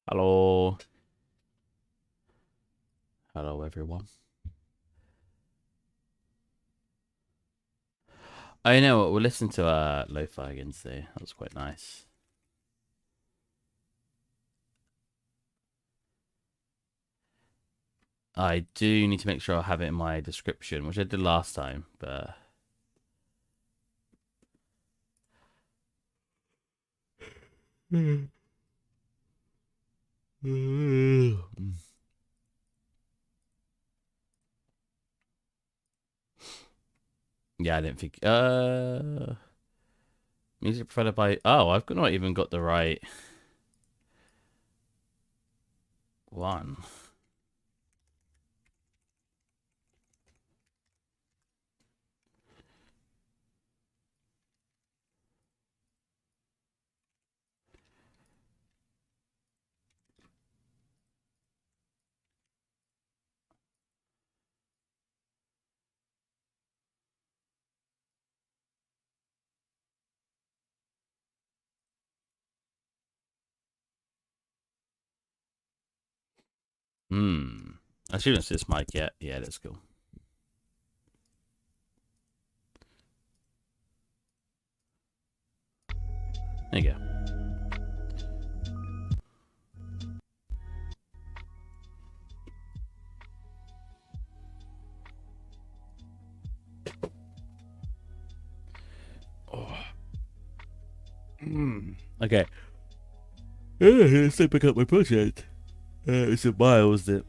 Hello. Hello, everyone. I know what we'll listen to Lofi again today. That was quite nice. I do need to make sure I have it in my description, which I did last time, but yeah, I didn't think music provided by I've not even got the right one. I shouldn't see this mic yet. Yeah, that's cool. There you go. Oh. Okay. Let's pick up my project. It's a Miles that.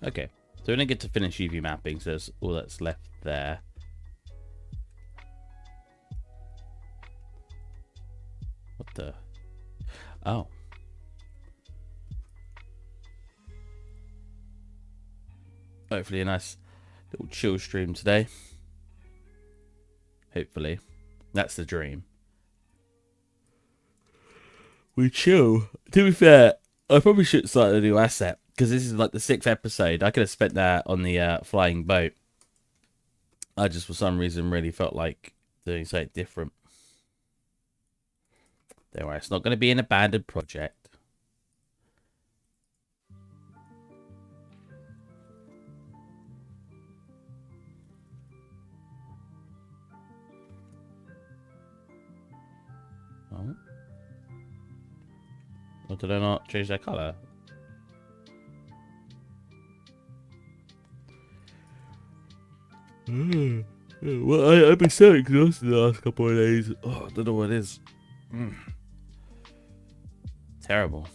Okay, so when I get to finish UV mapping, so that's all that's left there. What the? Oh. Hopefully a nice little chill stream today. Hopefully. That's the dream. We chill. To be fair, I probably should start a new asset, because this is like the 6th episode. I could have spent that on the flying boat. I just, for some reason, really felt like doing something different. Don't worry, it's not going to be an abandoned project. Oh. Or did I not change their colour? Well, I've been so exhausted the last couple of days. Oh, I don't know what it is. Terrible.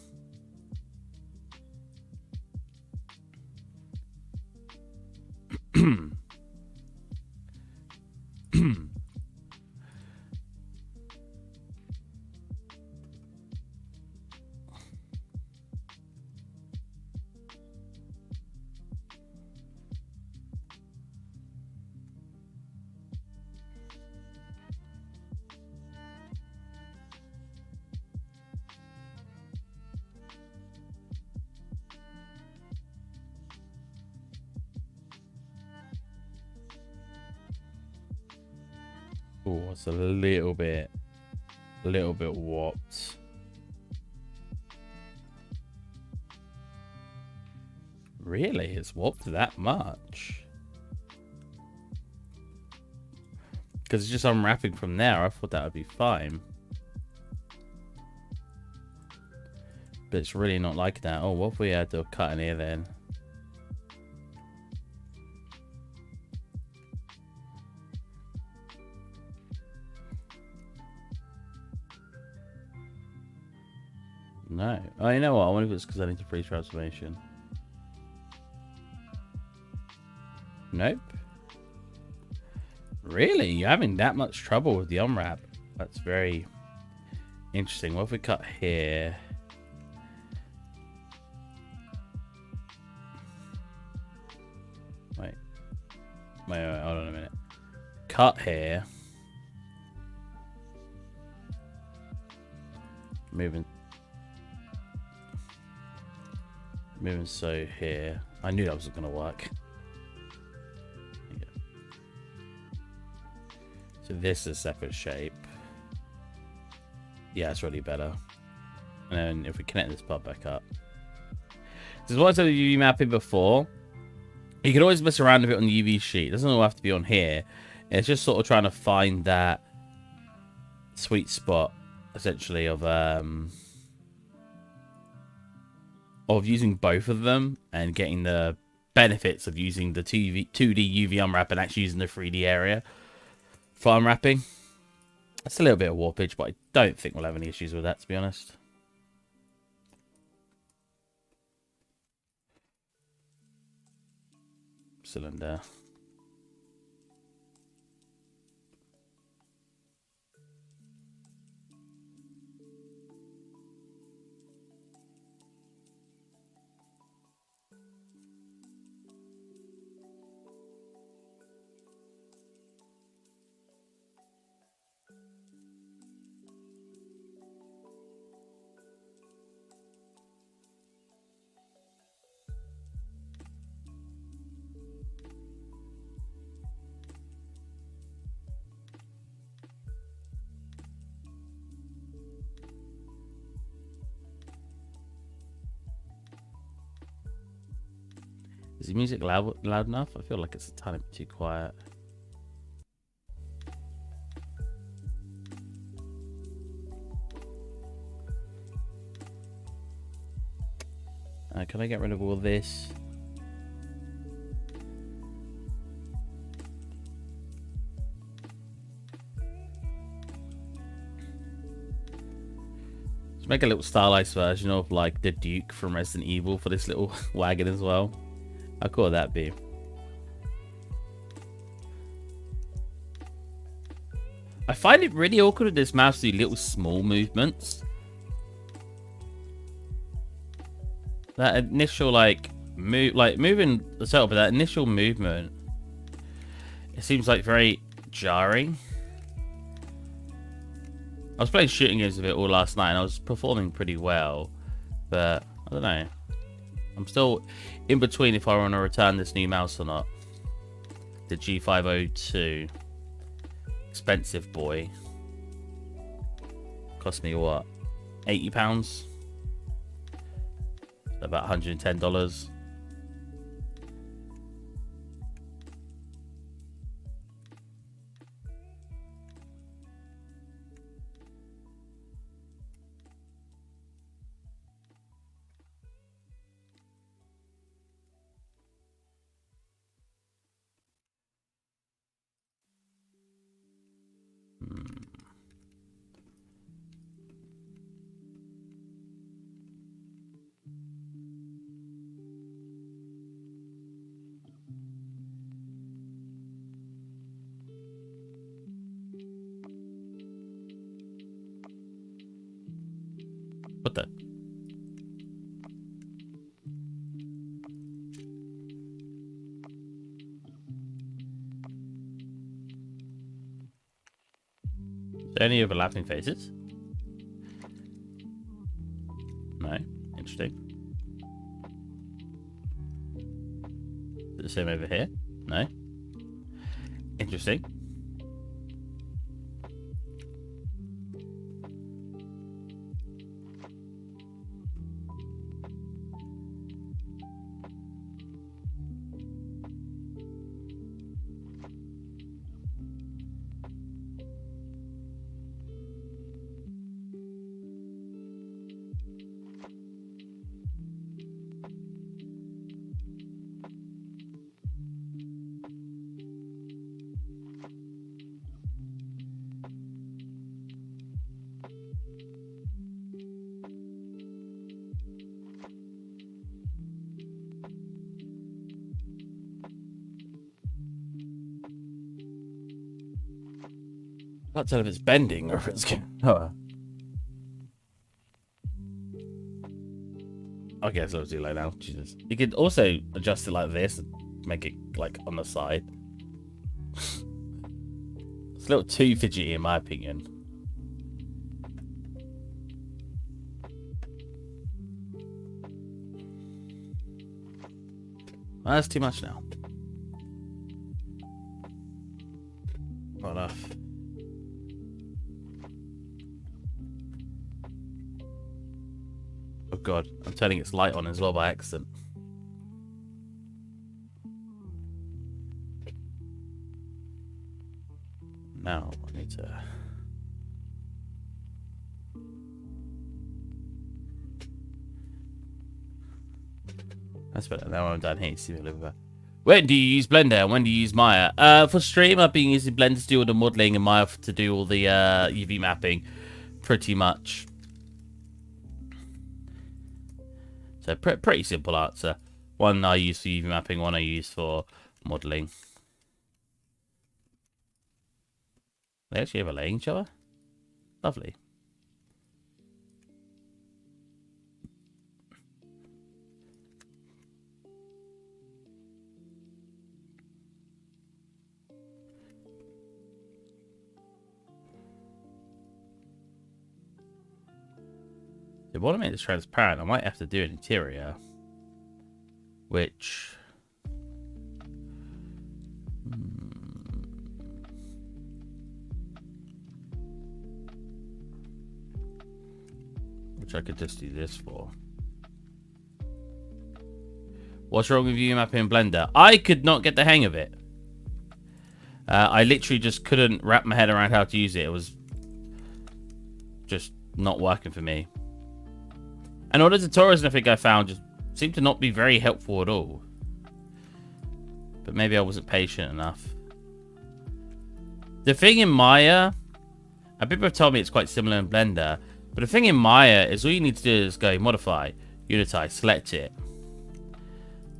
Oh, it's a little bit warped. Really? It's warped that much? Because it's just unwrapping from there. I thought that would be fine. But it's really not like that. Oh, what if we had to cut in here then? No. Oh, you know what? I wonder if it's because I need to freeze transformation. Nope. Really? You're having that much trouble with the unwrap? That's very Interesting. What if we cut here? Wait, hold on a minute. Cut here. Moving so here. I knew that wasn't going to work. So this is a separate shape. Yeah, it's really better. And then if we connect this part back up. This is what I said with UV mapping before. You can always mess around a bit on the UV sheet. It doesn't all have to be on here. It's just sort of trying to find that sweet spot, essentially, of using both of them and getting the benefits of using the 2D UV unwrap and actually using the 3D area for unwrapping. It's a little bit of warpage, but I don't think we'll have any issues with that, to be honest. Cylinder. Is the music loud enough? I feel like it's a tiny bit too quiet. Can I get rid of all this? Let's make a little stylized version of like the Duke from Resident Evil for this little wagon as well. How cool would that be? I find it really awkward with this mouse to do little small movements. That initial moving the setup, but that initial movement, it seems like very jarring. I was playing shooting games with it all last night and I was performing pretty well, but I don't know. I'm still in between if I want to return this new mouse or not. The G502. Expensive boy. Cost me what? £80? About $110. What the? Is there any overlapping faces? No. Interesting. Is it the same over here? No. Interesting. I can't tell if it's bending or if it's... Oh. Okay, so it's too low now. Jesus. You could also adjust it like this and make it like on the side. It's a little too fidgety in my opinion. Well, that's too much now. Not enough. Oh god, I'm turning its light on as well by accident. Now I need to... That's better. Now I'm done here. See me a little bit. When do you use Blender and when do you use Maya? For stream, I've been using Blender to do all the modeling and Maya to do all the UV mapping, pretty much. So pretty simple answer. One I use for UV mapping, one I use for modeling. They actually overlaying each other? Lovely. If I want to make this transparent, I might have to do an interior. Which... Which I could just do this for. What's wrong with you mapping in Blender? I could not get the hang of it. I literally just couldn't wrap my head around how to use it. It was just not working for me. And all the tutorials I think I found just seemed to not be very helpful at all. But maybe I wasn't patient enough. The thing in Maya, and people have told me it's quite similar in Blender, but the thing in Maya is all you need to do is go modify, unitize, select it.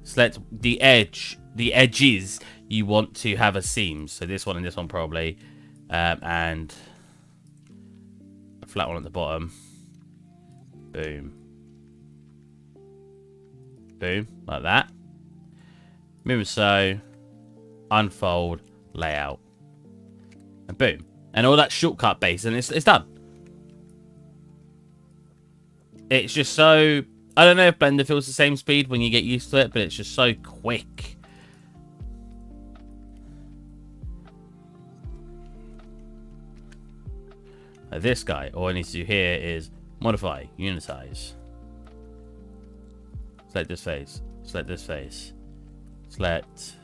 Select the edges you want to have as seams. So this one and this one probably. And a flat one at the bottom. Boom. Boom, like that. Move so, unfold, layout, and boom. And all that shortcut base, and it's done. It's just so... I don't know if Blender feels the same speed when you get used to it, but it's just so quick. Like this guy, all I need to do here is modify, unitize. Select this face. Select this face. Select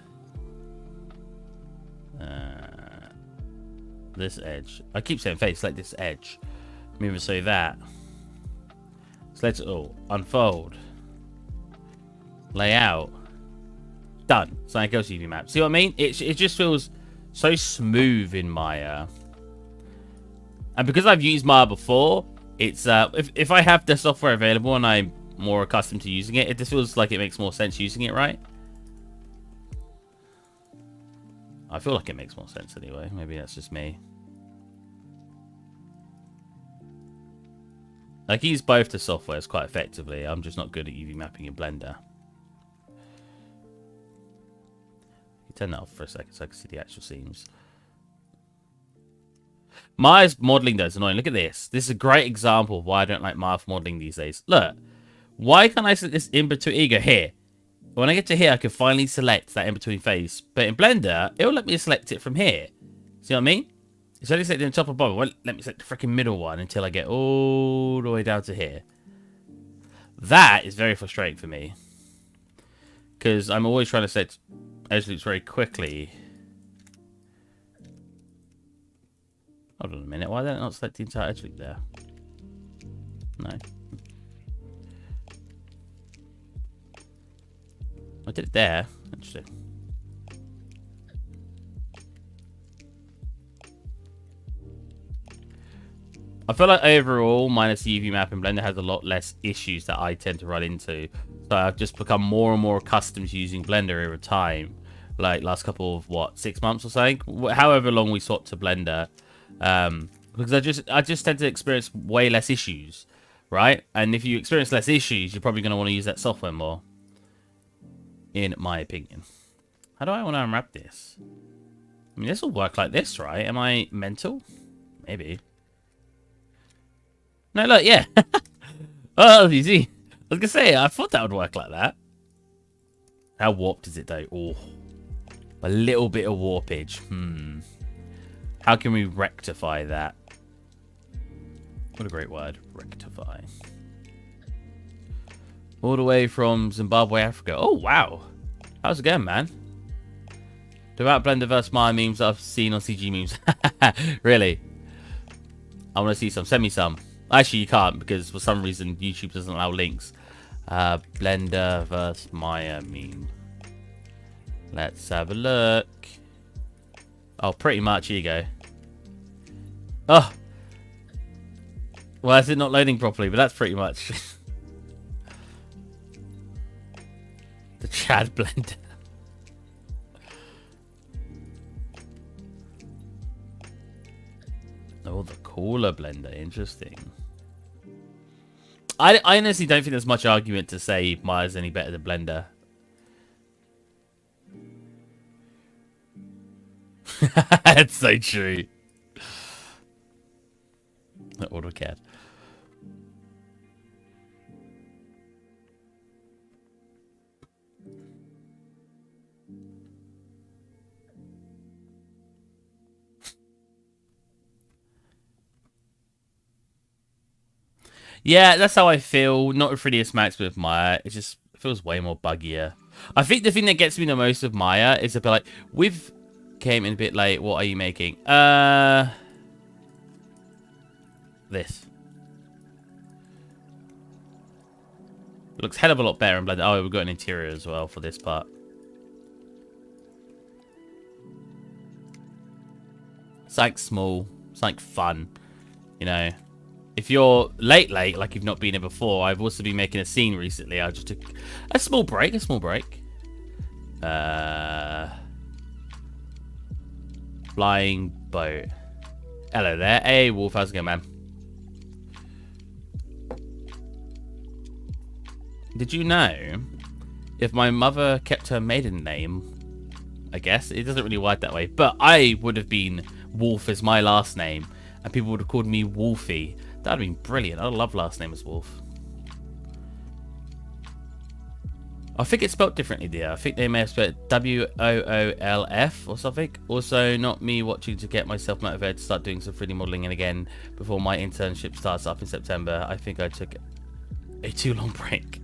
this edge. I keep saying face. Select this edge. Move it so that. Select it all. Unfold. Layout. Done. Something else UV map. See what I mean? It just feels so smooth in Maya. And because I've used Maya before, it's if I have the software available and I'm more accustomed to using it, it just feels like it makes more sense using it, right? I feel like it makes more sense anyway. Maybe that's just me. I can use both the softwares quite effectively. I'm just not good at UV mapping in Blender. Turn that off for a second so I can see the actual seams. Maya's modeling though is annoying. Look at this. This is a great example of why I don't like Maya for modeling these days. Look. Why can't I select this in between? Here you go, here. When I get to here, I can finally select that in between face. But in Blender, it will let me select it from here. See what I mean? It's only selected in the top and bottom. It won't let me select the freaking middle one until I get all the way down to here. That is very frustrating for me. Because I'm always trying to select edge loops very quickly. Hold on a minute. Why did I not select the entire edge loop there? No. I did it there. Interesting. I feel like overall, minus the UV map in Blender has a lot less issues that I tend to run into. So I've just become more and more accustomed to using Blender over time. Like last couple of, what, 6 months or something? However long we swapped to Blender. Because I just tend to experience way less issues. right? And if you experience less issues, you're probably going to want to use that software more, in my opinion. How do I want to unwrap this? I mean, this will work like this, right? Am I mental? Maybe. No, look, yeah. Oh, easy. I was going to say, I thought that would work like that. How warped is it, though? Oh, a little bit of warpage. How can we rectify that? What a great word. Rectify. All the way from Zimbabwe, Africa. Oh, wow. How's it going, man? Devout Blenderverse Maya memes I've seen on CG memes. Really? I want to see some. Send me some. Actually, you can't because for some reason YouTube doesn't allow links. Blenderverse Maya meme. Let's have a look. Oh, pretty much. Here you go. Oh. Well, is it not loading properly? But that's pretty much. The Chad Blender. Oh, the cooler blender. Interesting. I honestly don't think there's much argument to say Maya's any better than Blender. That's so true. AutoCAD. Yeah, that's how I feel. Not with 3ds Max, but with Maya. It just feels way more buggier. I think the thing that gets me the most with Maya is a bit like, we've came in a bit late. What are you making? This. It looks hell of a lot better in Blender. Oh, we've got an interior as well for this part. It's like small. It's like fun. You know. If you're late, like you've not been here before, I've also been making a scene recently. I just took a small break, Flying boat. Hello there. Hey, Wolf, how's it going, man? Did you know, if my mother kept her maiden name, I guess, it doesn't really work that way, but I would have been Wolf as my last name, and people would have called me Wolfie. That'd have been brilliant. I love last name as Wolf. I think it's spelled differently, dear. I think they may have spelled W-O-O-L-F or something. Also, not me watching to get myself motivated to start doing some 3D modeling again before my internship starts up in September. I think I took a too long break.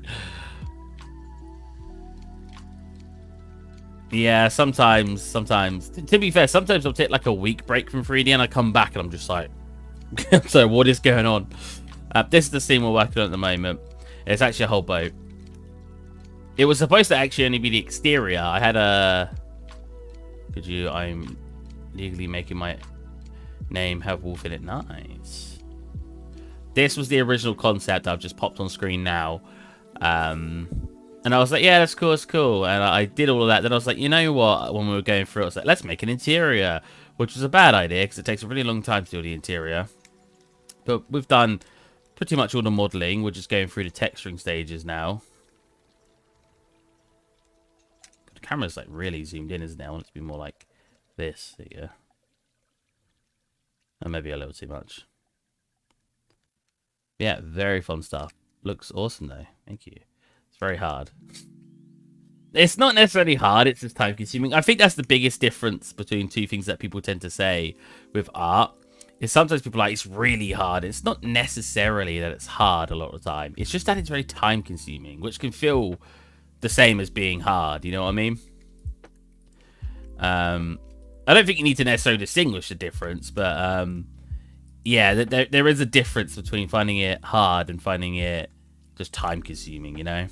Yeah, sometimes. To be fair, sometimes I'll take like a week break from 3D and I come back and I'm just like, so what is going on? This is the scene we're working on at the moment. It's actually a whole boat. It was supposed to actually only be the exterior. I had a... I'm legally making my name have wolf in it. Nice. This was the original concept I've just popped on screen now. And I was like, yeah, that's cool, that's cool. And I did all of that. Then I was like, you know what? When we were going through it, I was like, let's make an interior. Which was a bad idea because it takes a really long time to do the interior. But we've done pretty much all the modeling. We're just going through the texturing stages now. The camera's like really zoomed in, isn't it? I want it to be more like this. There you go. And maybe a little too much. Yeah, very fun stuff. Looks awesome though. Thank you. It's very hard. It's not necessarily hard, it's just time consuming. I think that's the biggest difference between two things that people tend to say with art. Is sometimes people are like, it's really hard. It's not necessarily that it's hard a lot of the time. It's just that it's very time consuming, which can feel the same as being hard. You know what I mean? I don't think you need to necessarily distinguish the difference, but yeah, there is a difference between finding it hard and finding it just time consuming, you know?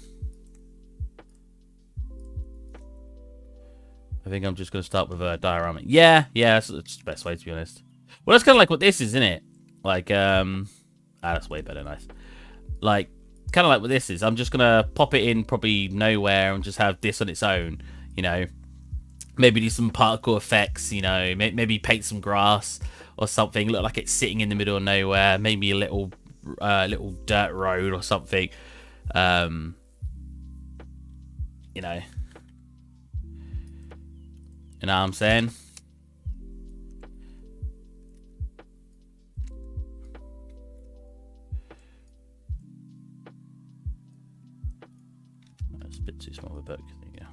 I think I'm just going to start with a diorama. Yeah, that's the best way, to be honest. Well, that's kind of like what this is, isn't it? Like, that's way better, nice. Like, kind of like what this is. I'm just going to pop it in probably nowhere and just have this on its own, you know. Maybe do some particle effects, you know. Maybe paint some grass or something. Look like it's sitting in the middle of nowhere. Maybe a little little dirt road or something. You know. You know what I'm saying? That's a bit too small of a book. There you go.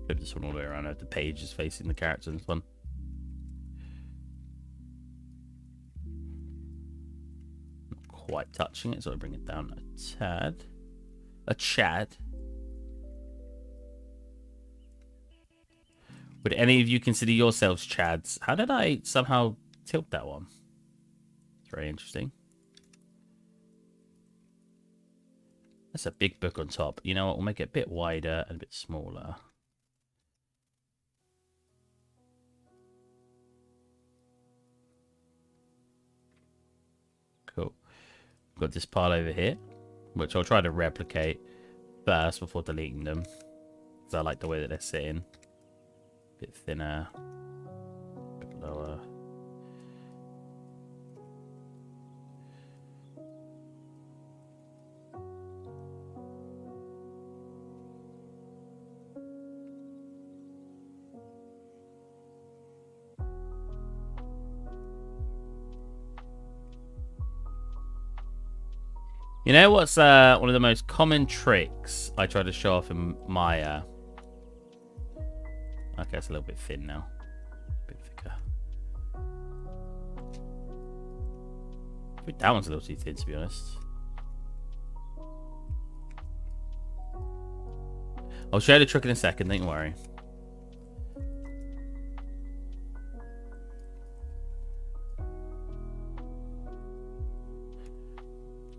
Flip this one all the way around. The page is facing the character in this one. Not quite touching it, so I'll bring it down a tad. A chad. Would any of you consider yourselves chads? How did I somehow tilt that one? It's very interesting. That's a big book on top. You know what? We'll make it a bit wider and a bit smaller. Cool. Got this pile over here, which I'll try to replicate first before deleting them. Because I like the way that they're sitting. A bit thinner. A bit lower. You know what's one of the most common tricks I try to show off in Maya? Okay, it's a little bit thin now. A bit thicker. I think that one's a little too thin, to be honest. I'll show you the trick in a second, don't worry.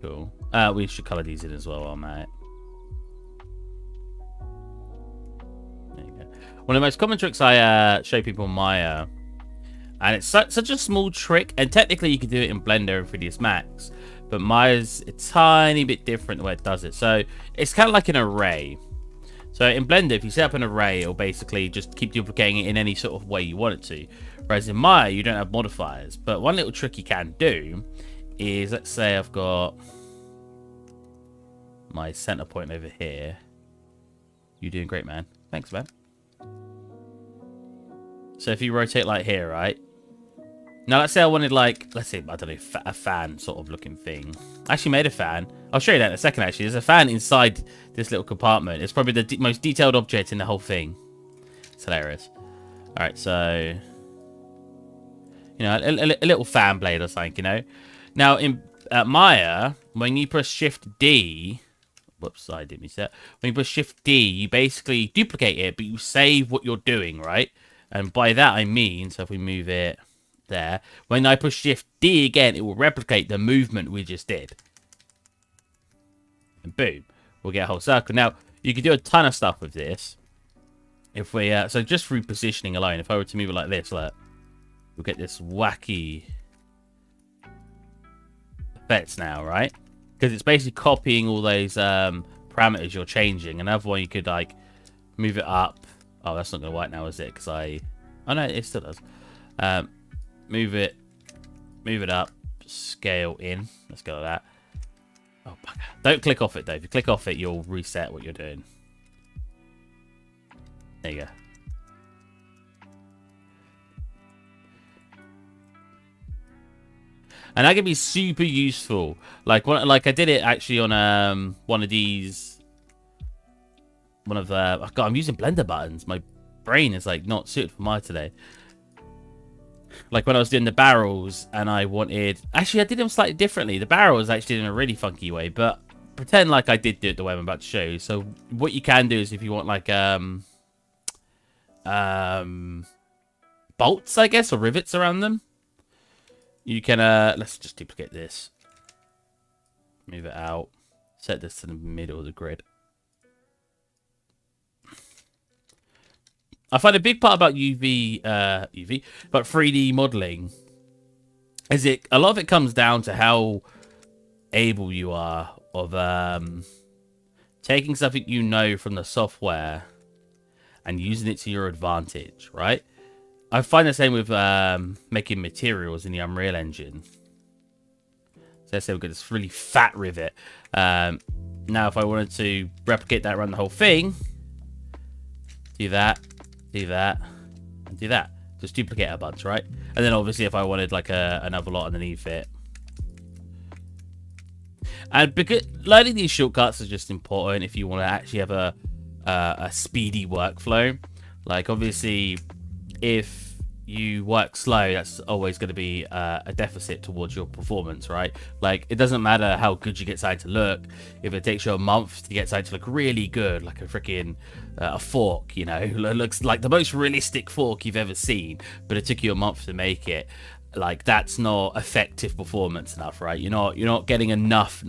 Cool. We should colour these in as well, I'm at it. There you go. One of the most common tricks I show people in Maya, and it's such a small trick, and technically you can do it in Blender and 3ds Max, but Maya's a tiny bit different the way it does it. So it's kind of like an array. So in Blender, if you set up an array, it'll basically just keep duplicating it in any sort of way you want it to. Whereas in Maya, you don't have modifiers. But one little trick you can do is, let's say I've got my center point over here. You're doing great, man. Thanks, man. So if you rotate like here, right? Now let's say I wanted like, let's say, I don't know, a fan sort of looking thing. I actually made a fan. I'll show you that in a second, actually. There's a fan inside this little compartment. It's probably the most detailed object in the whole thing. It's hilarious. All right, so, you know, a little fan blade or something, you know. Now in Maya, when you press Shift D, whoops, I didn't miss that. When you press Shift D, you basically duplicate it, but you save what you're doing, right? And by that I mean, so if we move it there, when I push Shift D again, it will replicate the movement we just did. And boom, we'll get a whole circle. Now, you can do a ton of stuff with this. If we, so just through positioning alone, if I were to move it like this, look, we'll get this wacky effects now, right? Because it's basically copying all those parameters you're changing. Another one, you could like move it up. Oh, that's not going to work now, is it? Because oh no, it still does. Move it up, scale in. Let's go with that. Oh, bugger. Don't click off it, though. If you click off it, you'll reset what you're doing. There you go. And that can be super useful. Like I did it actually on one of these. Oh God, I'm using Blender buttons. My brain is like not suited for Maya today. Like when I was doing the barrels and I wanted... Actually, I did them slightly differently. The barrels actually did in a really funky way, but pretend like I did do it the way I'm about to show you. So what you can do is if you want like bolts, I guess, or rivets around them, you can... let's just duplicate this. Move it out. Set this to the middle of the grid. I find a big part about but 3D modeling is a lot of it comes down to how able you are of taking something you know from the software and using it to your advantage, right? I find the same with making materials in the Unreal Engine. So let's say we've got this really fat rivet. Now, if I wanted to replicate that around the whole thing, do that, and do that. Just duplicate a bunch, right? And then obviously if I wanted like another lot underneath it. And because learning these shortcuts is just important if you want to actually have a speedy workflow. Like obviously, if you work slow, that's always going to be a deficit towards your performance, right? Like it doesn't matter how good you get something to look. If it takes you a month to get something to look really good, like a freaking a fork, you know, it looks like the most realistic fork you've ever seen, but it took you a month to make it. Like that's not effective performance enough, right? You're not getting enough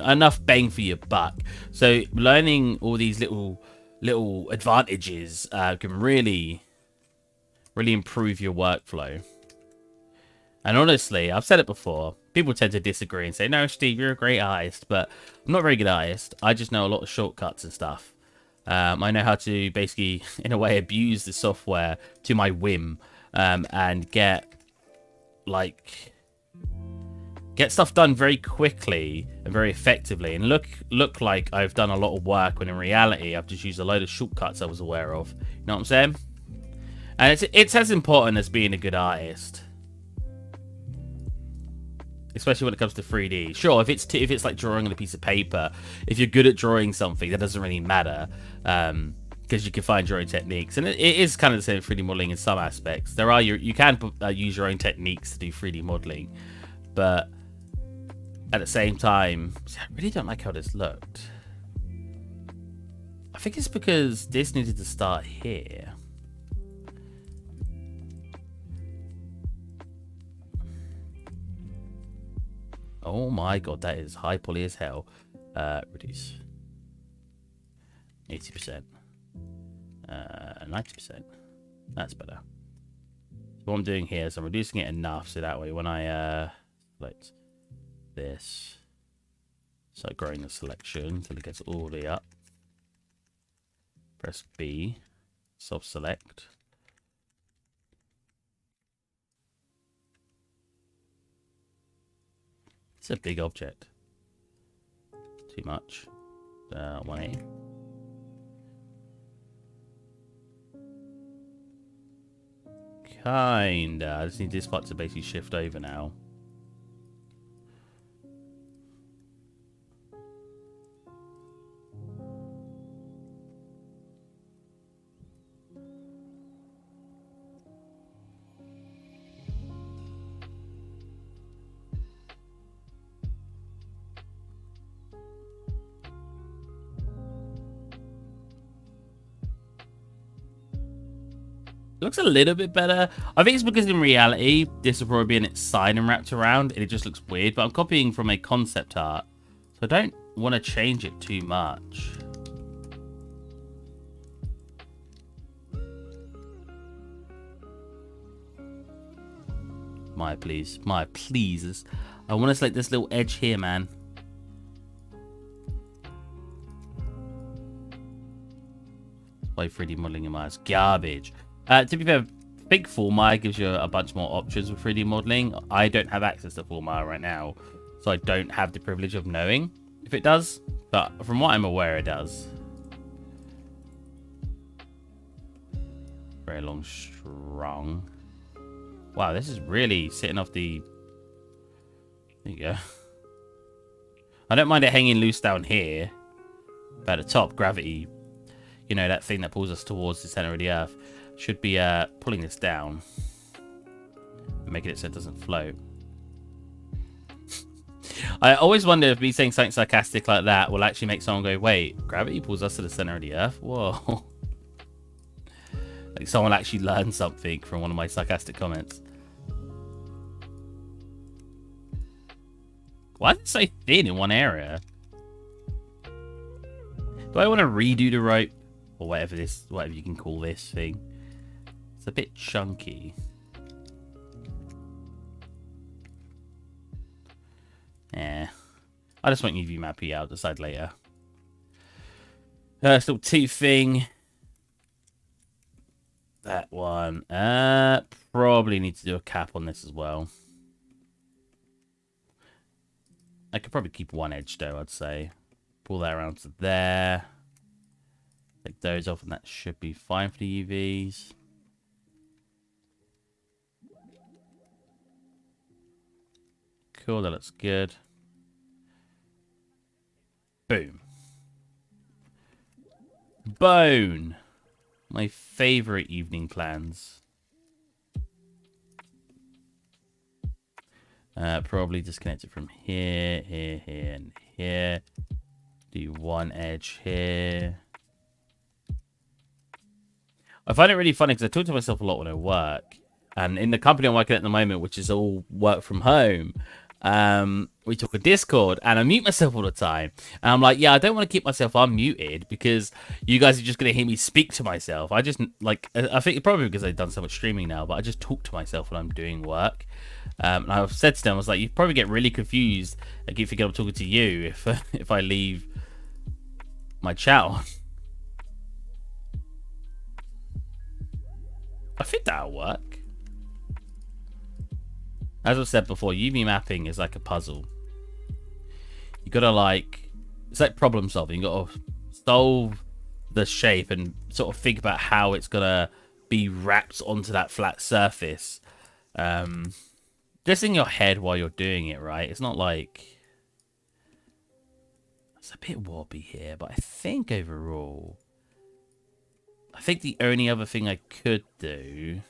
bang for your buck. So learning all these little advantages can really improve your workflow. And honestly, I've said it before, people tend to disagree and say, no, Steve, you're a great artist, but I'm not a very good artist. I just know a lot of shortcuts and stuff. I know how to basically, in a way, abuse the software to my whim, and get stuff done very quickly and very effectively, and look like I've done a lot of work when in reality I've just used a load of shortcuts I was aware of. You know what I'm saying? And it's as important as being a good artist, especially when it comes to 3D. Sure, if it's like drawing on a piece of paper, if you're good at drawing something, that doesn't really matter, because you can find your own techniques, and it is kind of the same with 3D modeling in some aspects. You can use your own techniques to do 3D modeling, but at the same time, I really don't like how this looked. I think it's because this needed to start here. Oh my god, that is high poly as hell. Reduce 80%, 90%. That's better. So what I'm doing here is I'm reducing it enough so that way when I select this, start growing the selection until it gets all the way up. Press B, self select. It's a big object. Too much. 180. Kinda. I just need this part to basically shift over now. Looks a little bit better. I think it's because in reality, this will probably be in its side and wrapped around, and it just looks weird. But I'm copying from a concept art, so I don't want to change it too much. My please. I want to select this little edge here, man. Why 3D modeling in Maya's garbage. To be fair, Big Full Maya gives you a bunch more options with 3D modeling. I don't have access to Full Maya right now, so I don't have the privilege of knowing if it does. But from what I'm aware, it does. Very long strong. Wow, this is really sitting off the... There you go. I don't mind it hanging loose down here. But at the top, gravity, you know, that thing that pulls us towards the center of the Earth, should be pulling this down and making it so it doesn't float. I always wonder if me saying something sarcastic like that will actually make someone go, wait, gravity pulls us to the center of the Earth? Whoa. Like someone actually learned something from one of my sarcastic comments. Why is it so thin in one area? Do I want to redo the rope? Or whatever you can call this thing. It's a bit chunky. Yeah. I just want UV mappy. I'll decide later. Still toothing. That one. probably need to do a cap on this as well. I could probably keep one edge though, I'd say. Pull that around to there. Take those off and that should be fine for the UVs. Cool, that looks good. Boom. Bone. My favorite evening plans. Probably disconnect it from here, here, here, and here. Do one edge here. I find it really funny because I talk to myself a lot when I work. And in the company I'm working at the moment, which is all work from home, we talk on Discord, and I mute myself all the time. And I'm like, yeah, I don't want to keep myself unmuted because you guys are just going to hear me speak to myself. I just, like, I think probably because I've done so much streaming now, but I just talk to myself when I'm doing work. And I've said to them, I was like, you probably get really confused and keep thinking I'm talking to you if I leave my chat on. I think that'll work. As I said before, UV mapping is like a puzzle. You gotta like, it's like problem solving. You gotta solve the shape and sort of think about how it's gonna be wrapped onto that flat surface. Just in your head while you're doing it, right? It's not like, it's a bit wobbly here, but I think overall, I think the only other thing I could do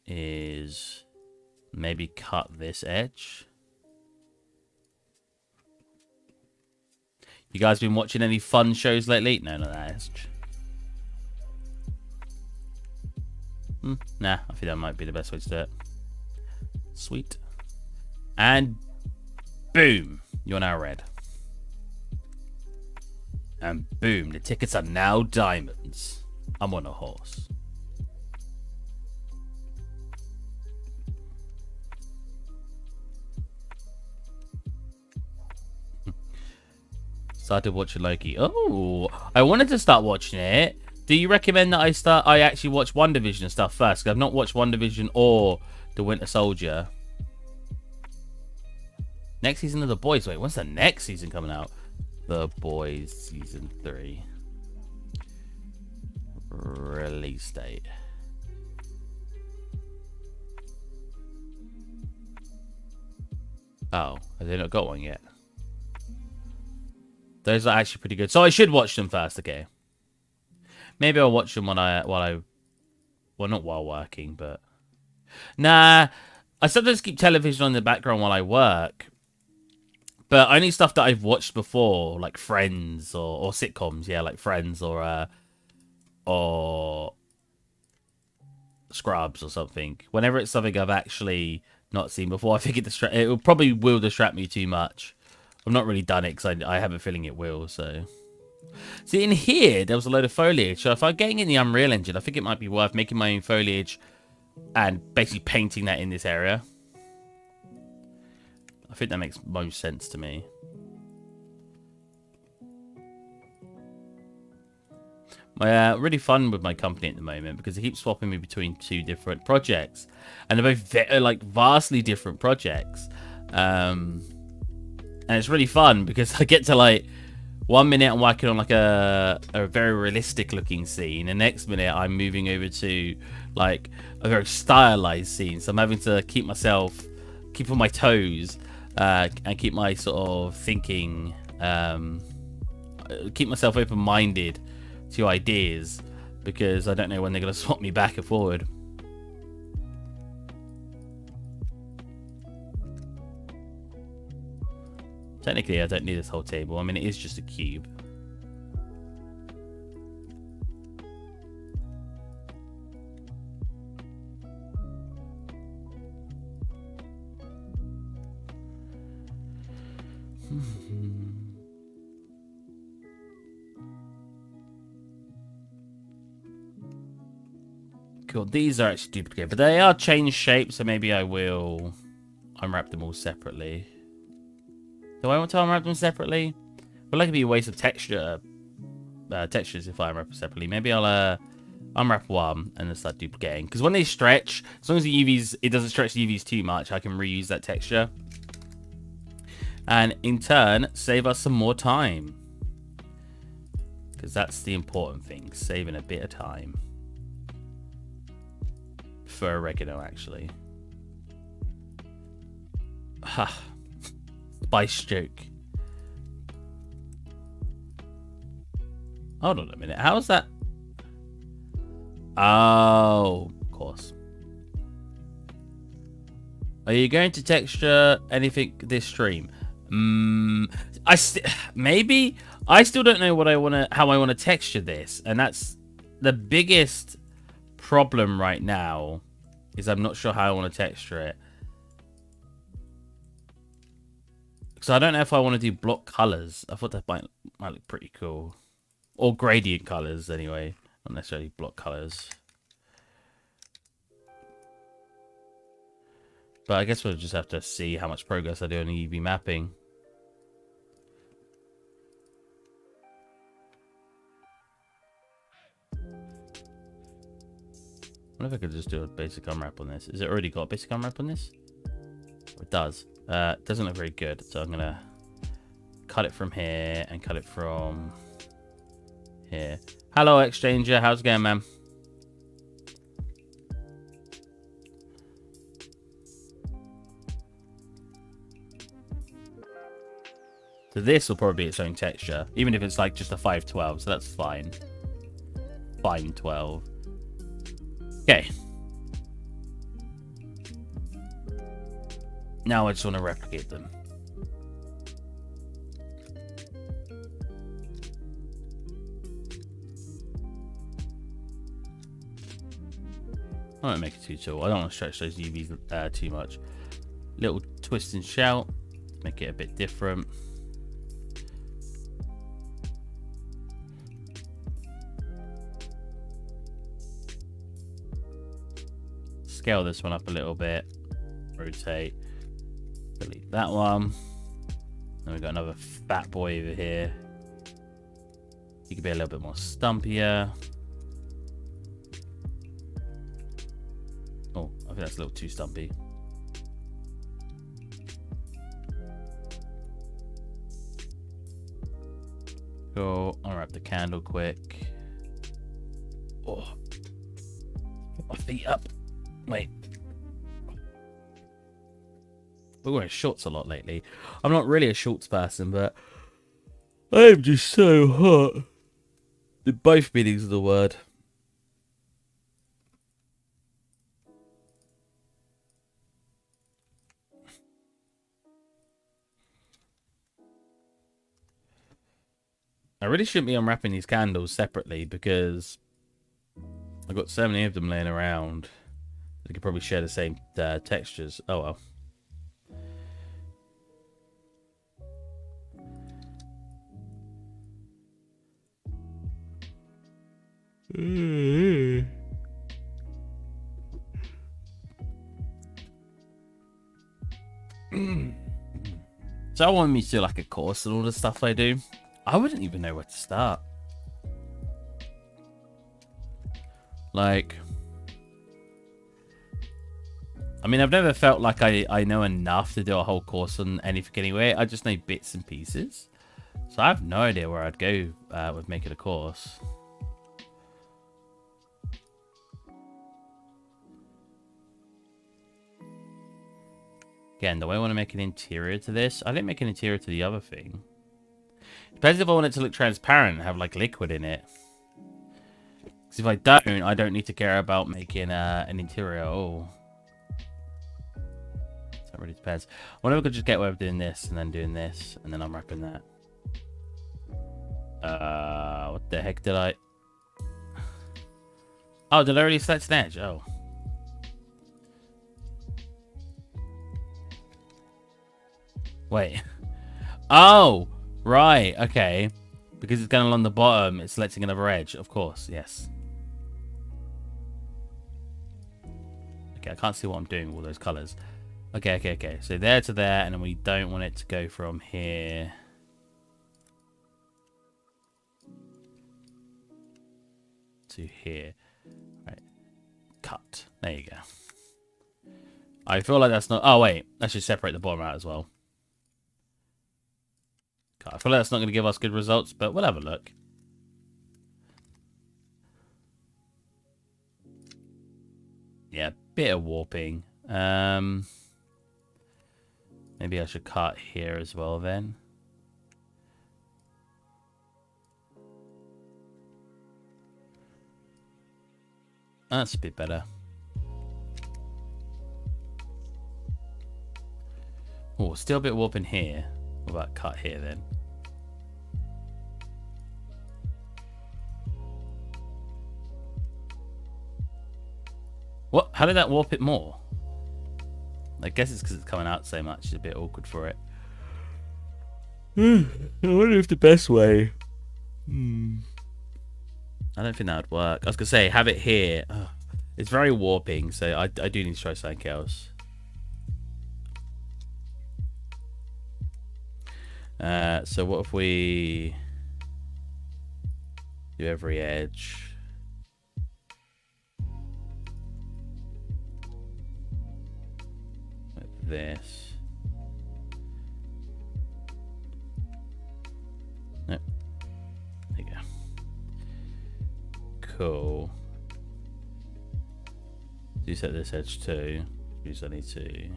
is maybe cut this edge. You guys been watching any fun shows lately? No, not that edge. Nah, I think that might be the best way to do it. Sweet. And boom, you're now red. And boom, the tickets are now diamonds. I'm on a horse. Started watching Loki. Oh, I wanted to start watching it. Do you recommend that I actually watch WandaVision and stuff first? Because I've not watched WandaVision or The Winter Soldier. Next season of The Boys. Wait, when's the next season coming out? The Boys season 3. Release date. Oh, have they not got one yet? Those are actually pretty good. So I should watch them first, okay? Maybe I'll watch them well, not while working, but nah. I sometimes keep television on in the background while I work, but only stuff that I've watched before, like Friends or sitcoms, yeah, like Friends or Scrubs or something. Whenever it's something I've actually not seen before, I think it probably will distract me too much. I've not really done it because I have a feeling it will, so. See, in here, there was a load of foliage. So if I'm getting in the Unreal Engine, I think it might be worth making my own foliage and basically painting that in this area. I think that makes most sense to me. Really fun with my company at the moment because they keep swapping me between 2 different projects. And they're both like vastly different projects. And it's really fun because I get to like, 1 minute I'm working on like a very realistic looking scene, and next minute I'm moving over to like a very stylized scene. So I'm having to keep on my toes, and keep my sort of thinking, keep myself open-minded to ideas because I don't know when they're going to swap me back and forward. Technically, I don't need this whole table. I mean, it is just a cube. Cool. These are actually duplicated, but they are changed shape, so maybe I will unwrap them all separately. Do I want to unwrap them separately? I feel like it'd be a waste of textures if I unwrap them separately. Maybe I'll Unwrap one and then start duplicating. Because when they stretch, as long as the UVs, it doesn't stretch the UVs too much, I can reuse that texture. And in turn, save us some more time. Because that's the important thing, saving a bit of time. For oregano, actually. Ha. Spice joke. Hold on a minute. How's that? Oh, of course. Are you going to texture anything this stream? Maybe. I still don't know what how I want to texture this, and that's the biggest problem right now. Is I'm not sure how I want to texture it. So I don't know if I want to do block colors. I thought that might look pretty cool. Or gradient colors, anyway. Not necessarily block colors. But I guess we'll just have to see how much progress I do on the UV mapping. I wonder if I could just do a basic unwrap on this. Is it already got a basic unwrap on this? It does. It doesn't look very good, so I'm gonna cut it from here and cut it from here. Hello, Exchanger. How's it going, man? So this will probably be its own texture, even if it's like just a 512, so that's fine. Fine 12. Okay. Now I just want to replicate them. I won't make it too tall. I don't want to stretch those UVs too much. Little twist and shout. Make it a bit different. Scale this one up a little bit. Rotate. Delete that one. Then we've got another fat boy over here. He could be a little bit more stumpier. Oh, I think that's a little too stumpy. Go unwrap the candle quick. Oh, put my feet up. Wait. We're wearing shorts a lot lately. I'm not really a shorts person, but I'm just so hot. In both meanings of the word. I really shouldn't be unwrapping these candles separately because I've got so many of them laying around. They could probably share the same textures. Oh well. So I want me to do like a course and all the stuff I do. I wouldn't even know where to start. Like, I mean, I've never felt like I know enough to do a whole course on anything anyway. I just know bits and pieces. So I have no idea where I'd go with making a course. Again, do I want to make an interior to this? I didn't make an interior to the other thing. Depends if I want it to look transparent and have like liquid in it. Because if I don't need to care about making an interior at all. That really depends. I wonder if I could just get away with doing this and then doing this and then unwrapping that. What the heck did I... Oh, did I already select an edge? Oh. Wait. Oh, right. Okay. Because it's going along the bottom, it's selecting another edge. Of course, yes. Okay, I can't see what I'm doing with all those colors. Okay. So there to there, and then we don't want it to go from here to here. cut. There you go. I feel like that's not... Oh, wait. That should separate the bottom out as well. I feel like that's not going to give us good results, but we'll have a look. Yeah, bit of warping. Maybe I should cut here as well then. That's a bit better. Oh, still a bit warping here. What about cut here then? What? How did that warp it more? I guess it's because it's coming out so much. It's a bit awkward for it. I wonder if the best way... I don't think that would work. I was going to say, have it here. Ugh. It's very warping, so I do need to try something else. So what if we do every edge? Like this. No. There you go. Cool. Do you set this edge too? Use I need to.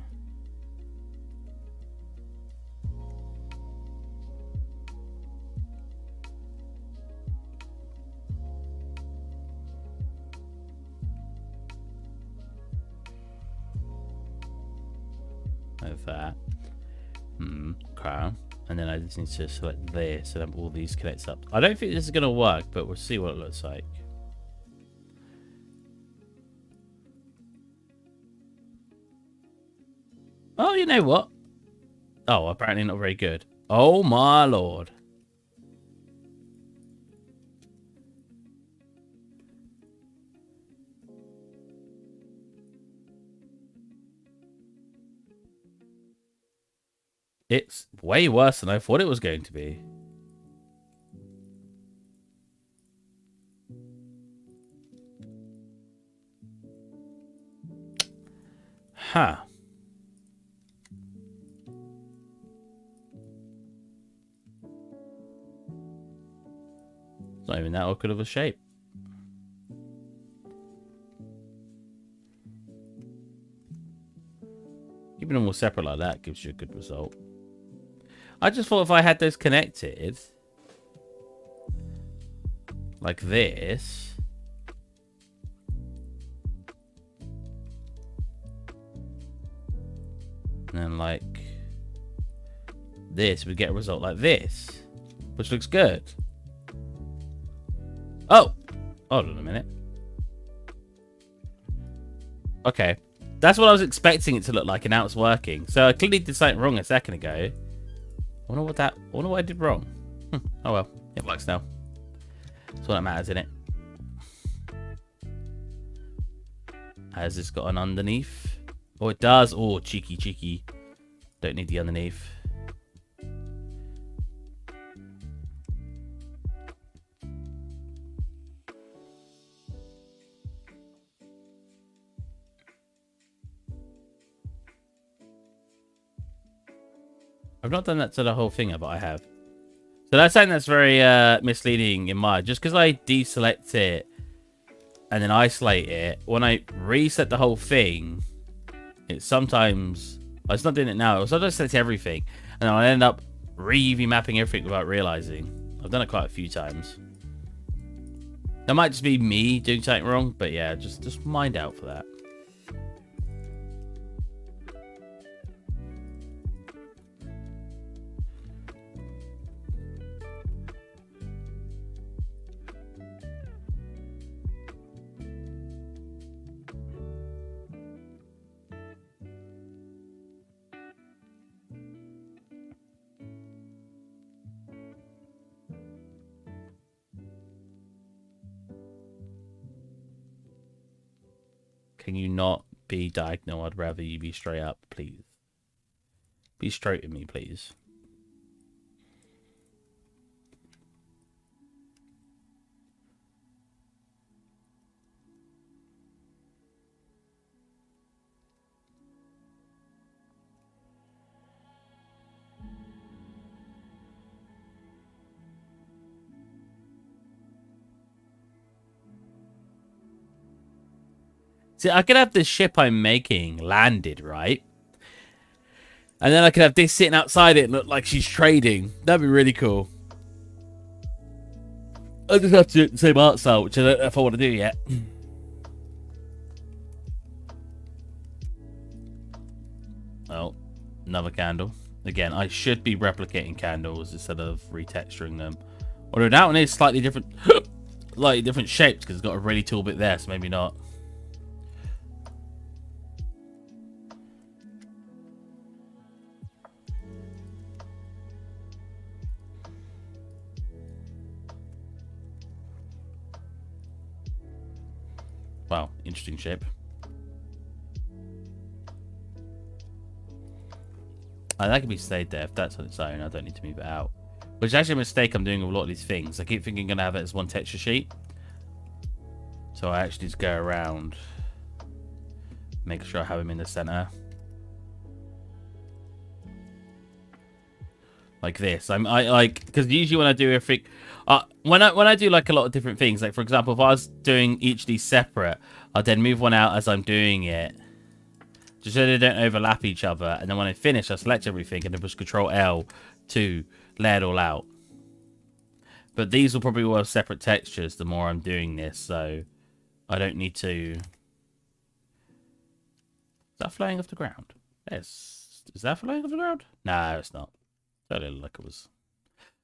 Like that. Okay. And then I just need to select this and then all these connects up. I don't think this is going to work, but we'll see what it looks like. Oh, you know what? Oh, apparently not very good. Oh my lord. It's way worse than I thought it was going to be. Huh. It's not even that awkward of a shape. Keeping them all separate like that gives you a good result. I just thought if I had those connected like this, and then like this, we'd get a result like this, which looks good. Oh, hold on a minute. Okay, that's what I was expecting it to look like, and now it's working. So I clearly did something wrong a second ago. I wonder what I did wrong. Oh well, it works now. That's all that matters, innit? Has this got an underneath? Oh, it does. Oh, cheeky, cheeky. Don't need the underneath. I've not done that to the whole thing, but I have. So that's something that's very misleading in my... Just because I deselect it and then isolate it, when I reset the whole thing, it sometimes... It's not doing it now. So I just select everything, and then I end up re-mapping everything without realizing. I've done it quite a few times. That might just be me doing something wrong, but yeah, just mind out for that. Can you not be diagonal? I'd rather you be straight up, please. Be straight with me, please. See, I could have this ship I'm making landed, right? And then I could have this sitting outside it and look like she's trading. That'd be really cool. I just have to do the same art style, which I don't know if I want to do yet. Oh, another candle. Again, I should be replicating candles instead of retexturing them. Although that one is slightly different, slightly different shapes because it's got a really tall bit there, so maybe not. Wow, interesting shape. That can be stayed there if that's on its own. I don't need to move it out. Which is actually a mistake I'm doing with a lot of these things. I keep thinking I'm going to have it as one texture sheet. So I actually just go around, make sure I have them in the center. Like this. I like, because usually when I do everything, when I do like a lot of different things, like for example, if I was doing each of these separate, I'd then move one out as I'm doing it, just so they don't overlap each other. And then when I finish, I select everything and then push Control L to lay it all out. But these will probably all have separate textures the more I'm doing this, so I don't need to. Is that flying off the ground? Yes. Is that flying off the ground? No, it's not. Totally look like it was.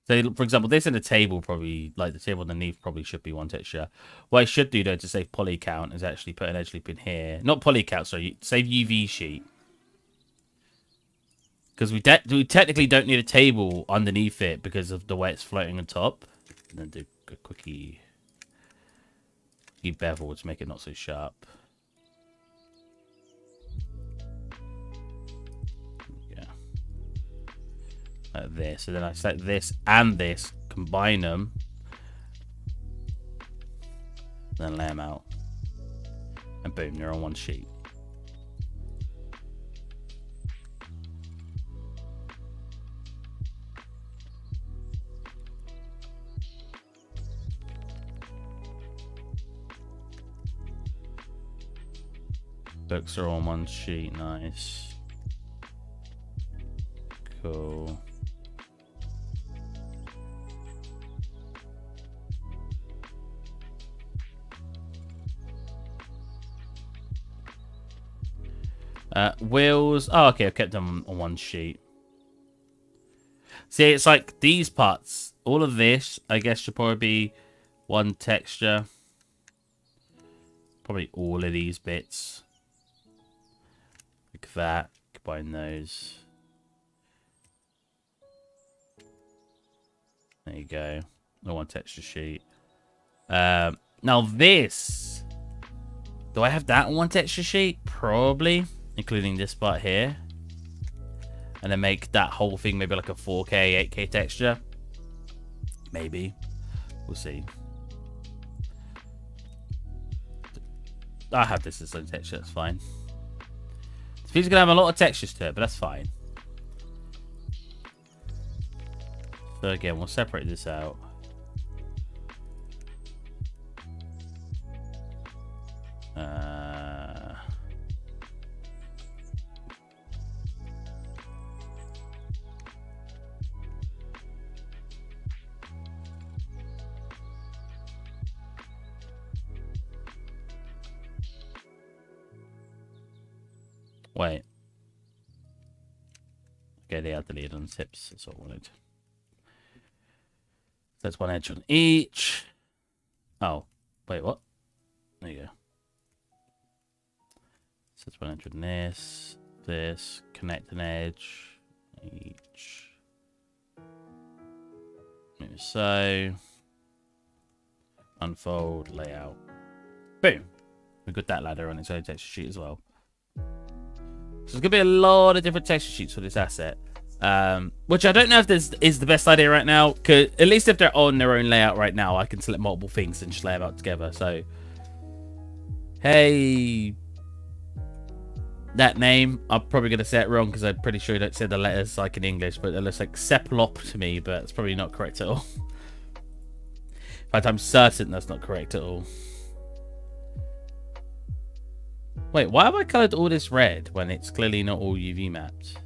So, for example, this in the table probably, like the table underneath probably should be one texture. What I should do, though, to save poly count is actually put an edge loop in here. Not poly count, sorry, save UV sheet. Because we technically don't need a table underneath it because of the way it's floating on top. And then do a quickie bevel to make it not so sharp. This, so then I select this and this, combine them, then lay them out, and boom, they're on one sheet. Books are on one sheet, nice. Cool. Wheels. Oh, okay. I've kept them on one sheet. See, it's like these parts. All of this, I guess, should probably be one texture. Probably all of these bits. Like that. Combine those. There you go. No one texture sheet. Now this. Do I have that on one texture sheet? Probably. Including this part here. And then make that whole thing maybe like a 4K, 8K texture. Maybe. We'll see. I have this as a texture, that's fine. This video's gonna have a lot of textures to it, but that's fine. So again, we'll separate this out. Wait. Okay, they are deleted on tips. That's what I wanted. That's one edge on each. Oh, wait, what? There you go. So that's one edge on this, connect an edge, each. Maybe so. Unfold, layout. Boom. We've got that ladder on its own texture sheet as well. So there's going to be a lot of different texture sheets for this asset. Which I don't know if this is the best idea right now. Cause at least if they're on their own layout right now, I can select multiple things and just lay them out together. So, hey, that name, I'm probably going to say it wrong because I'm pretty sure you don't say the letters like in English, but it looks like Sepalop to me, but it's probably not correct at all. In fact, I'm certain that's not correct at all. Wait, why have I coloured all this red when it's clearly not all UV mapped?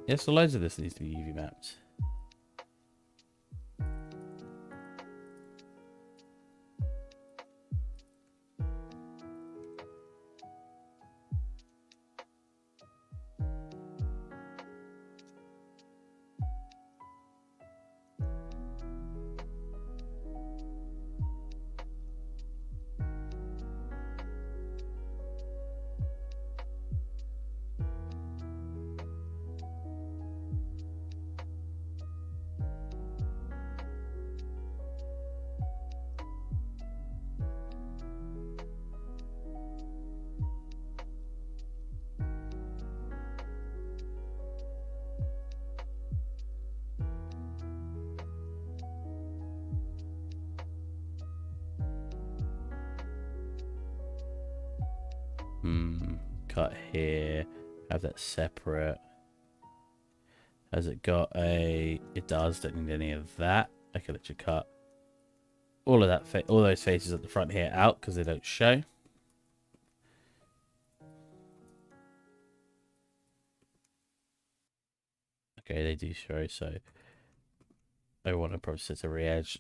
Yes, so loads of this needs to be UV mapped. Cut here. Have that separate. Has it got a... It does. Don't need any of that. I can let you cut all of that, all those faces at the front here out because they don't show. Okay, they do show. So I want to process a re-edge.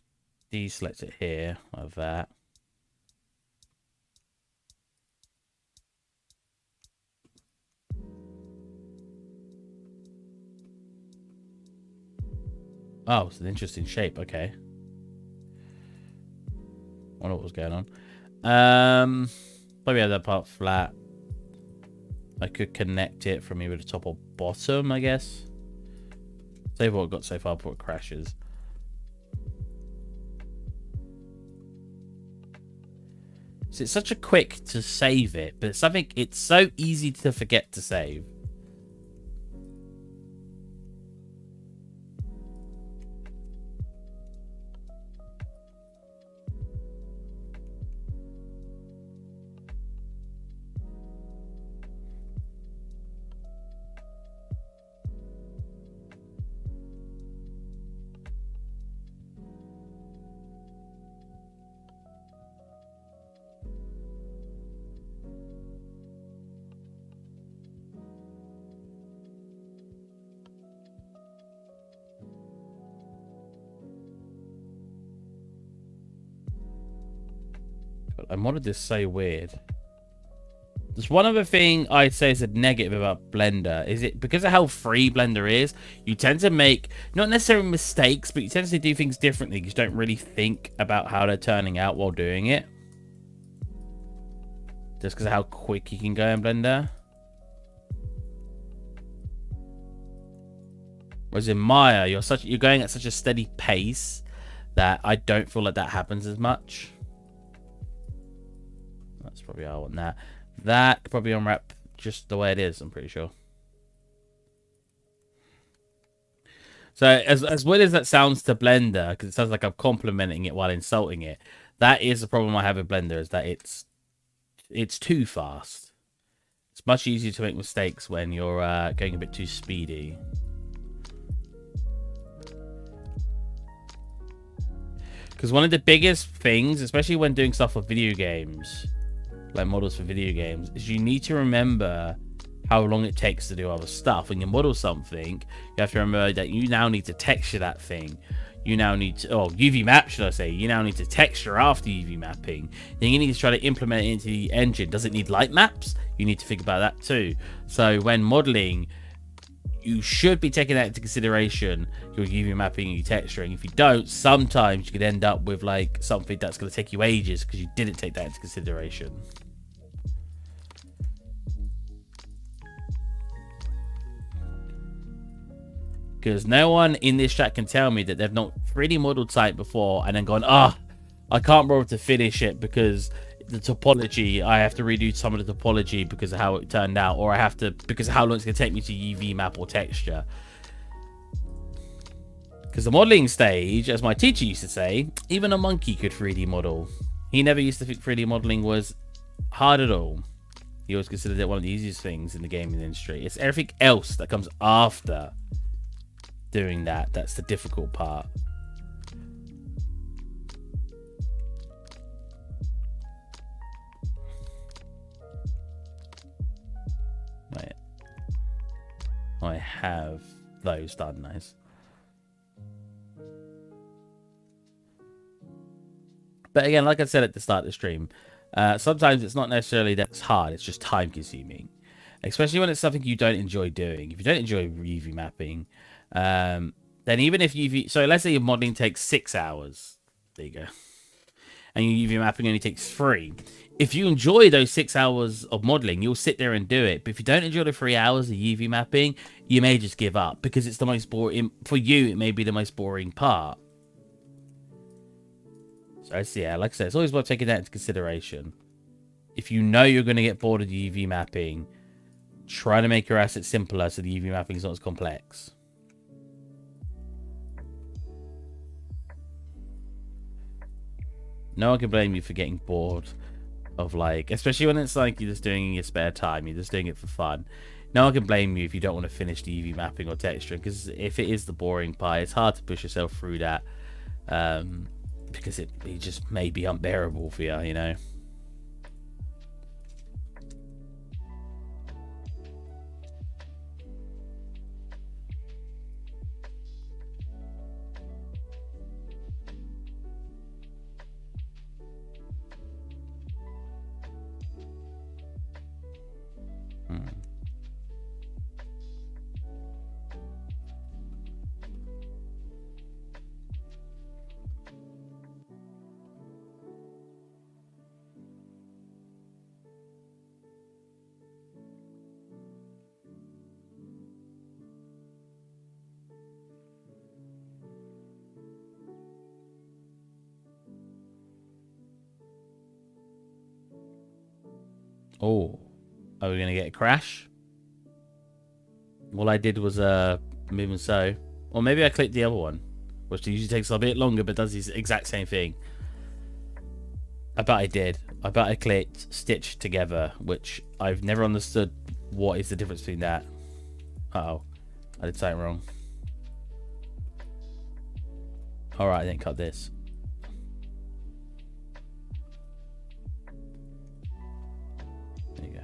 Deselect it here of that. Oh, it's an interesting shape. Okay. I wonder what was going on. Maybe have that part flat. I could connect it from either the top or bottom, I guess. Save what I've got so far before it crashes. So it's such a quick to save it, but it's something it's so easy to forget to save. I modded this so weird. There's one other thing I'd say is a negative about Blender. Is it because of how free Blender is, you tend to make, not necessarily mistakes, but you tend to do things differently because you don't really think about how they're turning out while doing it. Just because of how quick you can go in Blender. Whereas in Maya, you're going at such a steady pace that I don't feel like that happens as much. That's probably how I want that. That could probably unwrap just the way it is, I'm pretty sure. So as weird as that sounds to Blender, because it sounds like I'm complimenting it while insulting it, that is the problem I have with Blender, is that it's too fast. It's much easier to make mistakes when you're going a bit too speedy. Because one of the biggest things, especially when doing stuff for video games, like models for video games, is you need to remember how long it takes to do other stuff. When you model something, you have to remember that you now need to texture that thing. You now need to, UV map, should I say. You now need to texture after UV mapping. Then you need to try to implement it into the engine. Does it need light maps? You need to think about that too. So when modeling, you should be taking that into consideration, your UV mapping and your texturing. If you don't, sometimes you could end up with like something that's going to take you ages because you didn't take that into consideration. Because no one in this chat can tell me that they've not 3D modeled site before and then gone, I can't bother to finish it because the topology, I have to redo some of the topology because of how it turned out, or I have to, because of how long it's going to take me to UV map or texture. Because the modeling stage, as my teacher used to say, even a monkey could 3D model. He never used to think 3D modeling was hard at all. He always considered it one of the easiest things in the gaming industry. It's everything else that comes after doing that that's the difficult part. have those done, nice. But again, like I said at the start of the stream, sometimes it's not necessarily that it's hard, it's just time consuming. Especially when it's something you don't enjoy doing. If you don't enjoy UV mapping, then even if UV... So let's say your modeling takes 6 hours. There you go. And your UV mapping only takes 3. If you enjoy those 6 hours of modeling, you'll sit there and do it. But if you don't enjoy the 3 hours of UV mapping, you may just give up. Because it's the most boring... For you, it may be the most boring part. So yeah, like I said, it's always worth taking that into consideration. If you know you're going to get bored of the UV mapping, try to make your assets simpler so the UV mapping is not as complex. No one can blame you for getting bored of, like, especially when it's like you're just doing it in your spare time, you're just doing it for fun. No one can blame you if you don't want to finish the UV mapping or texturing, because if it is the boring part, it's hard to push yourself through that. Because it just may be unbearable for you, you know. Oh, are we going to get a crash? All I did was move and so. Or maybe I clicked the other one, which usually takes a bit longer but does the exact same thing. I bet I did. I bet I clicked stitch together, which I've never understood what is the difference between that. Uh-oh. I did something wrong. Alright, then cut this. There you go.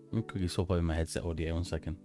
Let me quickly swap over my headset audio 1 second.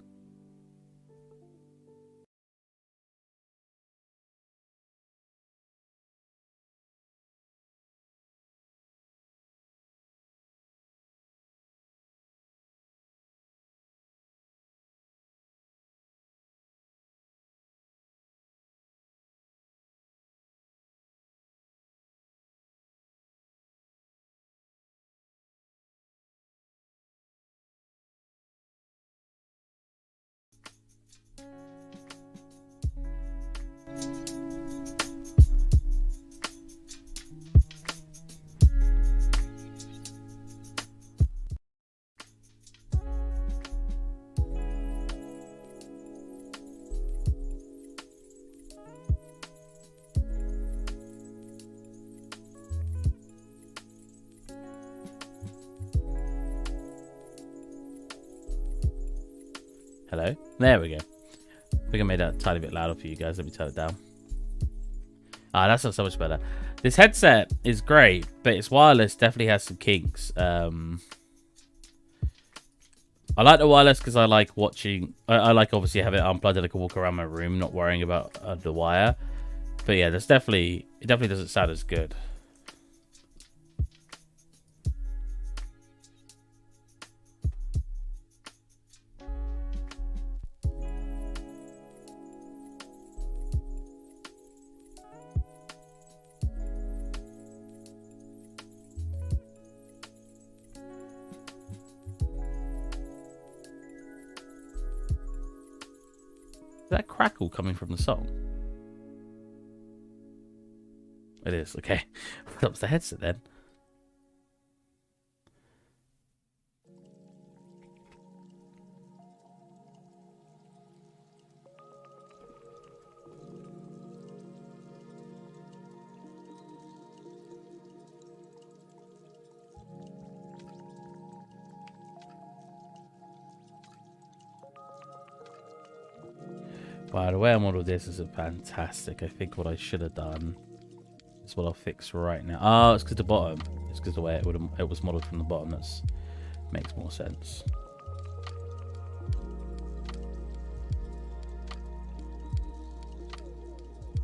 Hello? There we go. I think I made that a tiny bit louder for you guys. Let me turn it down. Ah, that's not so much better. This headset is great, but it's wireless. Definitely has some kinks. I like the wireless because I like watching. I like obviously having it unplugged and I can walk around my room, not worrying about the wire. But yeah, it definitely doesn't sound as good. Is that crackle coming from the song? It is, okay. That was the headset then. Wow, the way I modeled this isn't fantastic. I think what I should have done is what I'll fix right now. Oh, it's because the bottom. It's because the way it was modeled from the bottom. That makes more sense.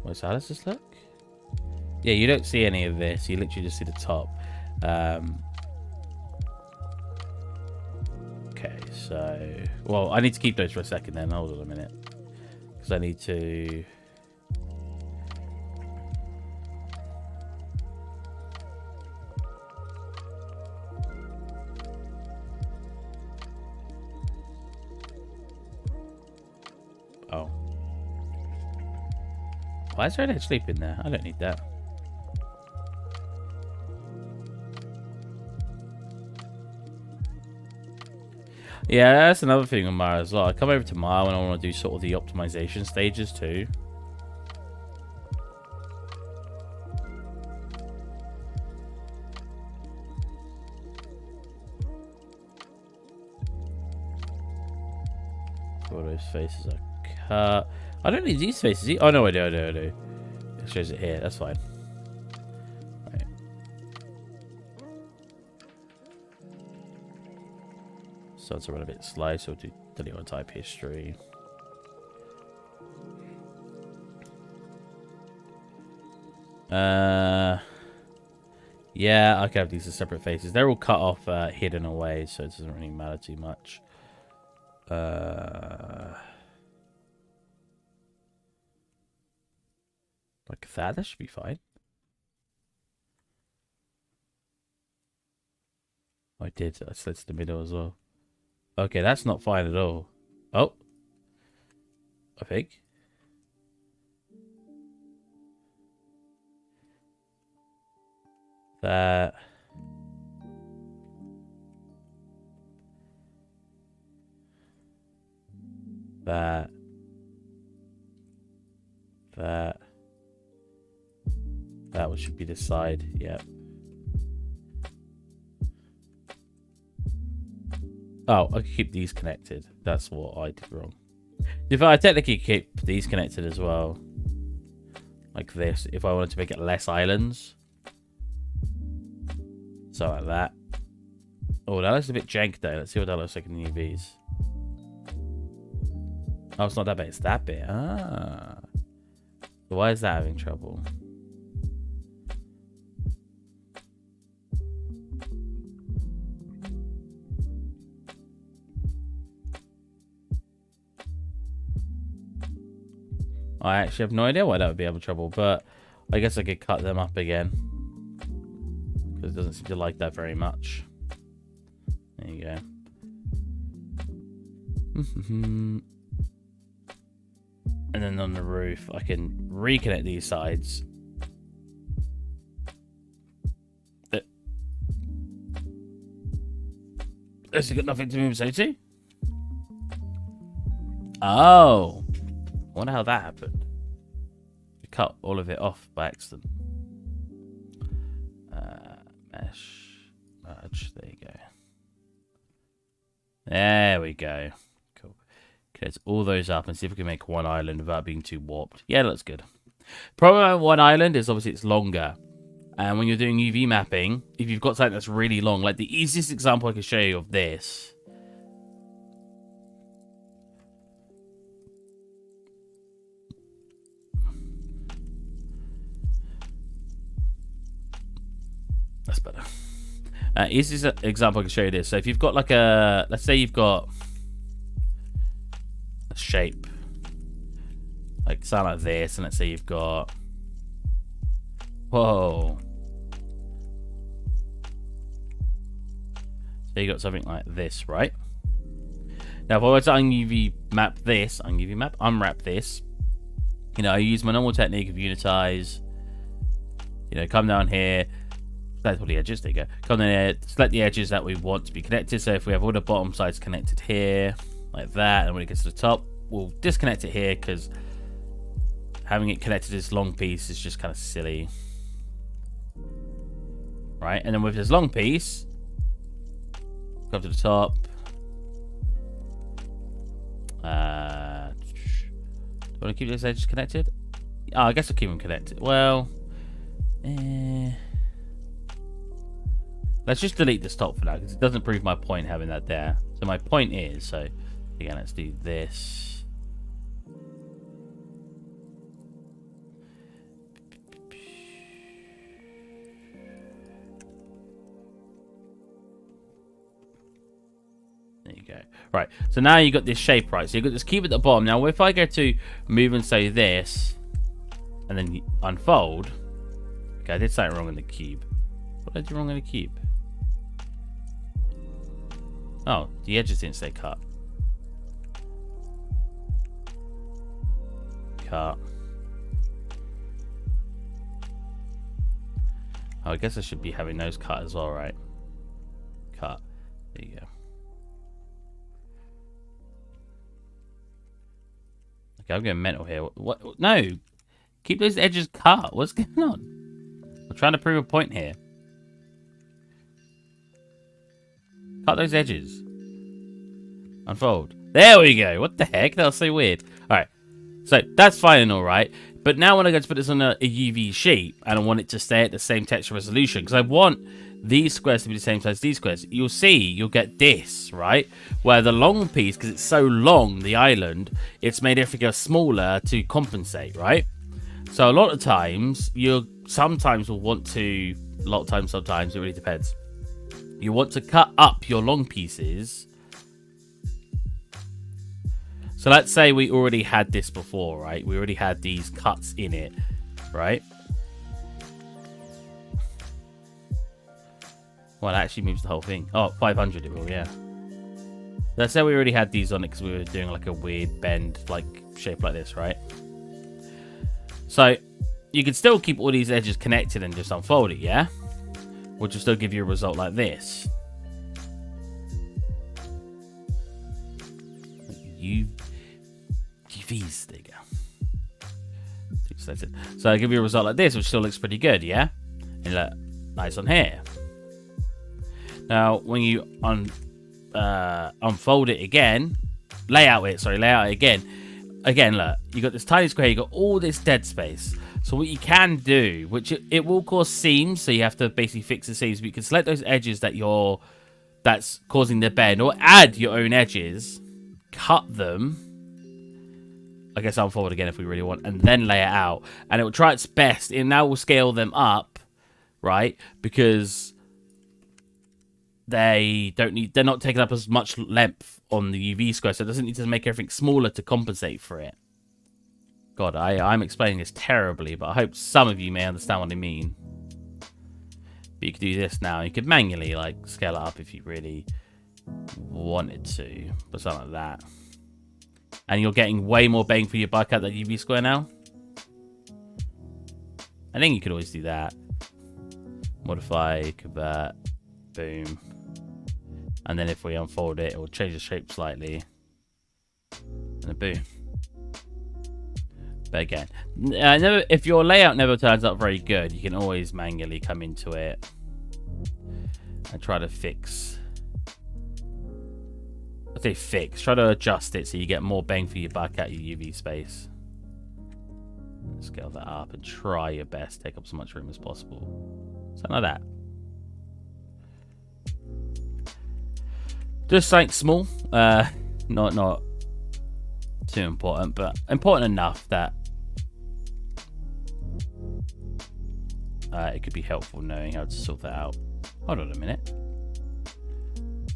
Wait, so how does this look? Yeah, you don't see any of this. You literally just see the top. Okay, so... Well, I need to keep those for a second then. Hold on a minute. Because I need to... Oh. Why is there an edge sleep in there? I don't need that. Yeah, that's another thing on Mara as well. I come over to Mara when I want to do sort of the optimization stages too. All those faces are cut. I don't need these faces. Oh no, I do. It shows it here. That's fine. Right. So it's a run a bit slow, so we'll do delete on type history. Yeah, I can have these as separate faces. They're all cut off, hidden away, so it doesn't really matter too much. Like that should be fine. I did. I slid to the middle as well. Okay, that's not fine at all. Oh. I think. That. That. That one should be this side. Yep. Oh, I can keep these connected. That's what I did wrong. If I technically keep these connected as well, like this, if I wanted to make it less islands, so like that. Oh, that looks a bit jank though. Let's see what that looks like in the UVs. Oh, it's not that bad. It's that bit. Ah. So why is that having trouble? I actually have no idea why that would be having trouble, but I guess I could cut them up again. Because it doesn't seem to like that very much. There you go. And then on the roof, I can reconnect these sides. Has it got nothing to move to? Oh. I wonder how that happened. We cut all of it off by accident. Mesh. Merge. There you go. There we go. Cool. Okay, let's all those up and see if we can make one island without being too warped. Yeah, that looks good. Problem with one island is obviously it's longer. And when you're doing UV mapping, if you've got something that's really long, like the easiest example I can show you of this. That's better. Easiest example I can show you this. So if you've got like a, let's say you've got a shape, like something like this, and let's say you've got, whoa. So you got something like this, right? Now if I were to UV map this, unwrap this, you know, I use my normal technique of unitize, you know, come down here, select all the edges, there you go. Come down here, select the edges that we want to be connected. So if we have all the bottom sides connected here, like that, and when it gets to the top, we'll disconnect it here because having it connected to this long piece is just kind of silly. Right, and then with this long piece, come to the top. Do I want to keep those edges connected? Oh, I guess I'll keep them connected. Well, let's just delete this top for now, because it doesn't prove my point having that there. So my point is, so again, let's do this. There you go. Right, so now you got this shape, right? So you got this cube at the bottom. Now, if I go to move and say this, and then unfold, okay, I did something wrong in the cube. What did I do wrong in the cube? Oh, the edges didn't stay cut. Cut. Oh, I guess I should be having those cut as well, right? Cut. There you go. Okay, I'm going mental here. What? No! Keep those edges cut. What's going on? I'm trying to prove a point here. Cut those edges. Unfold. There we go. What the heck? That was so weird. Alright. So, that's fine and alright. But now when I go to put this on a UV sheet, and I want it to stay at the same texture resolution, because I want these squares to be the same size as these squares, you'll get this, right? Where the long piece, because it's so long, the island, it's made everything go smaller to compensate, right? So a lot of times, sometimes, it really depends. You want to cut up your long pieces. So let's say we already had this before, right? We already had these cuts in it, right? Well, that actually moves the whole thing. Oh, 500 it will, yeah. Let's say we already had these on it because we were doing like a weird bend, like shape like this, right? So you can still keep all these edges connected and just unfold it, yeah? Which will still give you a result like this. UVs, there you go. So I'll give you a result like this, which still looks pretty good, yeah? And look, nice on here. Now, when you unfold it again, layout it again. Again, look, you got this tiny square, you got all this dead space. So what you can do, which it will cause seams, so you have to basically fix the seams, but you can select those edges that's causing the bend, or add your own edges, cut them. I guess I'll unfold again if we really want, and then lay it out. And it will try its best, and now we'll scale them up, right? Because they're not taking up as much length on the UV square, so it doesn't need to make everything smaller to compensate for it. God, I'm explaining this terribly, but I hope some of you may understand what I mean. But you could do this now. You could manually, like, scale it up if you really wanted to. But something like that. And you're getting way more bang for your buck at that UV square now. I think you could always do that. Modify, convert, boom. And then if we unfold it, it will change the shape slightly. And then boom. But again, if your layout never turns out very good, you can always manually come into it and try to fix. I say fix. Try to adjust it so you get more bang for your buck at your UV space. Scale that up and try your best. Take up as much room as possible. Something like that. Just something small. Not too important, but important enough that it could be helpful knowing how to sort that out. Hold on a minute.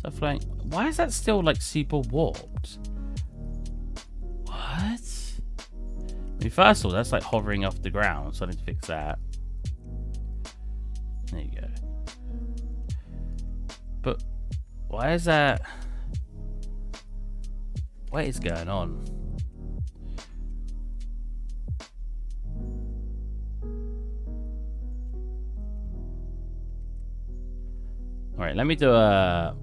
So flying. Why is that still like super warped? What? I mean, first of all, that's like hovering off the ground, so I need to fix that. There you go. But why is that? What is going on? Alright, let me do a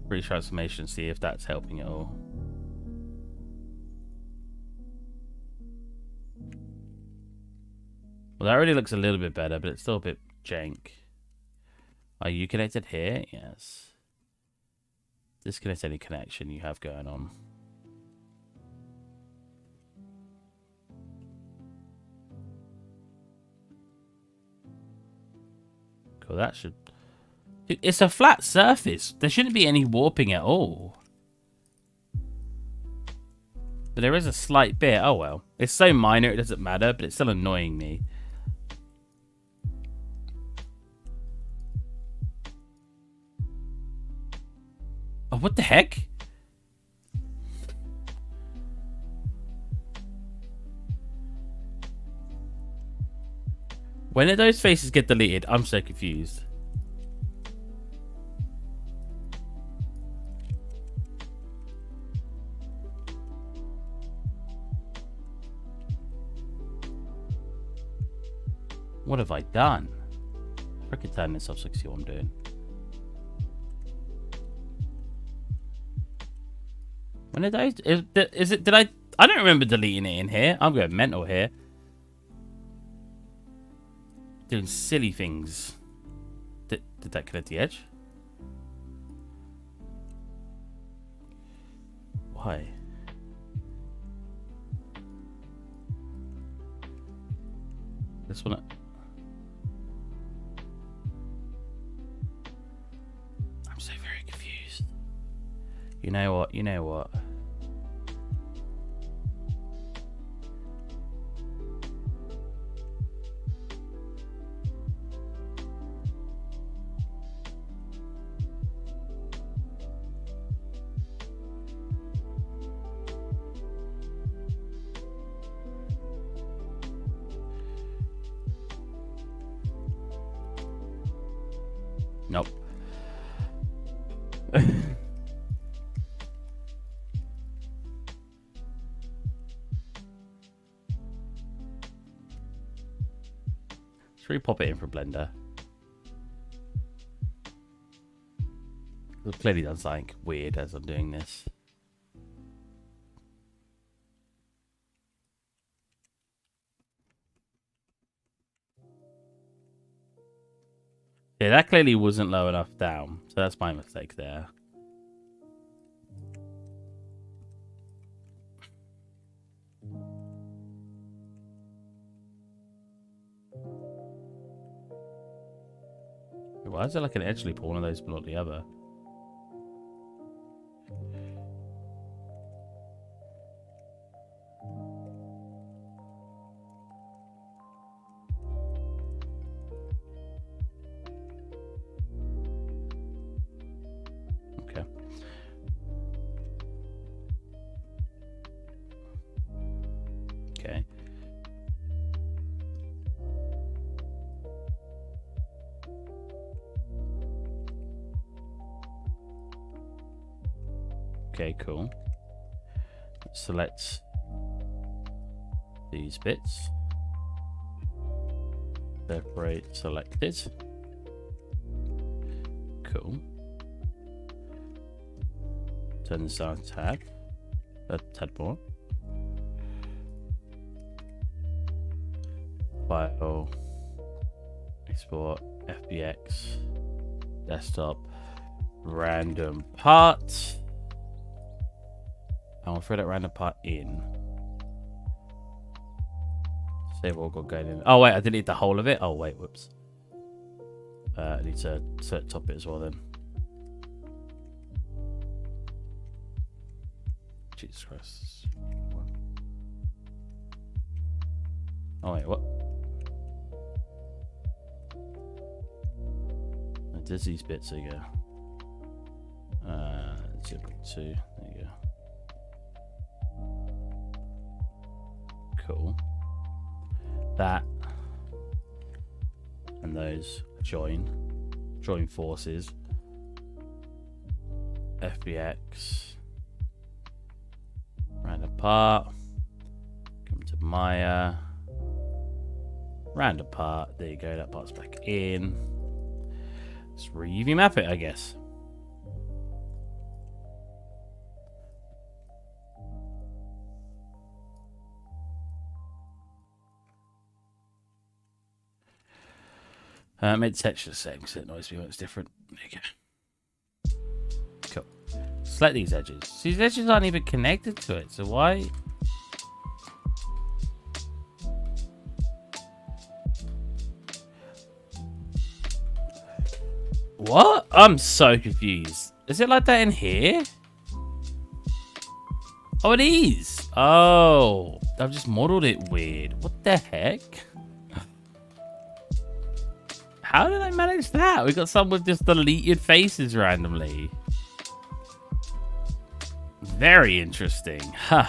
retransformation, see if that's helping at all. Well, that already looks a little bit better, but it's still a bit jank. Are you connected here? Yes. Disconnect any connection you have going on. Cool, that should... It's a flat surface. There shouldn't be any warping at all. But there is a slight bit. Oh, well. It's so minor, it doesn't matter, but it's still annoying me. Oh, what the heck? When did those faces get deleted? I'm so confused. What have I done? I can turn this off so I can see what I'm doing. When did those... Is it... Did I... I don't remember deleting it in here. I'm going mental here. Doing silly things. Did that connect the edge? Why? This one... I'm so very confused. You know what? You know what? Nope. Should we pop it in for Blender? I've clearly done something weird as I'm doing this. Yeah, that clearly wasn't low enough down, so that's my mistake there. Why is there like an edge loop on one of those but not the other? Okay. Okay. Okay, cool. Select these bits. Separate selected. Cool. Turn this on tab. A tad more. File. Export. FBX. Desktop. Random part. I'll throw that random part in. Save what got going in. Oh wait, I deleted the whole of it. Oh wait, whoops. I need to top it as well then. Jesus Christ. Oh wait, what? There's these bits. There you go. 0.2. There you go. Cool. That and those join forces. FBX. Random part. Come to Maya. Random part. There you go. That part's back in. Let's re-UV map it, I guess. Made the texture the same because it annoys me when it's different. There you go. Cool. Select these edges. See, these edges aren't even connected to it, so why? I'm so confused. Is it like that in here? Oh, it is. Oh, I've just modeled it weird. What the heck? How did I manage that? We got some with just deleted faces randomly. Very interesting. Huh.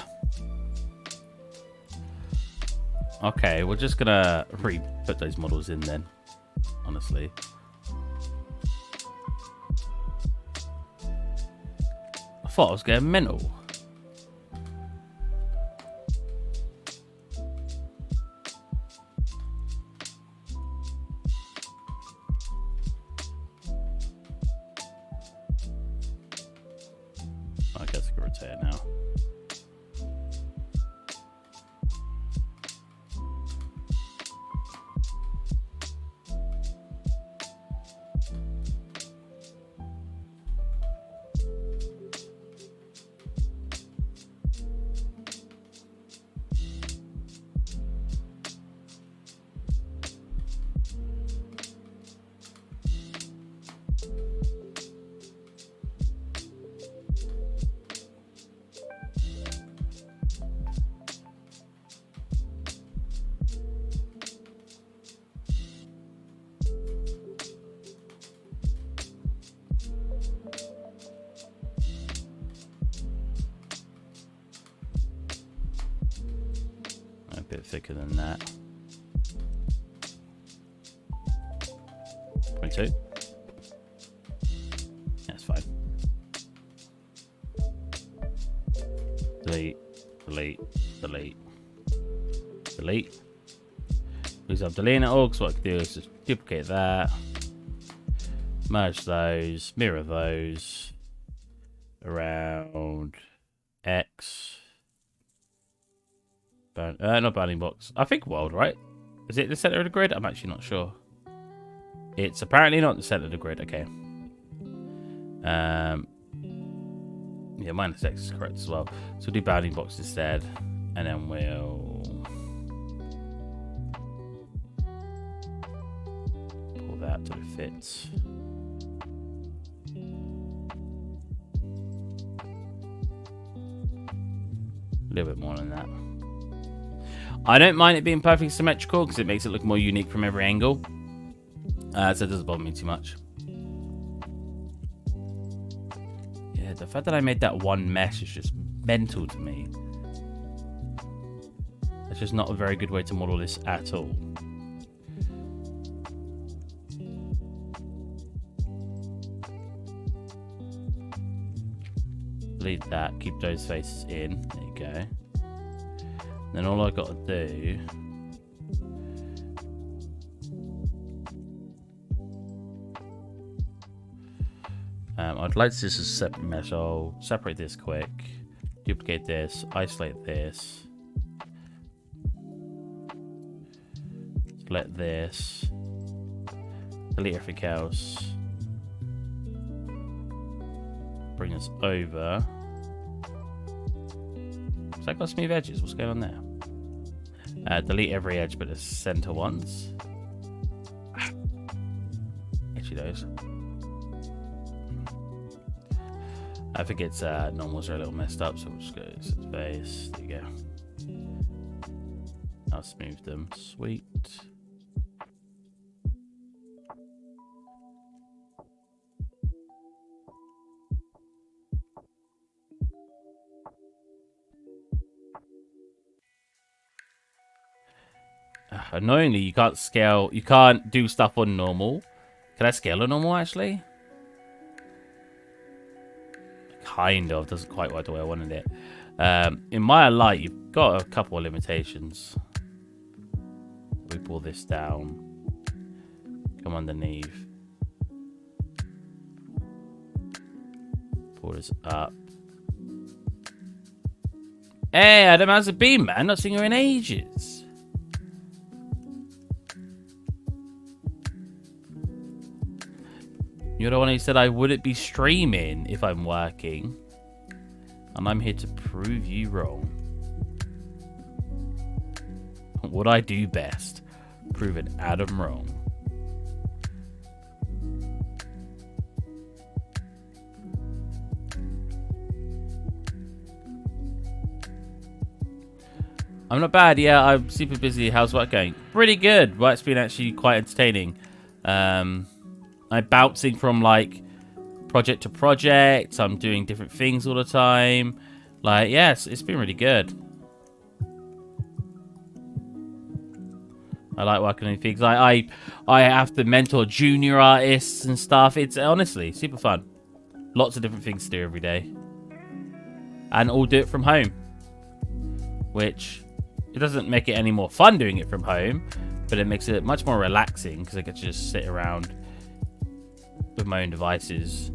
Okay, we're just gonna put those models in then, honestly. I thought I was getting mental. I guess I can rotate now. A bit thicker than that. 0.2. That's fine. Delete, delete, delete, delete. Because I'm deleting it all, because what I can do is just duplicate that, merge those, mirror those around X. Not bounding box. I think world, right? Is it the center of the grid? I'm actually not sure. It's apparently not the center of the grid. Okay. Yeah, minus X is correct as well. So we'll do bounding box instead, and then we'll pull that till it fits. A little bit more than that. I don't mind it being perfectly symmetrical because it makes it look more unique from every angle. So it doesn't bother me too much. Yeah, the fact that I made that one mesh is just mental to me. It's just not a very good way to model this at all. Delete that, keep those faces in. There you go. Then all I got to do I'd like to this as a separate mesh. I'll separate this quick, duplicate this, isolate this, select this, delete everything else, bring us over. Has that got smooth edges? What's going on there? Delete every edge but the center ones. Actually, those. I think its normals are a little messed up, so we'll just go to its face. There you go. I'll smooth them. Sweet. Annoyingly, you can't scale. You can't do stuff on normal. Can I scale on normal actually? Kind of. Doesn't quite work the way I wanted it. In Maya Light, you've got a couple of limitations. We pull this down. Come underneath. Pull this up. Hey, Adam, how's it been, man? Not seen you in ages. You're the one who said I wouldn't be streaming if I'm working. And I'm here to prove you wrong. What I do best. Proving Adam wrong. I'm not bad. Yeah, I'm super busy. How's work going? Pretty good. Work's been actually quite entertaining. I'm bouncing from like project to project. I'm doing different things all the time. Like, yes, it's been really good. I like working on things. I have to mentor junior artists and stuff. It's honestly super fun. Lots of different things to do every day. And all do it from home. Which, it doesn't make it any more fun doing it from home, but it makes it much more relaxing because I get to just sit around with my own devices.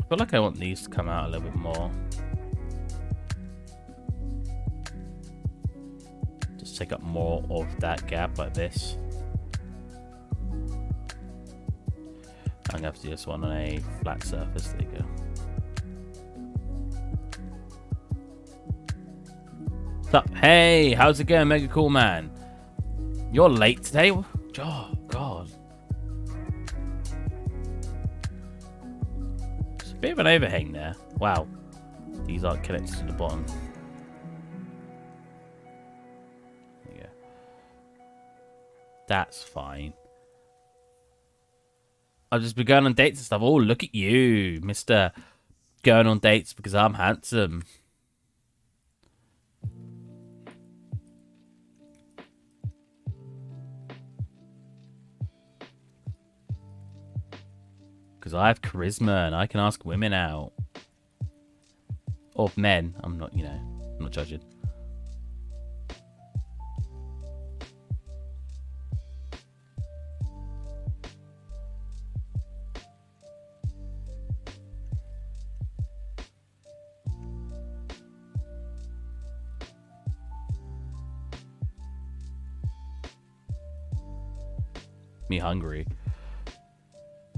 I feel like I want these to come out a little bit more. Just take up more of that gap like this. I'm gonna have to do this one on a flat surface. There you go. What's up? Hey, how's it going, Mega Cool Man? You're late today? Oh, God. There's a bit of an overhang there. Wow. These aren't connected to the bottom. There you go. That's fine. I've just been going on dates and stuff. Oh, look at you, Mr. Going on dates because I'm handsome. Because I have charisma and I can ask women out. Or men. I'm not, you know, I'm not judging. Me hungry.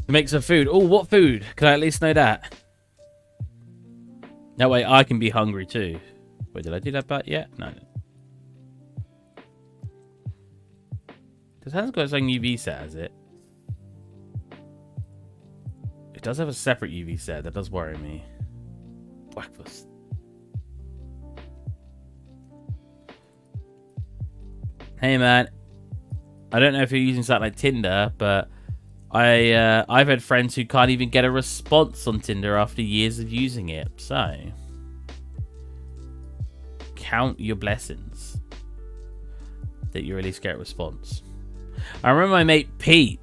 Make some food. Oh, what food? Can I at least know that? That way I can be hungry too. Wait, did I do that part yet? No. This hasn't got its own UV set, has it? It does have a separate UV set. That does worry me. Breakfast. Hey, man. I don't know if you're using something like Tinder, but I've had friends who can't even get a response on Tinder after years of using it. So, count your blessings that you at least get a response. I remember my mate Pete.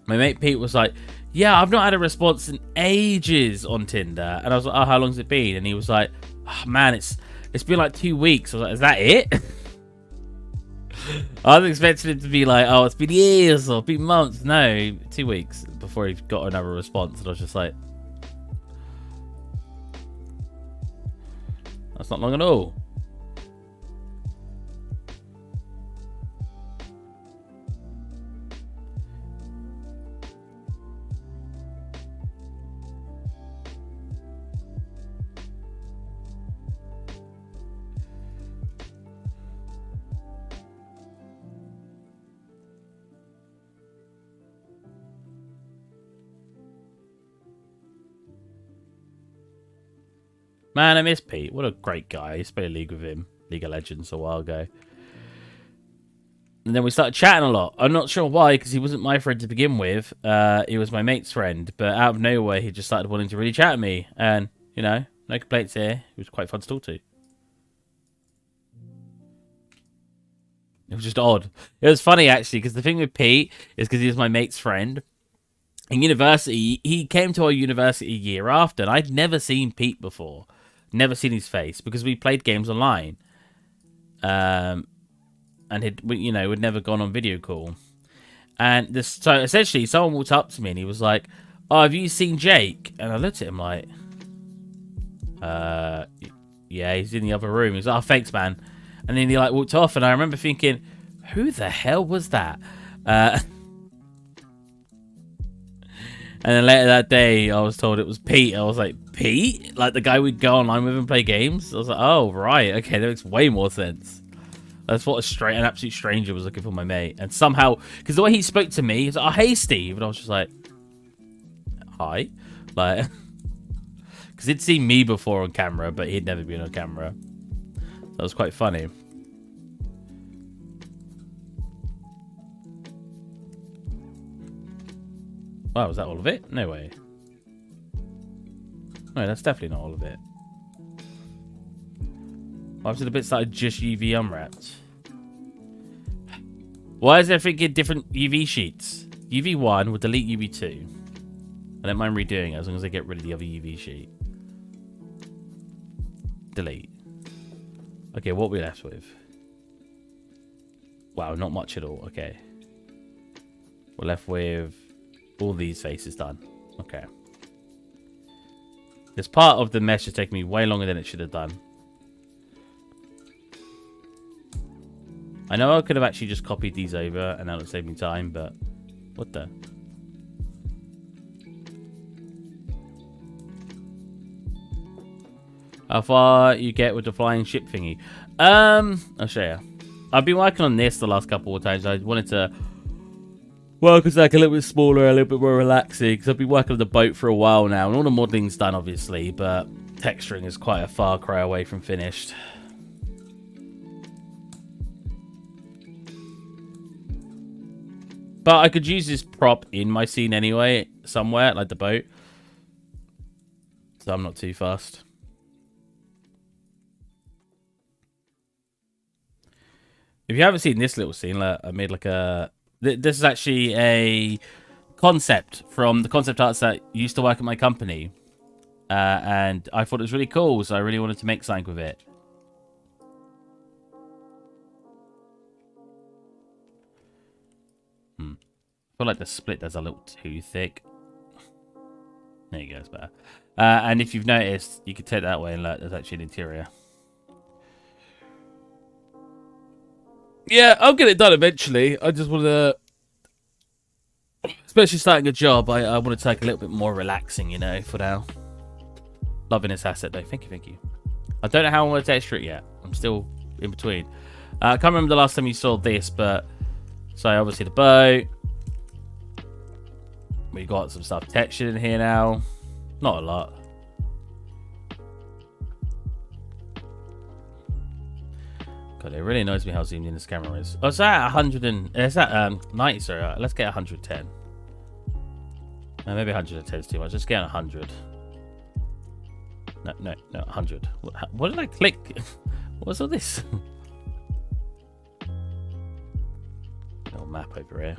My mate Pete was like, yeah, I've not had a response in ages on Tinder. And I was like, oh, how long's it been? And he was like, oh, man, it's been like 2 weeks. I was like, is that it? I was expecting him to be like, oh, it's been years or been months. No, 2 weeks before he got another response. And I was just like, that's not long at all. Man, I miss Pete. What a great guy. I used to play a league with him. League of Legends a while ago. And then we started chatting a lot. I'm not sure why, because he wasn't my friend to begin with. He was my mate's friend. But out of nowhere, he just started wanting to really chat to me. And, you know, no complaints here. He was quite fun to talk to. It was just odd. It was funny, actually, because the thing with Pete is because he was my mate's friend. In university, he came to our university a year after, and I'd never seen Pete before. Never seen his face, because we played games online. And we'd never gone on video call. And so essentially, someone walked up to me, and he was like, oh, have you seen Jake? And I looked at him like, yeah, he's in the other room. He was like, oh, thanks, man. And then he like walked off, and I remember thinking, who the hell was that? And then later that day, I was told it was Pete. I was like, Pete? Like the guy we'd go online with and play games? I was like, oh, right. Okay, that makes way more sense. That's what an absolute stranger was looking for my mate. And somehow, because the way he spoke to me, he was like, oh, hey, Steve. And I was just like, hi. Like, Because he'd seen me before on camera, but he'd never been on camera. That was quite funny. Wow, was that all of it? No way. No, that's definitely not all of it. Why was it the bits that I just UV unwrapped? Why is everything in different UV sheets? UV1 will delete UV2. I don't mind redoing it as long as I get rid of the other UV sheet. Delete. Okay, what are we left with? Wow, not much at all. Okay. We're left with all these faces done. Okay. This part of the mesh is taking me way longer than it should have done. I know I could have actually just copied these over and that would save me time, but what the? How far you get with the flying ship thingy? I'll show you. I've been working on this the last couple of times. I wanted to work as like a little bit smaller, a little bit more relaxing, because I've been working on the boat for a while now, and all the modeling's done, obviously, but texturing is quite a far cry away from finished. But I could use this prop in my scene anyway, somewhere, like the boat. So I'm not too fussed. If you haven't seen this little scene, I made like a... This is actually a concept from the concept arts that used to work at my company. And I thought it was really cool, so I really wanted to make something with it. I feel like the split there's a little too thick. There you go, it's better. And if you've noticed, you can take that away and look, there's actually an interior. Yeah, I'll get it done eventually. I just want to, especially starting a job, I want to take a little bit more relaxing, you know, for now. Loving this asset though. Thank you, thank you. I don't know how I want to texture it yet. I'm still in between. I can't remember the last time you saw this, but so obviously the boat. We got some stuff textured in here now. Not a lot. God, it really annoys me how zoomed in this camera is. Oh, it's at 100 and... It's at 90, sorry. Let's get 110. Maybe 110 is too much. Let's get 100. No, 100. What did I click? What was all this? Little map over here.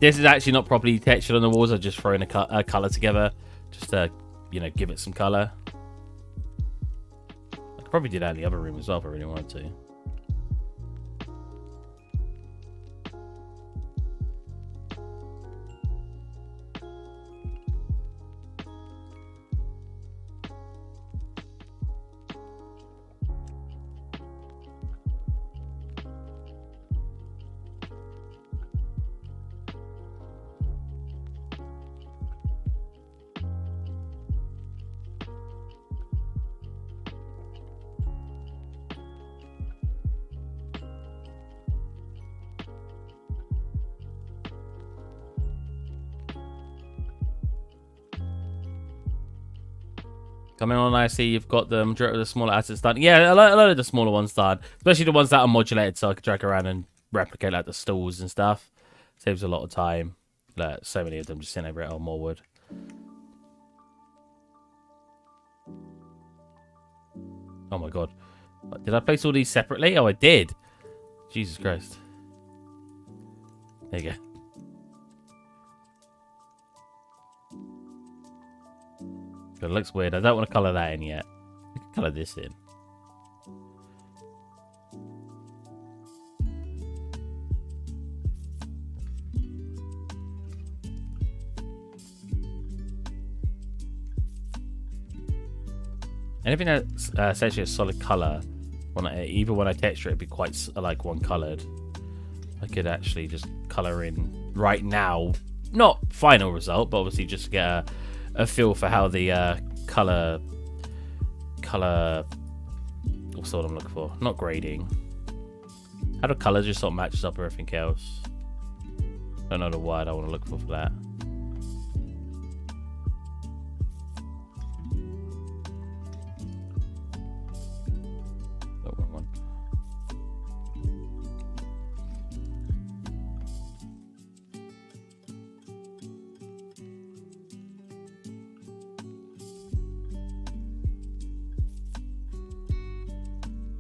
This is actually not properly textured on the walls. I've just thrown a colour together. Just to, you know, give it some colour. I could probably do that in the other room as well if I really wanted to. Coming on, I see you've got the majority of the smaller assets done. Yeah, a lot of the smaller ones done. Especially the ones that are modulated, so I can drag around and replicate like the stalls and stuff. Saves a lot of time. Like, so many of them just sitting over it. Oh, more wood. Oh my god. Did I place all these separately? Oh, I did. Jesus Christ. There you go. It looks weird. I don't want to colour that in yet. I can colour this in. Anything that's essentially a solid colour, even when I texture it, it'd be quite like one coloured. I could actually just colour in right now. Not final result, but obviously just to get a feel for how the color what's the word I'm looking for? Not grading. How the colours just sort of matches up with everything else. Don't know the word I want to look for that. Oh, wrong one.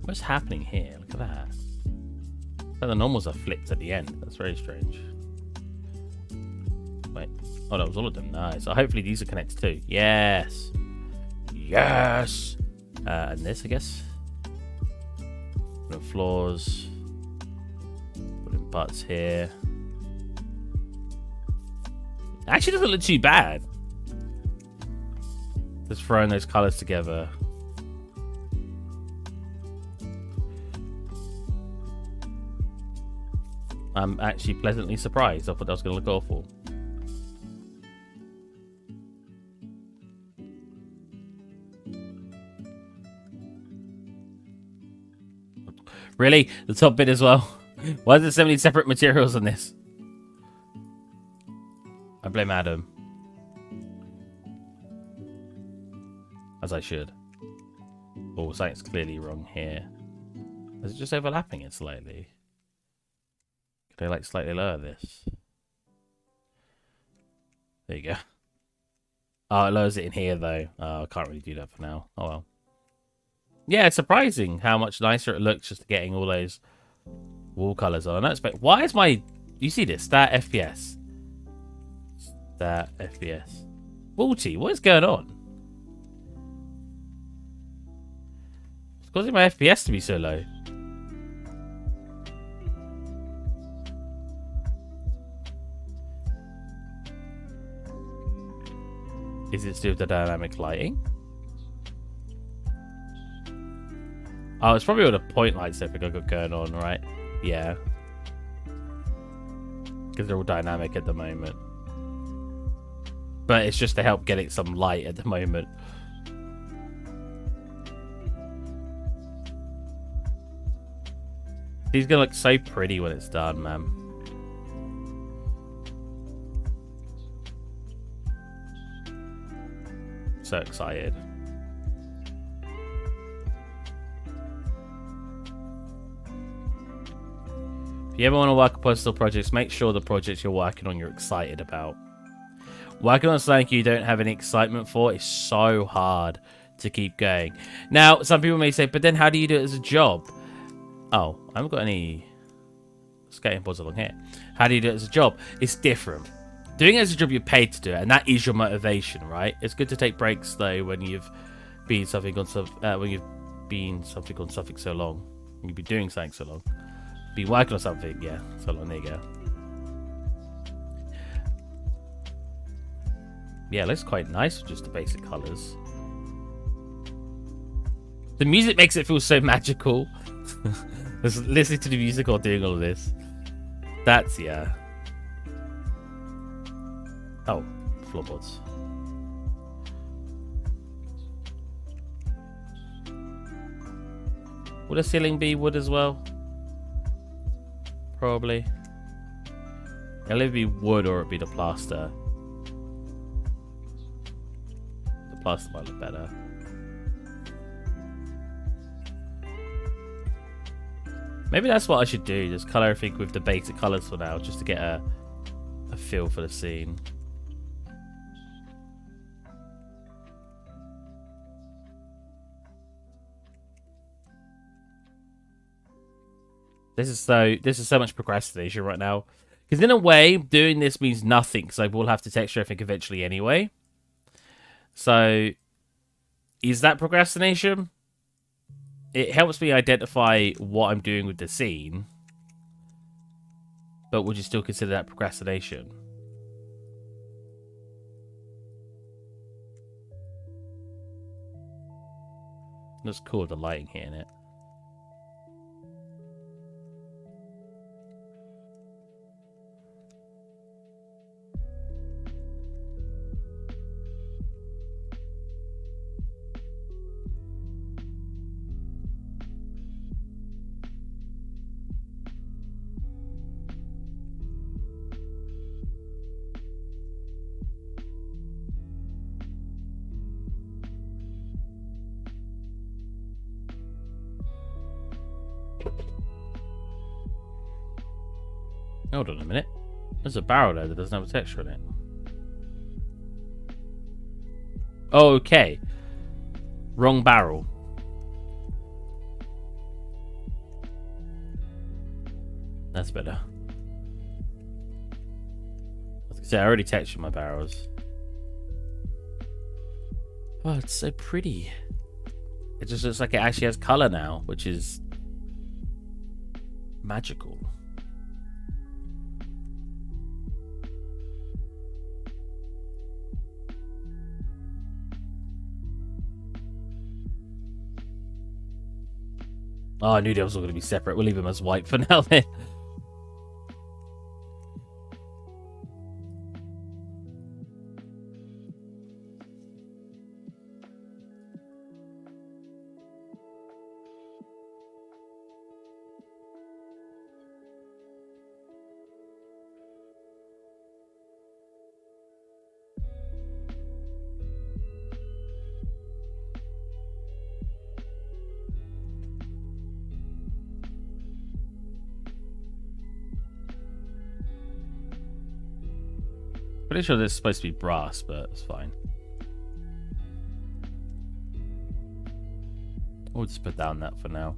What's happening here? Look at that. The normals are flipped at the end. That's very strange. Wait. Oh, that was all of them. Nice. So hopefully these are connected too. Yes. Yes. And this, I guess. Put floors. Put in butts here. Actually doesn't look too bad. Just throwing those colors together. I'm actually pleasantly surprised. I thought that was going to look awful. Really? The top bit as well? Why is there so many separate materials on this? I blame Adam. As I should. Oh, something's clearly wrong here. Is it just overlapping it slightly? Could I like slightly lower this? There you go. Oh, it lowers it in here though. Oh, I can't really do that for now. Oh well. Yeah, it's surprising how much nicer it looks just getting all those wall colors on. I don't expect. Why is my? You see this? That FPS. That FPS. Multi, what is going on? It's causing my FPS to be so low. Is it still the dynamic lighting? Oh, it's probably all the point lights that I got going on, right? Yeah. Because they're all dynamic at the moment. But it's just to help get it some light at the moment. He's gonna look so pretty when it's done, man. So excited. If you ever want to work on personal projects, make sure the projects you're working on you're excited about. Working on something you don't have any excitement for is so hard to keep going. Now, some people may say, but then how do you do it as a job? Oh, I haven't got any skating boards along here. How do you do it as a job? It's different. Doing it as a job, you're paid to do it, and that is your motivation, right? It's good to take breaks though when you've been something on something on something so long. You've been doing something so long. Be working on something, yeah, so long. There you go. Yeah, it looks quite nice with just the basic colors. The music makes it feel so magical. Listening to the music while doing all of this. That's, yeah. Oh, floorboards. Will the ceiling be wood as well? Probably. It'll either be wood or it'll be the plaster. The plaster might look better. Maybe that's what I should do. Just colour everything with the basic colours for now, just to get a feel for the scene. This is so much procrastination right now. Because in a way, doing this means nothing, because I will have to texture everything eventually anyway. So, is that procrastination? It helps me identify what I'm doing with the scene. But would you still consider that procrastination? That's cool, the lighting here in it. Hold on a minute. There's a barrel there that doesn't have a texture on it. Oh, okay. Wrong barrel. That's better. I already textured my barrels. Oh, it's so pretty. It just looks like it actually has color now, which is magical. Oh, I knew they was all going to be separate. We'll leave them as white for now then. Pretty sure this is supposed to be brass, but it's fine. We'll just put down that for now.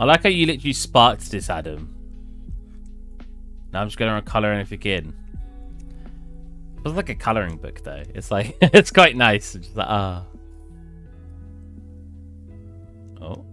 I like how you literally sparked this, Adam. Now I'm just going to color anything in. It feels like a coloring book, though. It's like, it's quite nice. It's just like, ah. Oh.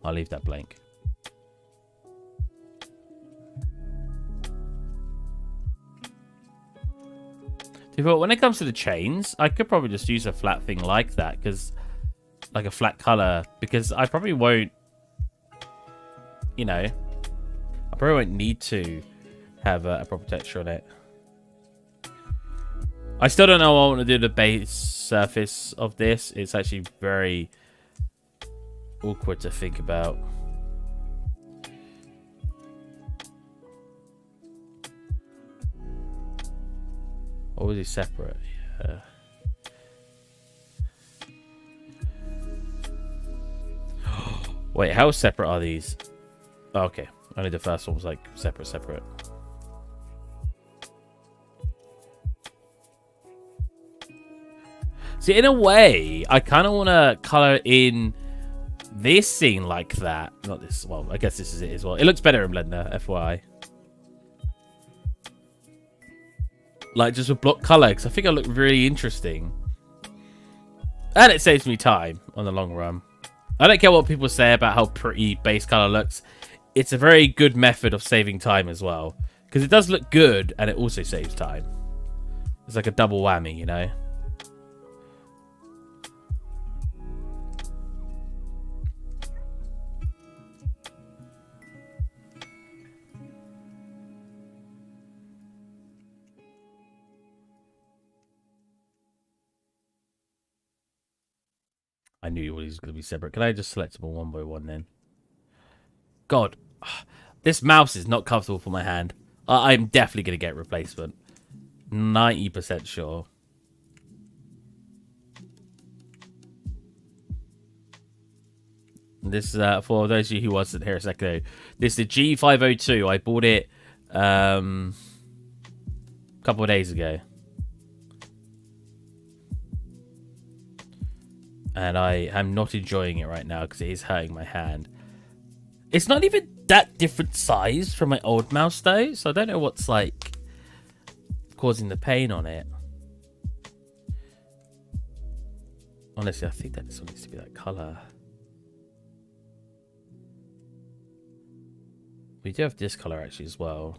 I'll leave that blank. But when it comes to the chains, I could probably just use a flat thing like that, because like a flat color, because I probably won't, you know, I probably won't need to have a proper texture on it. I still don't know what I want to do to the base surface of this. It's actually very awkward to think about. Or was he separate? Yeah. Wait, how separate are these? Oh, okay. Only the first one was like separate. See, in a way, I kind of want to color in this scene like that. Not this. Well, I guess this is it as well. It looks better in Blender, FYI. Like, just with block color, because I think it'll look really interesting. And it saves me time on the long run. I don't care what people say about how pretty base color looks. It's a very good method of saving time as well. Because it does look good, and it also saves time. It's like a double whammy, you know? I knew he was going to be separate. Can I just select them all one by one then? God, this mouse is not comfortable for my hand. I'm definitely going to get a replacement. 90% sure. This is for those of you who wasn't here a second ago. This is the G502. I bought it a couple of days ago. And I am not enjoying it right now because it is hurting my hand. It's not even that different size from my old mouse though, so I don't know what's like causing the pain on it. Honestly, I think that this one needs to be that color. We do have this color actually as well.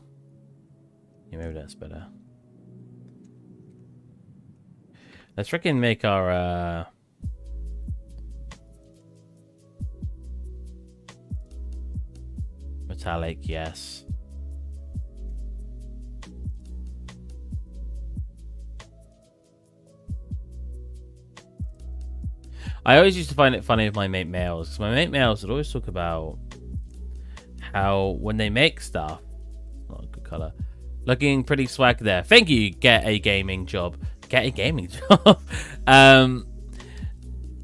Yeah, maybe that's better. Let's freaking make our metallic, yes. I always used to find it funny with my mate males, because my mate males would always talk about how when they make stuff, not a good color, looking pretty swag there. Thank you, get a gaming job. Get a gaming job.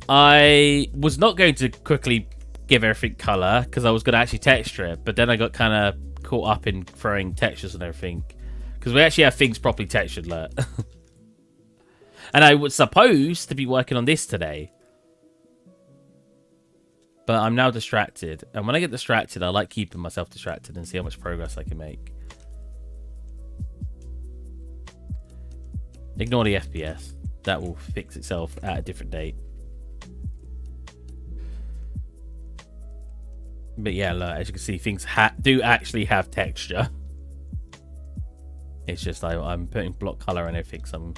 I was not going to quickly give everything color because I was going to actually texture it, but then I got kind of caught up in throwing textures and everything because we actually have things properly textured. Look. And I was supposed to be working on this today, but I'm now distracted. And when I get distracted, I like keeping myself distracted and see how much progress I can make. Ignore the FPS. That will fix itself at a different date. But yeah, look, as you can see, things do actually have texture. It's just I'm putting block color and everything, so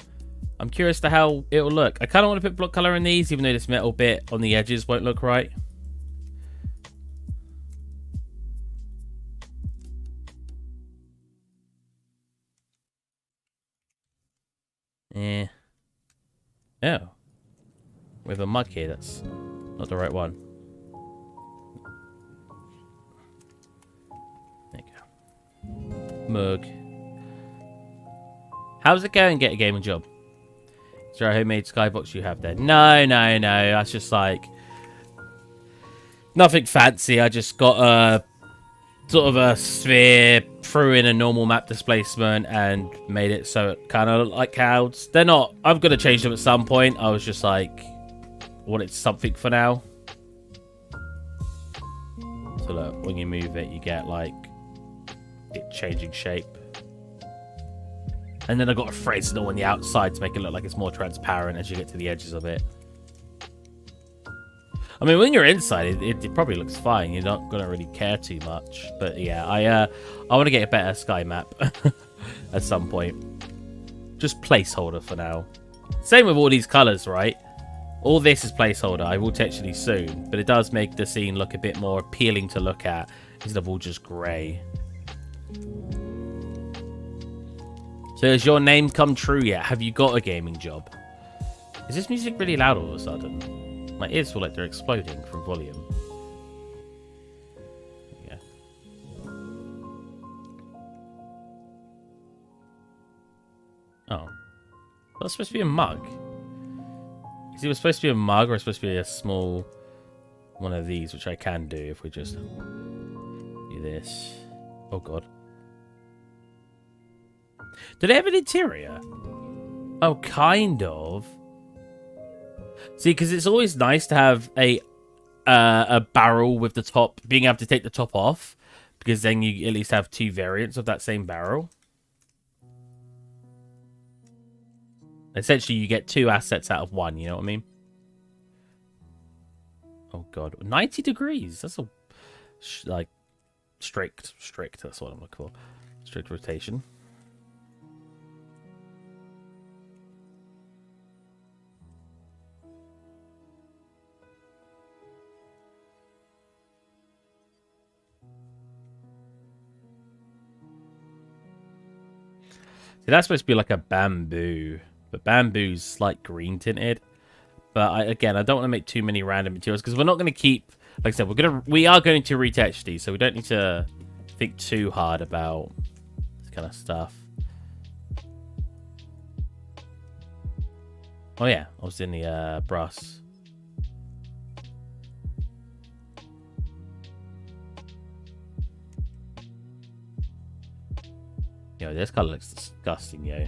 I'm curious to how it'll look. I kind of want to put block color in these, even though this metal bit on the edges won't look right. Oh. We have a mug here that's not the right one. There you go. Mug. How's it going? Get a gaming job. Is there a homemade skybox you have there? No. That's just like nothing fancy. I just got a sort of a sphere, threw in a normal map displacement and made it so it kind of looked like clouds. They're not. I'm going to change them at some point. I was just like, wanted something for now. So look, when you move it, you get like it changing shape. And then I got a Fresnel on the outside to make it look like it's more transparent as you get to the edges of it. I mean, when you're inside, it probably looks fine. You're not going to really care too much. But yeah, I want to get a better sky map at some point. Just placeholder for now. Same with all these colors, right? All this is placeholder. I will texture these soon. But it does make the scene look a bit more appealing to look at instead of all just grey. So has your name come true yet? Have you got a gaming job? Is this music really loud all of a sudden? My ears feel like they're exploding from volume. Yeah. Oh. That's supposed to be a mug. Is it supposed to be a mug or supposed to be a small one of these, which I can do if we just do this. Oh god. Do they have an interior? Oh, kind of. See, because it's always nice to have a barrel with the top, being able to take the top off, because then you at least have two variants of that same barrel. Essentially, you get two assets out of one, you know what I mean? Oh, God. 90 degrees. That's a, like, strict. That's what I'm looking for. Strict rotation. See, that's supposed to be like a bamboo, but bamboo's like green tinted. But again, I don't want to make too many random materials because we're not going to keep, like I said, we are going to retouch these, so we don't need to think too hard about this kind of stuff. Oh yeah, I was in the brass. Yo, this color looks disgusting, yo.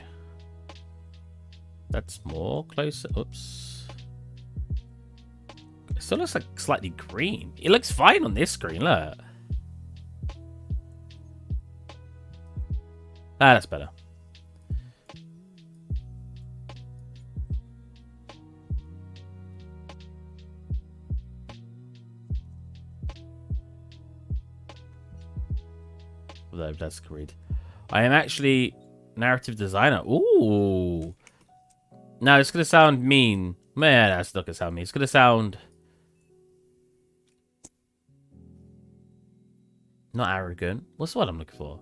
That's more closer. Oops. It still looks like slightly green. It looks fine on this screen, look. Ah, that's better. Although that's great. I am actually narrative designer. Ooh. No, it's gonna sound mean. Man, that's not gonna sound mean. It's gonna sound not arrogant. What's the word I'm looking for?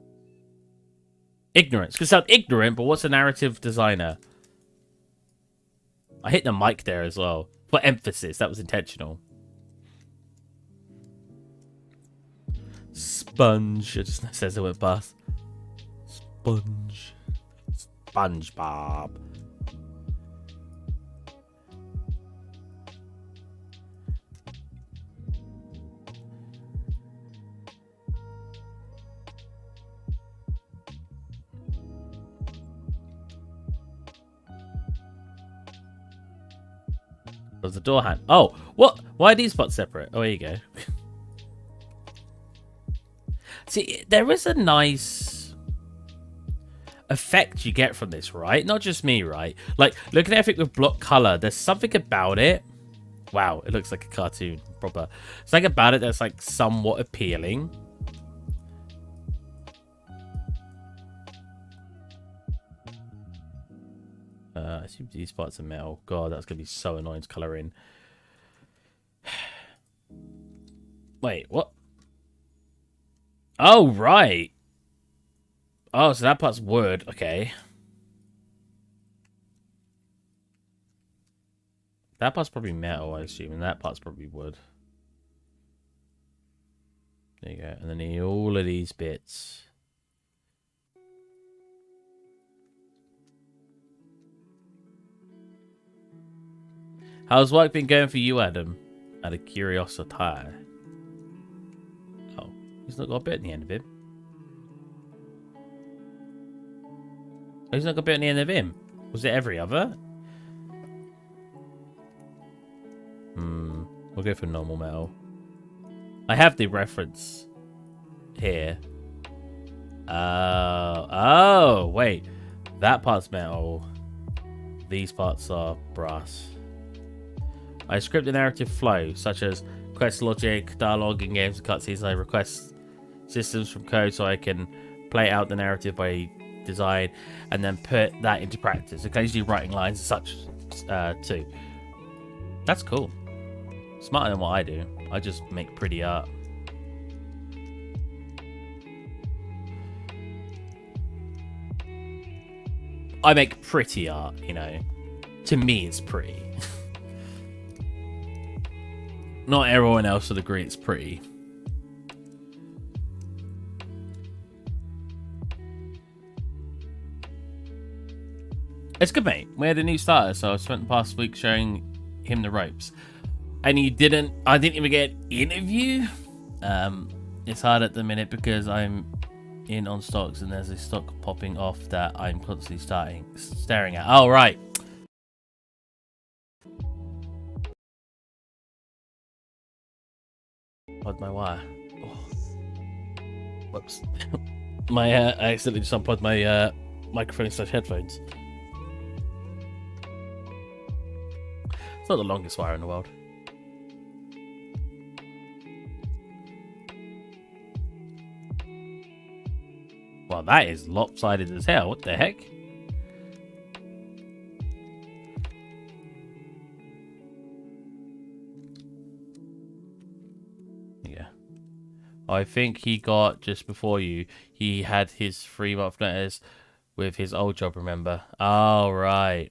Ignorant. It's gonna sound ignorant, but what's a narrative designer? I hit the mic there as well. For emphasis, that was intentional. Sponge. It just says it went past. Sponge. SpongeBob. There's the door hand. Oh, what? Why are these spots separate? Oh, here you go. See, there is a nice effect you get from this, right? Not just me, right? Like, look at everything with block color. There's something about it. Wow, it looks like a cartoon, proper. Something about it that's like somewhat appealing. I assume these parts are metal. God, that's gonna be so annoying to color in. Wait, what? Oh, right. Oh, so that part's wood. Okay. That part's probably metal, I assume, and that part's probably wood. There you go. And then all of these bits. How's work been going for you, Adam? Out of curiosity. Oh, he's not got a bit in the end of him. Oh, he's not got a bit in the end of him. Was it every other? We'll go for normal metal. I have the reference here. Oh, wait. That part's metal. These parts are brass. I script the narrative flow, such as quest logic, dialogue in games and cutscenes. I request systems from code so I can play out the narrative by design and then put that into practice. Occasionally writing lines and such too. That's cool. Smarter than what I do. I just make pretty art. I make pretty art, you know. To me, it's pretty. Not everyone else would agree it's pretty. It's good, mate. We had a new starter, so I spent the past week showing him the ropes. And I didn't even get an interview. It's hard at the minute because I'm in on stocks and there's a stock popping off that I'm constantly staring at. Oh, right. Unplugged my wire. Oh. Whoops. I accidentally just unplugged my microphone / headphones. It's not the longest wire in the world. Well, that is lopsided as hell. What the heck? Yeah. I think he got, just before you, he had his 3-month notice with his old job, remember? Oh, right.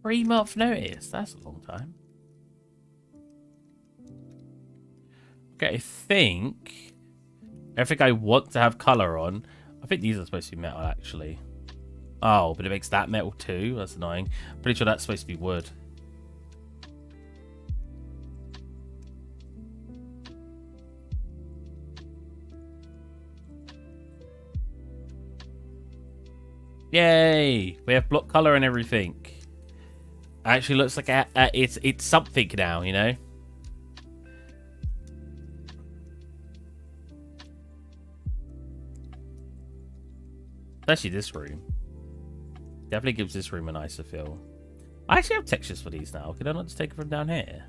Three-month notice? That's a long time. Okay, I think I want to have colour on. I think these are supposed to be metal, actually. Oh, but it makes that metal too? That's annoying. Pretty sure that's supposed to be wood. Yay! We have block colour and everything. Actually looks like it's something now, you know? Especially this room. Definitely gives this room a nicer feel. I actually have textures for these now. Can I not just take it from down here?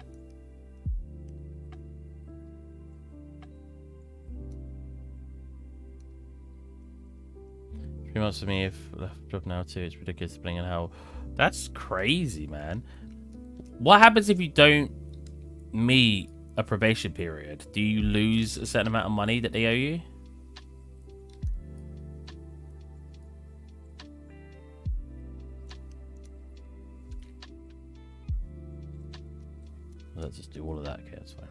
Three months for me if left job now too. It's ridiculous playing and how. That's crazy, man. What happens if you don't meet a probation period? Do you lose a certain amount of money that they owe you? Let's just do all of that. Okay, that's fine.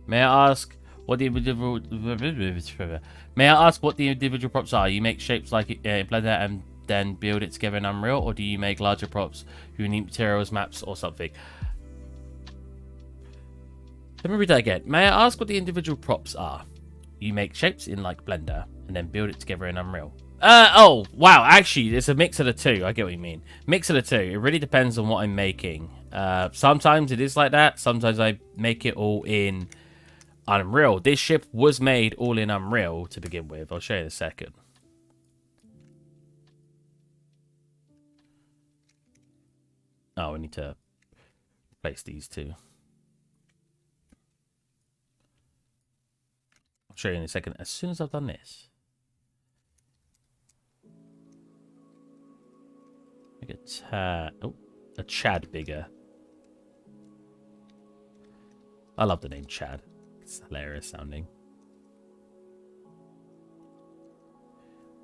May I ask what the individual props are? You make shapes like in Blender and then build it together in Unreal, or do you make larger props who need materials, maps, or something? Let me read that again. May I ask what the individual props are? You make shapes in like Blender and then build it together in Unreal. Oh, wow. Actually, it's a mix of the two. I get what you mean. Mix of the two. It really depends on what I'm making. Sometimes it is like that. Sometimes I make it all in Unreal. This ship was made all in Unreal to begin with. I'll show you in a second. Oh, we need to replace these two. I'll show you in a second. As soon as I've done this. Make a Chad bigger. I love the name Chad. It's hilarious sounding.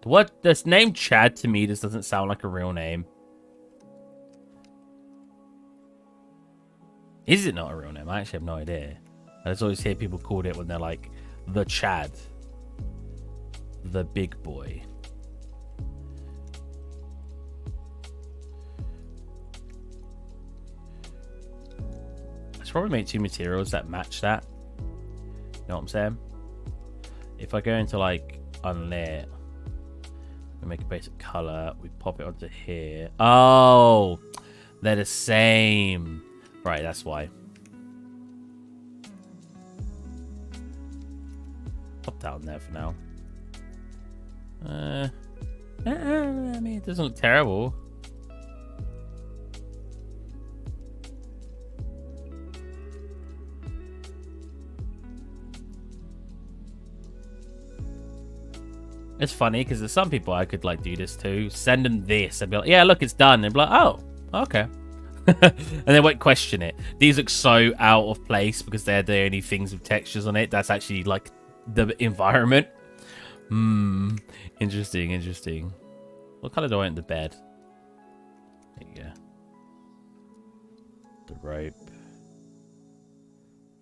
What? This name Chad to me just doesn't sound like a real name. Is it not a real name? I actually have no idea. I just always hear people called it when they're like the Chad. The big boy. I should probably make two materials that match that. You know what I'm saying? If I go into like unlit, we make a basic color, we pop it onto here. Oh, they're the same. Right, that's why. Pop down there for now. I mean, it doesn't look terrible. It's funny because there's some people I could like do this to. Send them this and be like, yeah, look, it's done. And be like, oh, okay. And they won't question it. These look so out of place because they're the only things with textures on it. That's actually like the environment. Interesting, interesting. What color do I want the bed? There you go. The rope.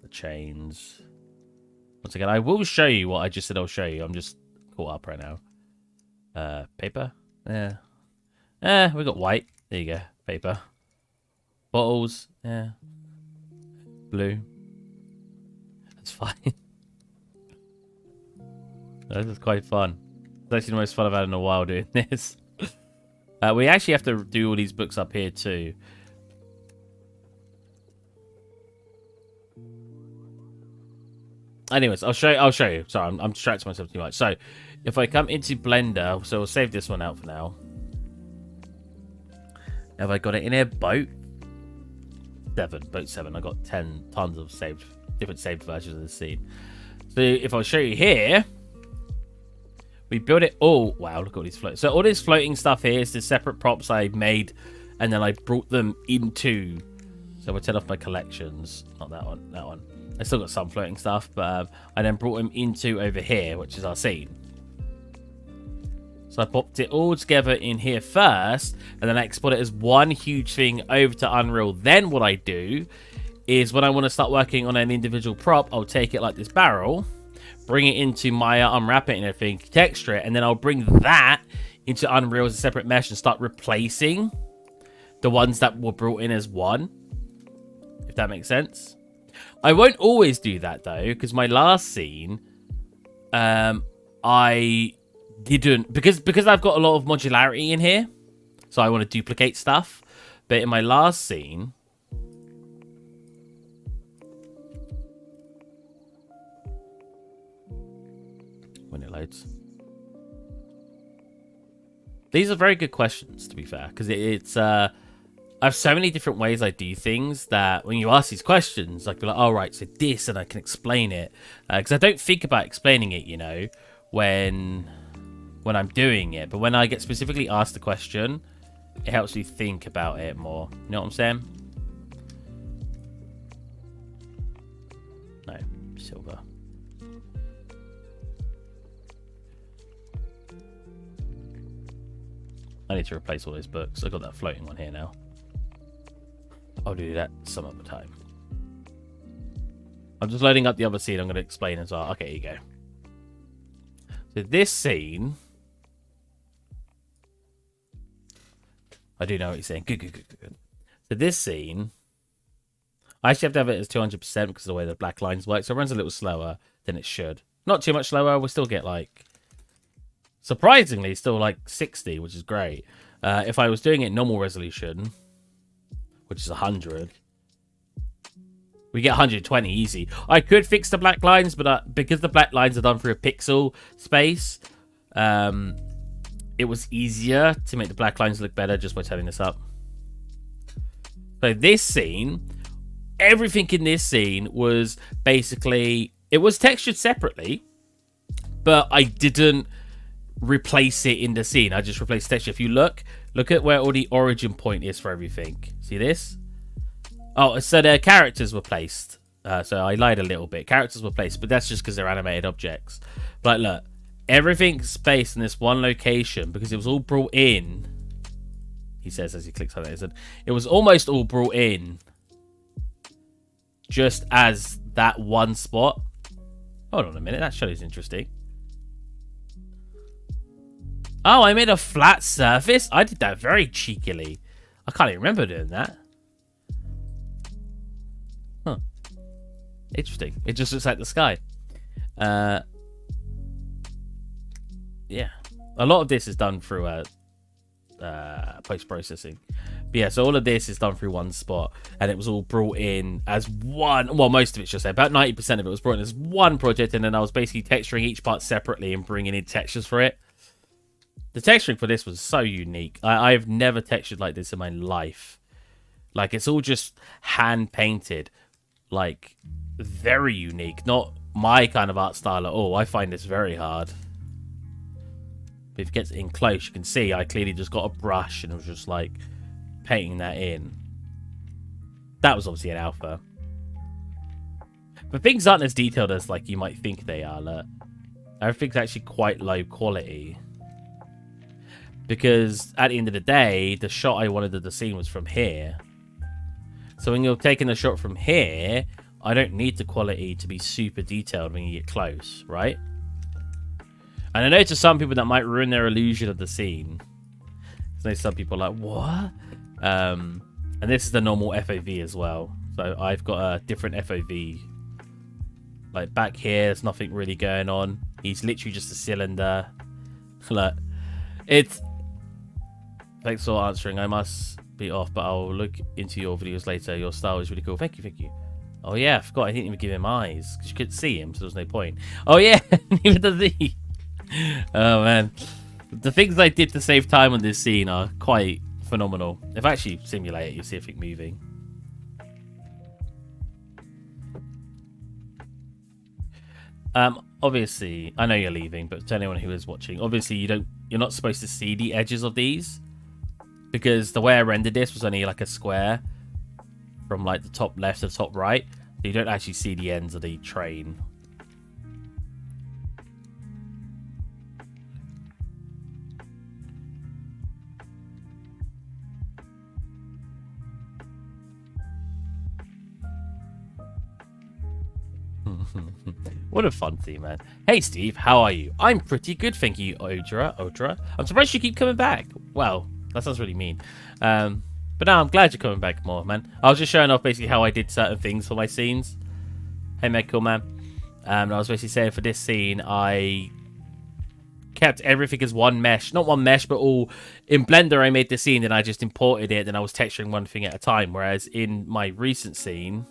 The chains. Once again, I will show you what I just said I'll show you. I'm just caught up right now. Paper? Yeah. We got white. There you go. Paper. Bottles, yeah. Blue. That's fine. This is quite fun. It's actually the most fun I've had in a while doing this. We actually have to do all these books up here too. Anyways, I'll show you. Sorry, I'm distracting myself too much. So, if I come into Blender, so we'll save this one out for now. Have I got it in here? Boat 7. I got 10 tons of different saved versions of the scene. So if I show you here, we built it all. Wow, look at all these floats. So all this floating stuff here is the separate props I made, and then I brought them into. So we'll turn off my collections. Not that one. That one. I still got some floating stuff, but I then brought them into over here, which is our scene. So I popped it all together in here first, and then I export it as one huge thing over to Unreal. Then what I do is when I want to start working on an individual prop, I'll take it like this barrel, bring it into Maya, unwrap it and everything, texture it, and then I'll bring that into Unreal as a separate mesh and start replacing the ones that were brought in as one, if that makes sense. I won't always do that though, because my last scene, I didn't, because I've got a lot of modularity in here, so I want to duplicate stuff. But in my last scene, when it loads, These are very good questions, to be fair, because it's I have so many different ways I do things that when you ask these questions, I can be like, oh, right, so this, and I can explain it. Because I don't think about explaining it, you know, when I'm doing it. But when I get specifically asked the question, it helps me think about it more. You know what I'm saying? No, silver. I need to replace all those books. I've got that floating one here now. I'll do that some other time. I'm just loading up the other scene I'm going to explain as well. Okay, here you go. So this scene... I do know what you're saying. Good. So this scene... I actually have to have it as 200% because of the way the black lines work. So it runs a little slower than it should. Not too much slower. We'll still get like... Surprisingly, still like 60, which is great. If I was doing it normal resolution, which is 100, we get 120 easy. I could fix the black lines, but because the black lines are done through a pixel space, it was easier to make the black lines look better just by turning this up. So this scene, everything in this scene was basically, it was textured separately, but I didn't replace it in the scene. I just replaced texture. If you look at where all the origin point is for everything. See this? Oh, so the characters were placed. So I lied a little bit. Characters were placed, but that's just because they're animated objects. But look, everything's based in this one location because it was all brought in. He says as he clicks on it, it was almost all brought in just as that one spot. Hold on a minute, that shadow's interesting. Oh, I made a flat surface? I did that very cheekily. I can't even remember doing that. Huh. Interesting. It just looks like the sky. Yeah. A lot of this is done through post-processing. But yeah, so all of this is done through one spot. And it was all brought in as one... Well, most of it's just about 90% of it was brought in as one project. And then I was basically texturing each part separately and bringing in textures for it. The texturing for this was so unique. I've never textured like this in my life. Like, it's all just hand-painted. Like, very unique. Not my kind of art style at all. I find this very hard. But if it gets in close, you can see I clearly just got a brush and was just, like, painting that in. That was obviously an alpha. But things aren't as detailed as, like, you might think they are. Look. Everything's actually quite low quality. Because at the end of the day, the shot I wanted of the scene was from here. So when you're taking the shot from here, I don't need the quality to be super detailed when you get close, right? And I know to some people that might ruin their illusion of the scene. So some people are like, what? And this is the normal FOV as well. So I've got a different FOV. Like back here, there's nothing really going on. He's literally just a cylinder. Look, it's... Thanks for answering. I must be off, but I'll look into your videos later. Your style is really cool. Thank you. Oh, yeah, I forgot. I didn't even give him eyes because you couldn't see him, so there's no point. Oh, yeah, neither does he. Oh, man. The things I did to save time on this scene are quite phenomenal. If I actually simulate it, you see everything moving. Obviously, I know you're leaving, but to anyone who is watching, obviously you're not supposed to see the edges of these. Because the way I rendered this was only like a square from like the top left to the top right. So you don't actually see the ends of the train. What a fun theme, man. Hey, Steve, how are you? I'm pretty good, thank you, Odra. I'm surprised you keep coming back. Well... That sounds really mean. But no, I'm glad you're coming back more, man. I was just showing off basically how I did certain things for my scenes. Hey, mate, cool, man. I was basically saying for this scene, I kept everything as one mesh. Not one mesh, but all... In Blender, I made the scene, and I just imported it, and I was texturing one thing at a time. Whereas in my recent scene...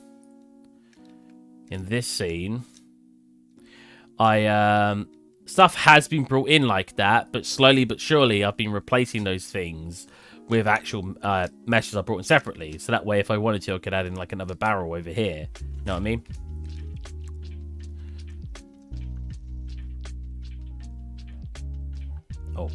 In this scene... I stuff has been brought in like that, but slowly but surely I've been replacing those things with actual meshes I brought in separately. So that way, if I wanted to, I could add in like another barrel over here. You know what I mean? Oh.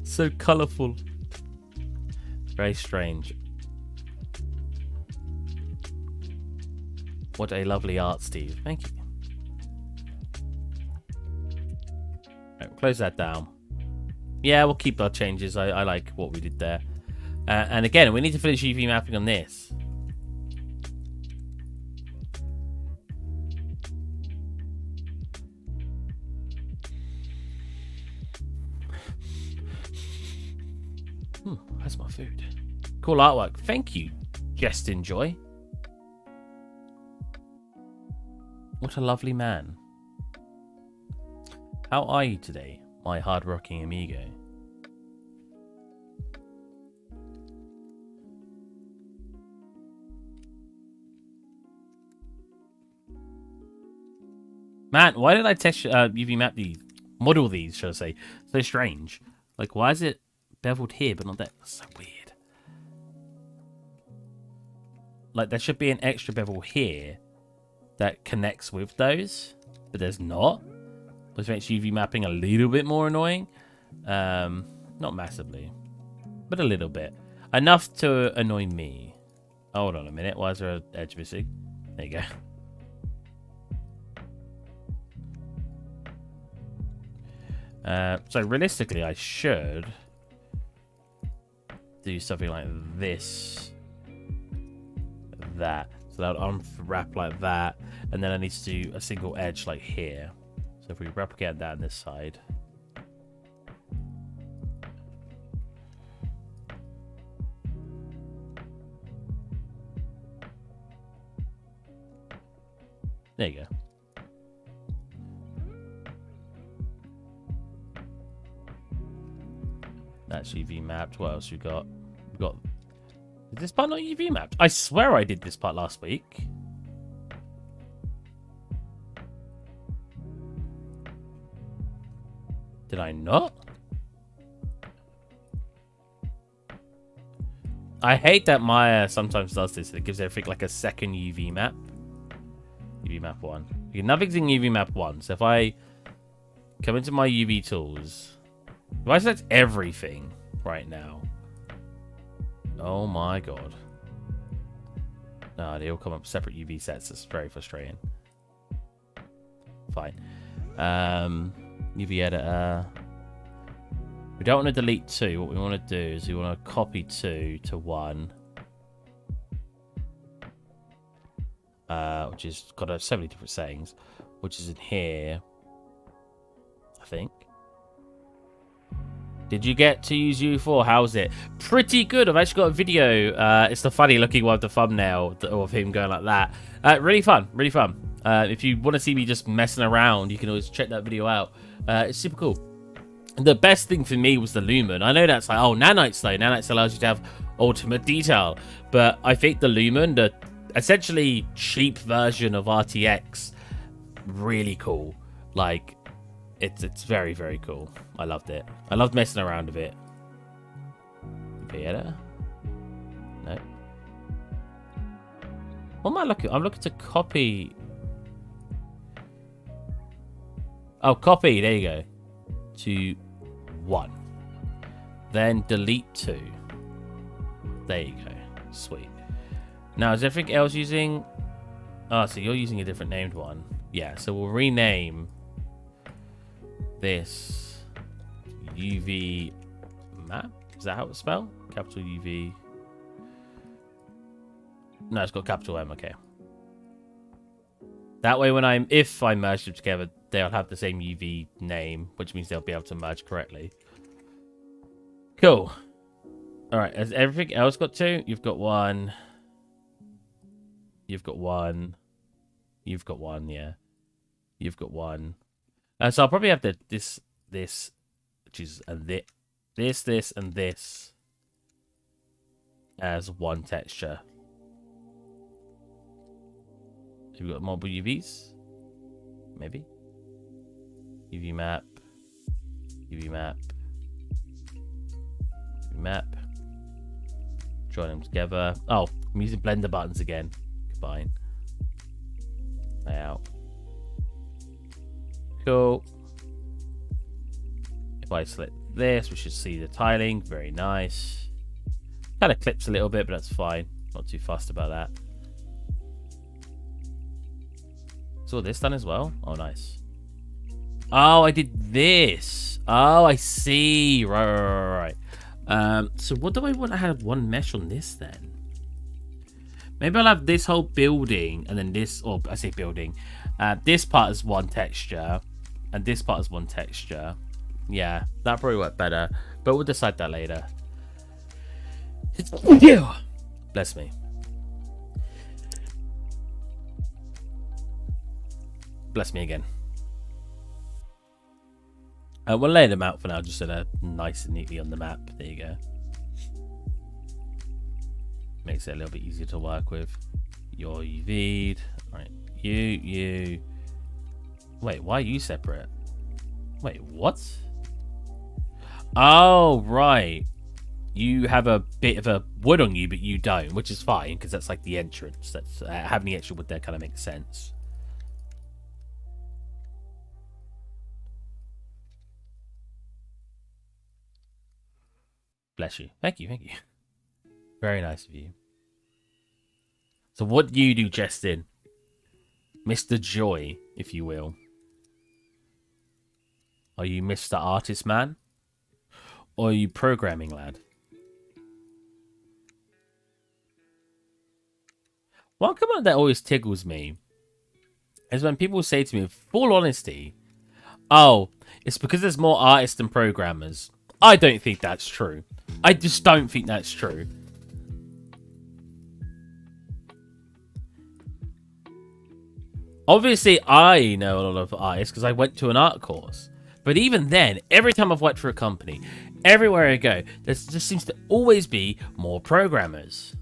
So colourful. Very strange. What a lovely art, Steve. Thank you. Right, we'll close that down. Yeah, we'll keep our changes. I like what we did there. And again, we need to finish UV mapping on this. That's my food. Cool artwork. Thank you, Just Enjoy. What a lovely man. How are you today, my hard-rocking amigo? Man, why did I test UV map these? Model these, should I say. So strange. Like, why is it beveled here, but not there? That's so weird. Like, there should be an extra bevel here that connects with those, but there's not. Which makes UV mapping a little bit more annoying. Not massively, but a little bit. Enough to annoy me. Hold on a minute. Why is there an edge missing? There you go. So realistically, I should do something like this, that. So that would unwrap like that, and then I need to do a single edge like here. So if we replicate that on this side. There you go. That's UV mapped. What else we got? We got. Is this part not UV mapped? I swear I did this part last week. Did I not? I hate that Maya sometimes does this. It gives everything like a second UV map. UV map 1. Okay, nothing's in UV map 1. So if I come into my UV tools, if I select everything right now, oh my god. No, they all come up separate UV sets. It's very frustrating. Fine. UV editor. We don't want to delete 2. What we want to do is we want to copy 2 to 1. Which has got so many different settings. Which is in here, I think. Did you get to use U4? How's it? Pretty good. I've actually got a video. It's the funny looking one with the thumbnail of him going like that. Really fun. Really fun. If you want to see me just messing around, you can always check that video out. It's super cool. The best thing for me was the lumen. I know that's like, oh, nanites though. Nanites allows you to have ultimate detail. But I think the lumen, the essentially cheap version of RTX, really cool. Like, it's very, very cool. I loved it. I loved messing around with it. Okay, editor? No. What am I looking? I'm looking to copy. Oh, copy. There you go. To 1. Then delete 2. There you go. Sweet. Now, is everything else using... Oh, so you're using a different named one. Yeah, so we'll rename this UV map. Is that how it's spelled? Capital UV. No, it's got capital M. Okay. That way, if I merge them together, they'll have the same UV name, which means they'll be able to merge correctly. Cool. All right. Has everything else got 2? You've got 1. You've got 1. You've got 1. Yeah. You've got 1. So I'll probably have this, which is a this. this, and this as one texture. Have we got multiple UVs? Maybe. UV map. UV map. UV map. Join them together. Oh, I'm using blender buttons again. Fine. Layout. Cool. If I select this, we should see the tiling. Very nice. Kind of clips a little bit, but that's fine. Not too fussed about that. Is all this done as well? Oh, nice. Oh, I did this. Oh, I see. Right. So what do I want to have one mesh on this then? Maybe I'll have this whole building and then this, or I say building. This part is one texture and this part is one texture. Yeah, that probably work better, but we'll decide that later. Bless me. Bless me again. We'll lay them out for now, just so they're nice and neatly on the map. There you go. Makes it a little bit easier to work with. You're UV'd. Alright, you. Wait, why are you separate? Wait, what? Oh, right. You have a bit of a wood on you, but you don't, which is fine, because that's like the entrance. That's having the extra wood there kind of makes sense. Bless you. Thank you. Very nice of you. So what do you do, Justin? Mr. Joy, if you will. Are you Mr. Artist Man? Or are you programming lad? One comment that always tickles me is when people say to me, with full honesty, oh, it's because there's more artists than programmers. I don't think that's true. I just don't think that's true. Obviously, I know a lot of artists because I went to an art course. But even then, every time I've worked for a company, everywhere I go, there just seems to always be more programmers.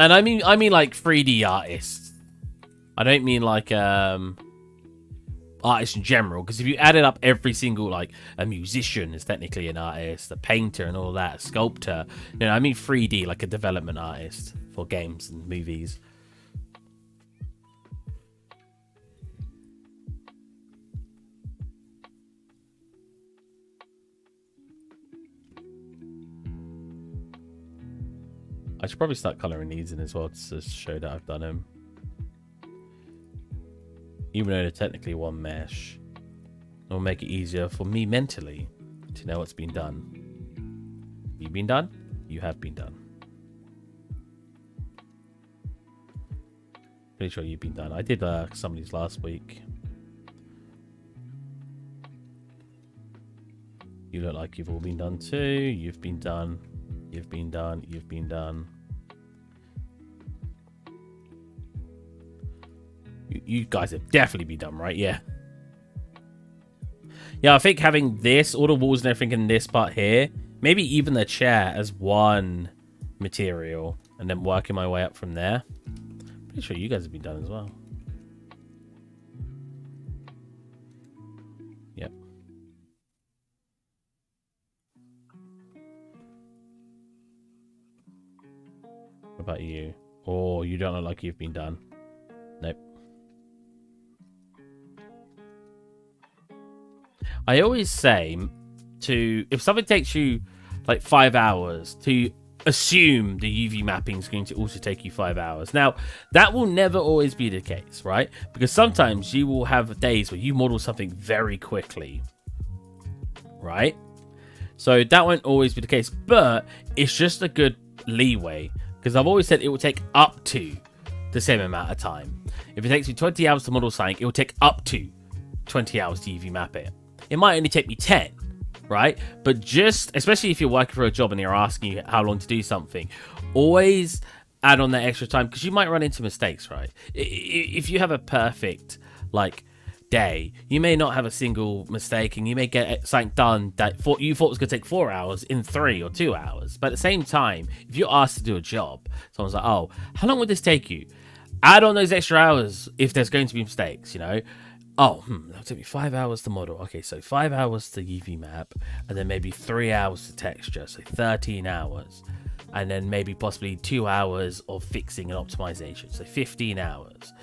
And I mean like 3D artists. I don't mean like artists in general, because if you added up every single, like a musician is technically an artist, a painter and all that, a sculptor, you know, I mean 3D, like a development artist for games and movies. I should probably start colouring these in as well to show that I've done them. Even though they're technically one mesh, it'll make it easier for me mentally to know what's been done. You've been done? You have been done. Pretty sure you've been done. I did some of these last week. You look like you've all been done too. You've been done. You've been done. You've been done. You guys have definitely been done, right? Yeah. Yeah, I think having this, all the walls and everything in this part here, maybe even the chair as one material, and then working my way up from there. Pretty sure you guys have been done as well. Yep. What about you? Oh, you don't look like you've been done. Nope. I always say if something takes you like 5 hours, to assume the UV mapping is going to also take you 5 hours. Now, that will never always be the case, right? Because sometimes you will have days where you model something very quickly, right? So that won't always be the case, but it's just a good leeway, because I've always said it will take up to the same amount of time. If it takes me 20 hours to model something, it will take up to 20 hours to UV map it. It might only take me 10, right? But just, especially if you're working for a job and they're asking you how long to do something, always add on that extra time, because you might run into mistakes, right? If you have a perfect, like, day, you may not have a single mistake, and you may get something done that you thought was going to take 4 hours in 3 or 2 hours. But at the same time, if you're asked to do a job, someone's like, oh, how long would this take you? Add on those extra hours if there's going to be mistakes, you know? Oh, that'll take me 5 hours to model. Okay, so 5 hours to UV map, and then maybe 3 hours to texture, so 13 hours. And then maybe possibly 2 hours of fixing and optimization, so 15 hours.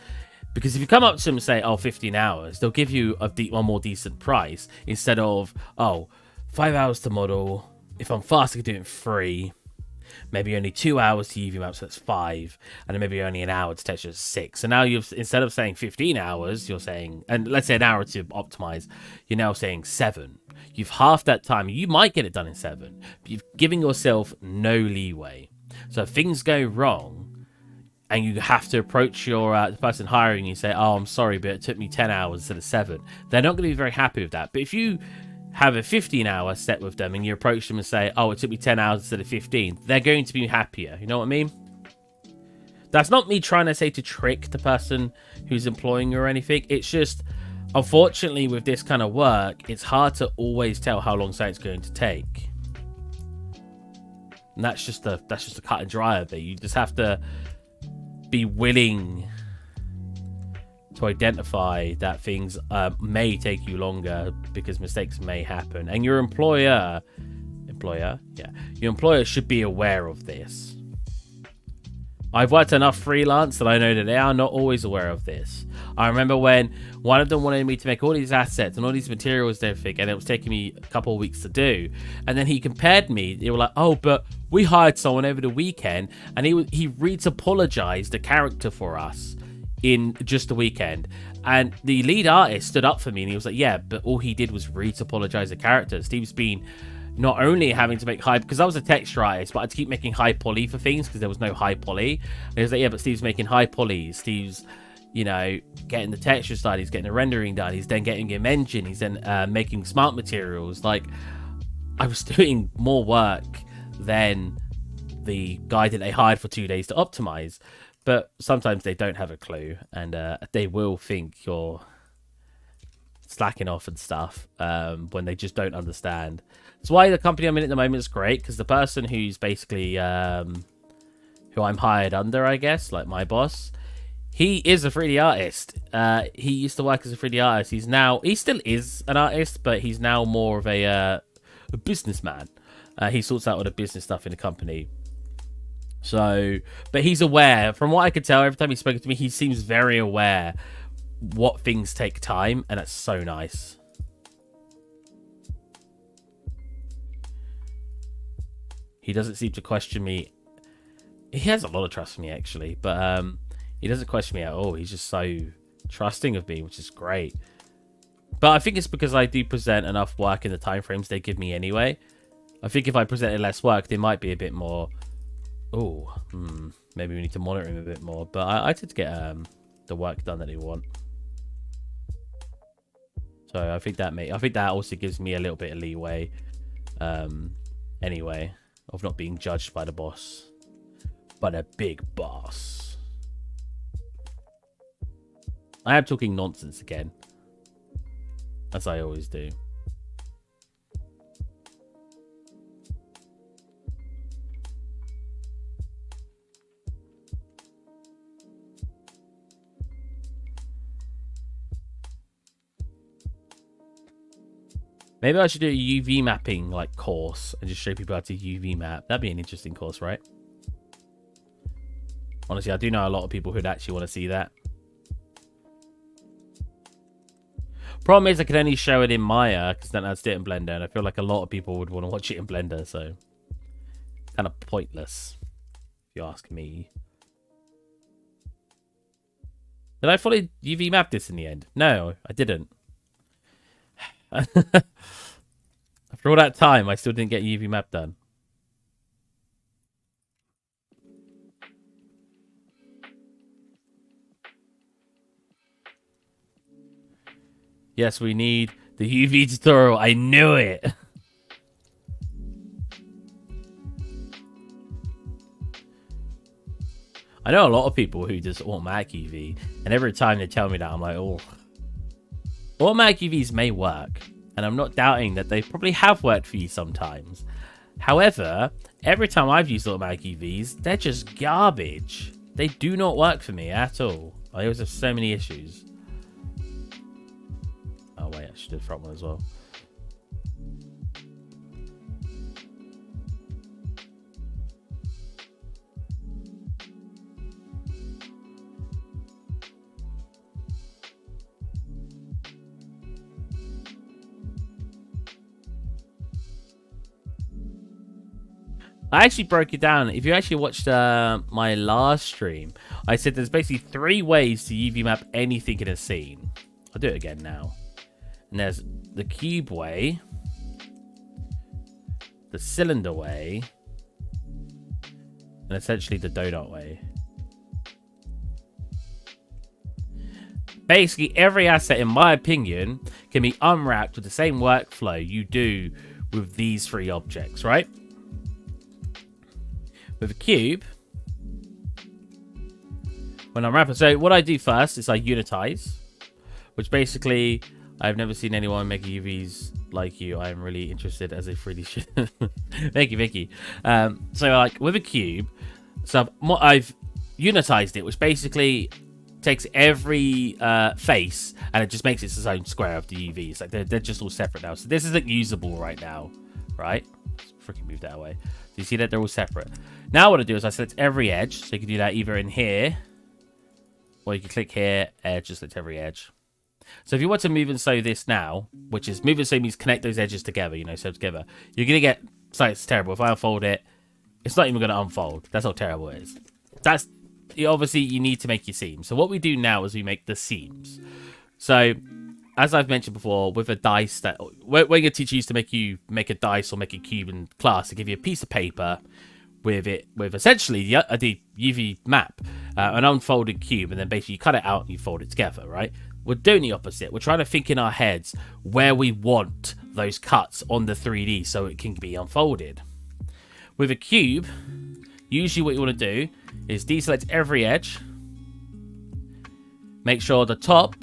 Because if you come up to them and say, oh, 15 hours, they'll give you one more decent price instead of, oh, 5 hours to model. If I'm fast, I can do it in 3. Maybe only 2 hours to UV map, so that's 5, and then maybe only an hour to texture, 6. So now you've, instead of saying 15 hours, you're saying, and let's say an hour to optimize, you're now saying 7. You've halved that time. You might get it done in 7, but you've given yourself no leeway. So if things go wrong, and you have to approach your the person hiring you, say, oh, I'm sorry, but it took me 10 hours instead of 7. They're not going to be very happy with that. But if you have a 15-hour set with them and you approach them and say, oh, it took me 10 hours instead of 15, they're going to be happier. You know what I mean? That's not me trying to say to trick the person who's employing you or anything. It's just, unfortunately, with this kind of work, it's hard to always tell how long something's going to take. And that's just a cut and dry of it. You just have to be willing to identify that things may take you longer because mistakes may happen, and your employer should be aware of this. I've worked enough freelance that I know that they are not always aware of this. I remember when one of them wanted me to make all these assets and all these materials and everything, and it was taking me a couple of weeks to do, and then he compared me. They were like, oh, but we hired someone over the weekend and he apologized the character for us in just a weekend. And the lead artist stood up for me and he was like, yeah, but all he did was apologize the character. Steve's been not only having to make high, because I was a texture artist, but I had to keep making high poly for things because there was no high poly. And he was like, yeah, but Steve's making high poly. Steve's, you know, getting the texture side, he's getting the rendering done, he's then getting him engine, he's then making smart materials. Like, I was doing more work than the guy that they hired for 2 days to optimize. But sometimes they don't have a clue, and they will think you're slacking off and stuff when they just don't understand. That's why the company I'm in at the moment is great, because the person who's basically who I'm hired under, I guess, like my boss, he is a 3D artist. He used to work as a 3D artist. He still is an artist, but he's now more of a businessman. He sorts out all the business stuff in the company. So, but he's aware. From what I could tell, every time he's spoken to me, he seems very aware what things take time, and that's so nice. He doesn't seem to question me. He has a lot of trust for me, actually, but he doesn't question me at all. He's just so trusting of me, which is great. But I think it's because I do present enough work in the time frames they give me anyway. I think if I presented less work, they might be a bit more... Oh, maybe we need to monitor him a bit more. But I tend to get the work done that they want. So I think that also gives me a little bit of leeway, anyway, of not being judged by the boss, but a big boss. I am talking nonsense again, as I always do. Maybe I should do a UV mapping like course and just show people how to UV map. That'd be an interesting course, right? Honestly, I do know a lot of people who'd actually want to see that. Problem is I can only show it in Maya because then I'd sit in Blender, and I feel like a lot of people would want to watch it in Blender, so kind of pointless, if you ask me. Did I fully UV map this in the end? No, I didn't. After all that time, I still didn't get UV map done. Yes, we need the UV tutorial. I knew it. I know a lot of people who just automatic UV, and every time they tell me that, I'm like, oh. Automatic UVs may work, and I'm not doubting that they probably have worked for you sometimes. However, every time I've used automatic UVs, they're just garbage. They do not work for me at all. I always have so many issues. Oh wait, I should do the front one as well. I actually broke it down. If you actually watched my last stream, I said there's basically 3 ways to UV map anything in a scene. I'll do it again now. And there's the cube way, the cylinder way, and essentially the donut way. Basically, every asset, in my opinion, can be unwrapped with the same workflow you do with these 3 objects, right? With a cube, when I'm wrapping, so what I do first is I unitize, which basically, I've never seen anyone make UVs like you. I'm really interested as a 3D shit. Thank you. So like with a cube, so I've unitized it, which basically takes every face and it just makes it its own square of the UVs. Like they're just all separate now. So this isn't usable right now, right? Let's freaking move that away. So you see that they're all separate. Now what I do is I select every edge. So you can do that either in here, or you can click here, edge, just select every edge. So if you want to move and sew this now, which is move and sew means connect those edges together, you know, sew together, you're going to get, so it's terrible. If I unfold it, it's not even going to unfold. That's how terrible it is. That's, obviously you need to make your seams. So what we do now is we make the seams. So as I've mentioned before, with a dice that, when your teacher used to make a dice or make a cube in class, to give you a piece of paper with essentially the UV map, an unfolded cube, and then basically you cut it out and you fold it together, right? We're doing the opposite. We're trying to think in our heads where we want those cuts on the 3D so it can be unfolded. With a cube, usually what you want to do is deselect every edge. Make sure the top,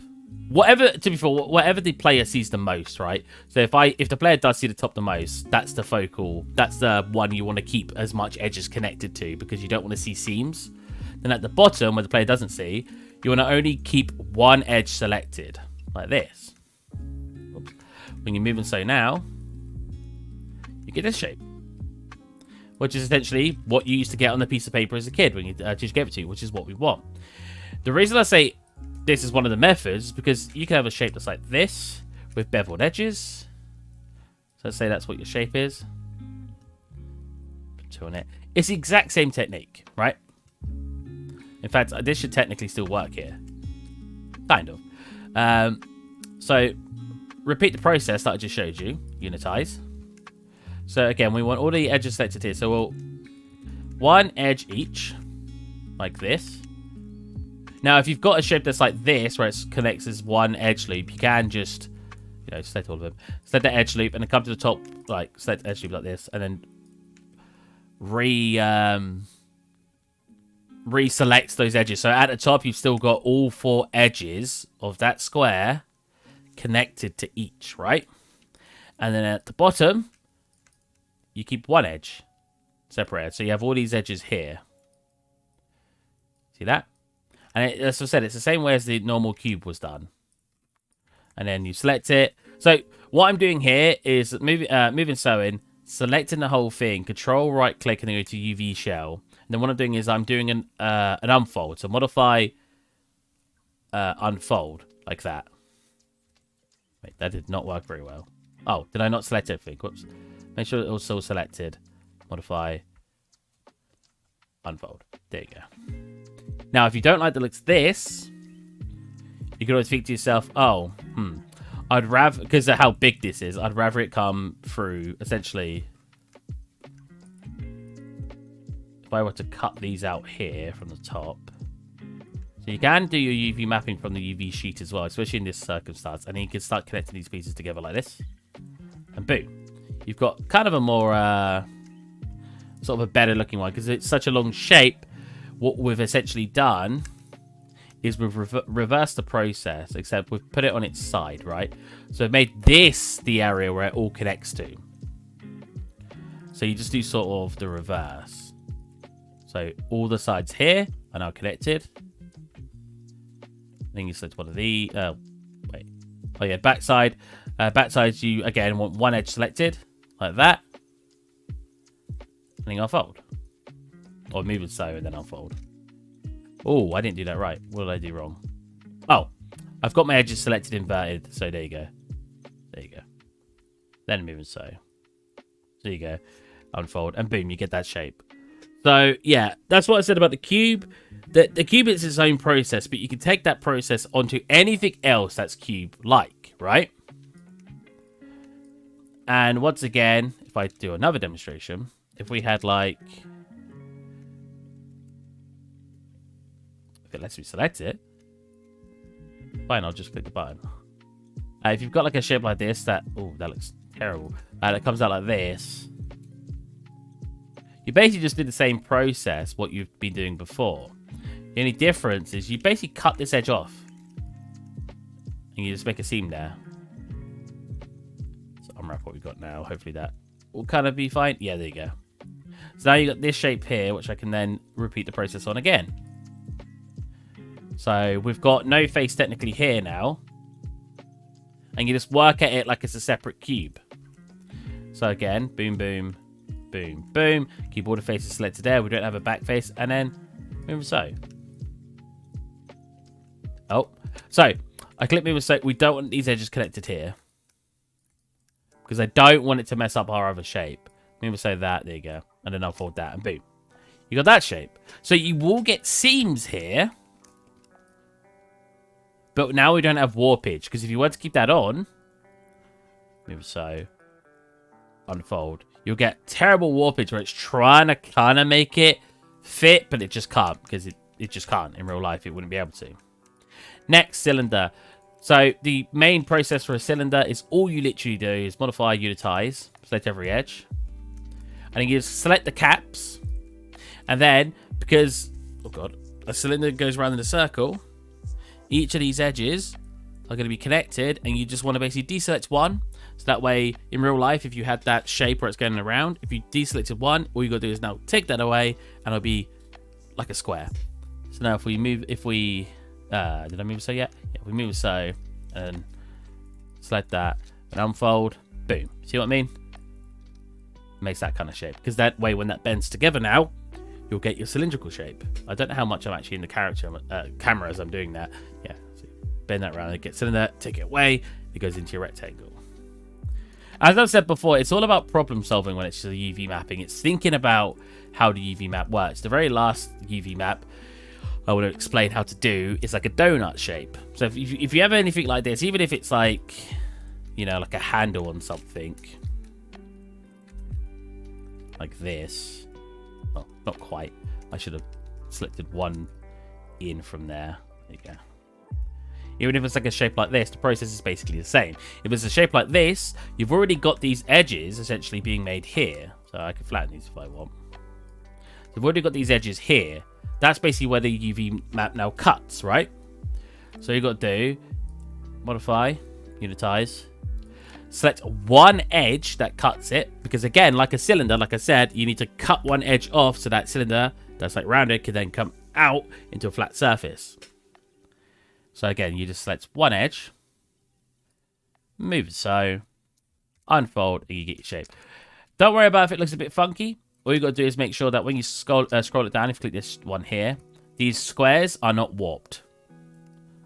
whatever the player sees the most, right? So if the player does see the top the most, that's the focal, that's the one you want to keep as much edges connected to, because you don't want to see seams. Then at the bottom, where the player doesn't see, you want to only keep one edge selected, like this. Oops. When you move and sew now, you get this shape, which is essentially what you used to get on the piece of paper as a kid when you just gave it to you, which is what we want. The reason I say this is one of the methods is because you can have a shape that's like this with beveled edges. So let's say that's what your shape is. Put 2 on it. It's the exact same technique, right? In fact, this should technically still work here. Kind of. So, repeat the process that I just showed you. Unitize. So, again, we want all the edges selected here. So, we'll... 1 edge each. Like this. Now, if you've got a shape that's like this, where it connects as 1 edge loop, you can just... You know, select all of them. Select the edge loop, and then come to the top, like, select the edge loop like this, and then... reselects those edges. So at the top, you've still got all 4 edges of that square connected to each, right? And then at the bottom, you keep 1 edge separated. So you have all these edges here. See that? And as I said, it's the same way as the normal cube was done. And then you select it. So what I'm doing here is moving sewing, selecting the whole thing, control right click, and then go to UV shell. And then what I'm doing is I'm doing an unfold. So modify unfold, like that. Wait, that did not work very well. Oh, did I not select everything? Whoops. Make sure it was still selected. Modify unfold. There you go. Now, if you don't like the looks of this, you can always think to yourself, oh, I'd rather, because of how big this is, I'd rather it come through, essentially, if I were to cut these out here from the top. So you can do your UV mapping from the UV sheet as well, especially in this circumstance, and then you can start connecting these pieces together like this, and boom. You've got kind of a more, sort of a better looking one, because it's such a long shape. what we've essentially done is we've reversed the process, except we've put it on its side, right? So we've made this the area where it all connects to. So you just do sort of the reverse. So all the sides here are now connected. Then you select one of the... wait. Oh yeah, backside. Backsides, you, again, want one edge selected, like that. And then unfold. Or move it so, and then unfold. Oh, I didn't do that right. What did I do wrong? Oh, I've got my edges selected inverted, so there you go. There you go. Then move it so. There you go. Unfold, and boom, you get that shape. So, yeah, that's what I said about the cube. The cube is its own process, but you can take that process onto anything else that's cube-like, right? And once again, if I do another demonstration, if we had like... If it lets me select it, fine, I'll just click the button. If you've got like a shape like this that... Oh, that looks terrible. That comes out like this. You basically just did the same process what you've been doing before. The only difference is you basically cut this edge off. And you just make a seam there. So unwrap what we've got now. Hopefully that will kind of be fine. Yeah, there you go. So now you've got this shape here, which I can then repeat the process on again. So we've got no face technically here now. And you just work at it like it's a separate cube. So again, boom, boom, boom, boom. Keep all the faces selected there. We don't have a back face. And then move so. Oh, so I click move so. We don't want these edges connected here. Because I don't want it to mess up our other shape. Move so that. There you go. And then I'll fold that and boom. You got that shape. So you will get seams here. But now we don't have warpage. Because if you want to keep that on, move so, unfold, you'll get terrible warpage where it's trying to kind of make it fit, but it just can't. Because it just can't. In real life, it wouldn't be able to. Next, cylinder. So the main process for a cylinder is all you literally do is modify, unitize, select every edge. And then you just select the caps. And then, because, oh god, a cylinder goes around in a circle, each of these edges are going to be connected, and you just want to basically deselect one. So that way, in real life, if you had that shape where it's going around, if you deselected one, all you got to do is now take that away, and it'll be like a square. So now if we move, did I move so yet? Yeah, we move so, and select that, and unfold, boom. See what I mean? Makes that kind of shape. Because that way, when that bends together now, you'll get your cylindrical shape. I don't know how much I'm actually in the camera as I'm doing that. Yeah, so bend that around, get cylinder, take it away, it goes into your rectangle. As I've said before, it's all about problem solving when it's the UV mapping. It's thinking about how the UV map works. The very last UV map I want to explain how to do is like a donut shape. So if you have anything like this, even if it's like, you know, like a handle on something, like this. Well, not quite. I should have selected one in from there. There you go. Even if it's like a shape like this, the process is basically the same. If it's a shape like this, you've already got these edges essentially being made here. So I can flatten these if I want. So we've already got these edges here. That's basically where the UV map now cuts, right? So you've got to do, modify, unitize, select one edge that cuts it. Because again, like a cylinder, like I said, you need to cut one edge off so that cylinder that's like rounded can then come out into a flat surface. So again, you just select one edge, move it so, unfold, and you get your shape. Don't worry about if it looks a bit funky. All you got to do is make sure that when you scroll it down, if you click this one here, these squares are not warped.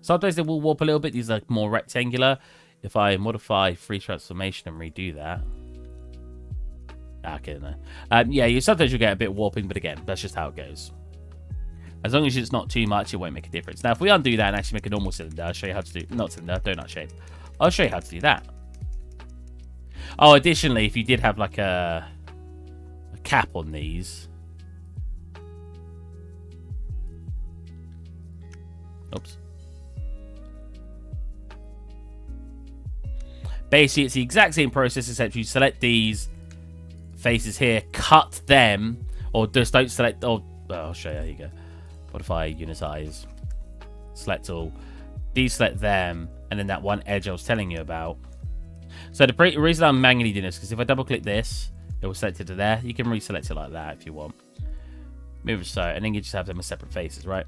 Sometimes they will warp a little bit. These are more rectangular. If I modify free transformation and redo that. Okay, no. Yeah, sometimes you'll get a bit warping, but again, that's just how it goes. As long as it's not too much, it won't make a difference. Now, if we undo that and actually make a normal cylinder, I'll show you how to do... Not cylinder, donut shape. I'll show you how to do that. Oh, additionally, if you did have like a cap on these... Oops. Basically, it's the exact same process, except you select these faces here, cut them, or just don't select... Oh, I'll show you. There you go. modify, unitize, select all, deselect them, and then that one edge I was telling you about. So the reason I'm manually doing this is because if I double click this, it will select it to there. You can reselect it like that if you want. Move it so, and then you just have them as separate faces, right?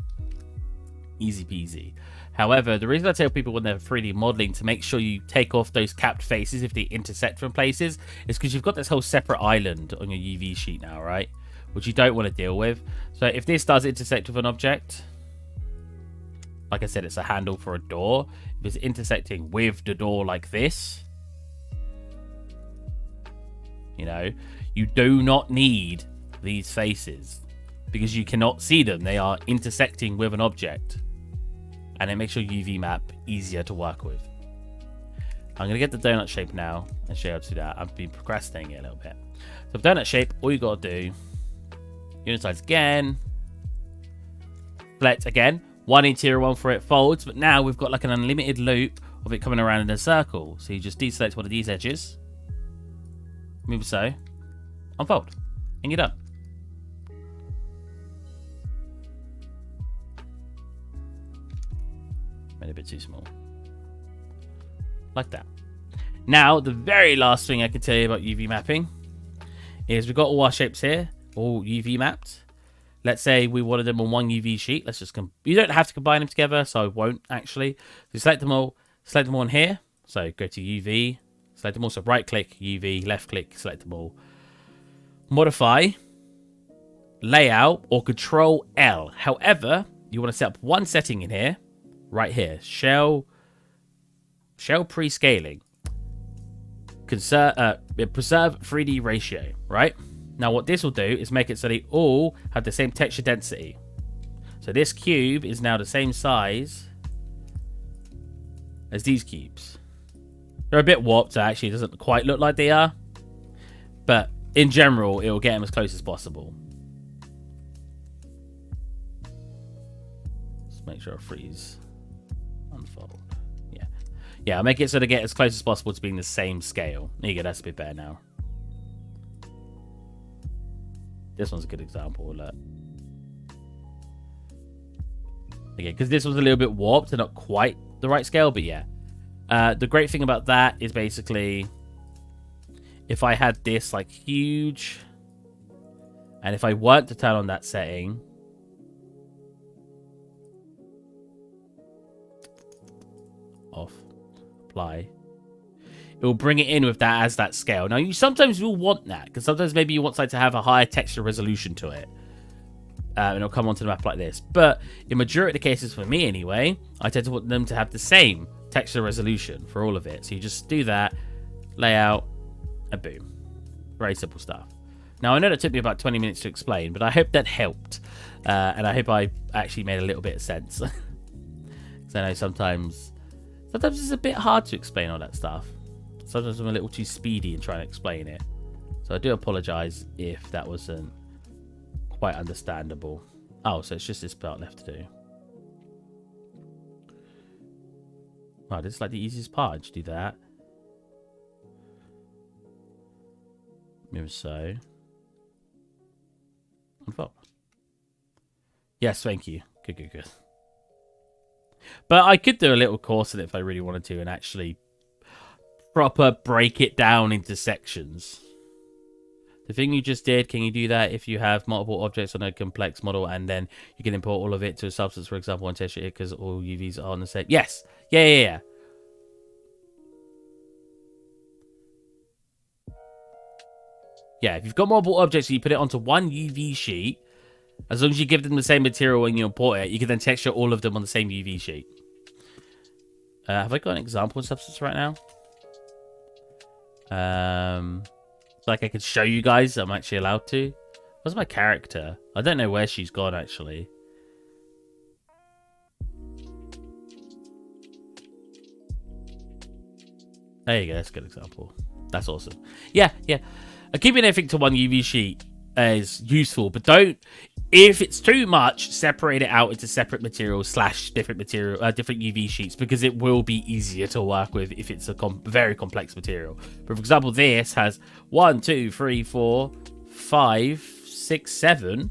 Easy peasy. However, the reason I tell people when they're 3D modeling to make sure you take off those capped faces if they intersect from places is because you've got this whole separate island on your UV sheet now, right? Which you don't want to deal with. So if this does intersect with an object, like I said, it's a handle for a door. If it's intersecting with the door like this, you know, you do not need these faces because you cannot see them. They are intersecting with an object. And it makes your UV map easier to work with. I'm going to get the donut shape now and show you how to do that. I've been procrastinating it a little bit. So donut shape, all you got to do, unitize again, select again, one interior, one for it folds, but now we've got like an unlimited loop of it coming around in a circle. So you just deselect one of these edges, move so, unfold, and you're done. Made it a bit too small. Like that. Now, the very last thing I can tell you about UV mapping is we've got all our shapes here, all UV mapped. Let's say we wanted them on one UV sheet. Let's just you don't have to combine them together, so I won't actually. So select them all on here. So go to UV, select them all. So right click, UV, left click, select them all. Modify, layout, or Control L. However, you want to set up one setting in here. Right here, shell pre-scaling, preserve 3D ratio, right? Now what this will do is make it so they all have the same texture density. So this cube is now the same size as these cubes. They're a bit warped, so actually it doesn't quite look like they are, but in general, it will get them as close as possible. Let's make sure I freeze. Unfold. Yeah, I'll make it so they get as close as possible to being the same scale. There you go, that's a bit better now. This one's a good example, look. Okay, because this was a little bit warped and not quite the right scale, but yeah. The great thing about that is basically if I had this like huge, and if I weren't to turn on that setting, off, apply, it will bring it in with that as that scale. Now you sometimes will want that because sometimes maybe you want something to have a higher texture resolution to it, and it'll come onto the map like this. But in majority of the cases, for me anyway, I tend to want them to have the same texture resolution for all of it. So you just do that, layout, and boom. Very simple stuff. Now I know that took me about 20 minutes to explain, but I hope that helped, and I hope I actually made a little bit of sense. Because I know sometimes it's a bit hard to explain all that stuff. Sometimes I'm a little too speedy in trying to explain it. So I do apologize if that wasn't quite understandable. Oh, so it's just this part left to do. Wow, this is like the easiest part. Just do that. Maybe so. Unfold. Yes, thank you. Good. But I could do a little course in it if I really wanted to and actually proper break it down into sections. The thing you just did, can you do that if you have multiple objects on a complex model and then you can import all of it to a substance, for example, and test it because all UVs are on the same? Yes. Yeah. Yeah, if you've got multiple objects and you put it onto one UV sheet, as long as you give them the same material when you import it, you can then texture all of them on the same UV sheet. Have I got an example in Substance right now? Like I could show you guys. I'm actually allowed to. Where's my character? I don't know where she's gone, actually. There you go. That's a good example. That's awesome. Yeah. Keeping everything to one UV sheet is useful, but don't, if it's too much, separate it out into separate materials / different UV sheets, because it will be easier to work with if it's a very complex material. But for example, this has 1, 2, 3, 4, 5, 6, 7,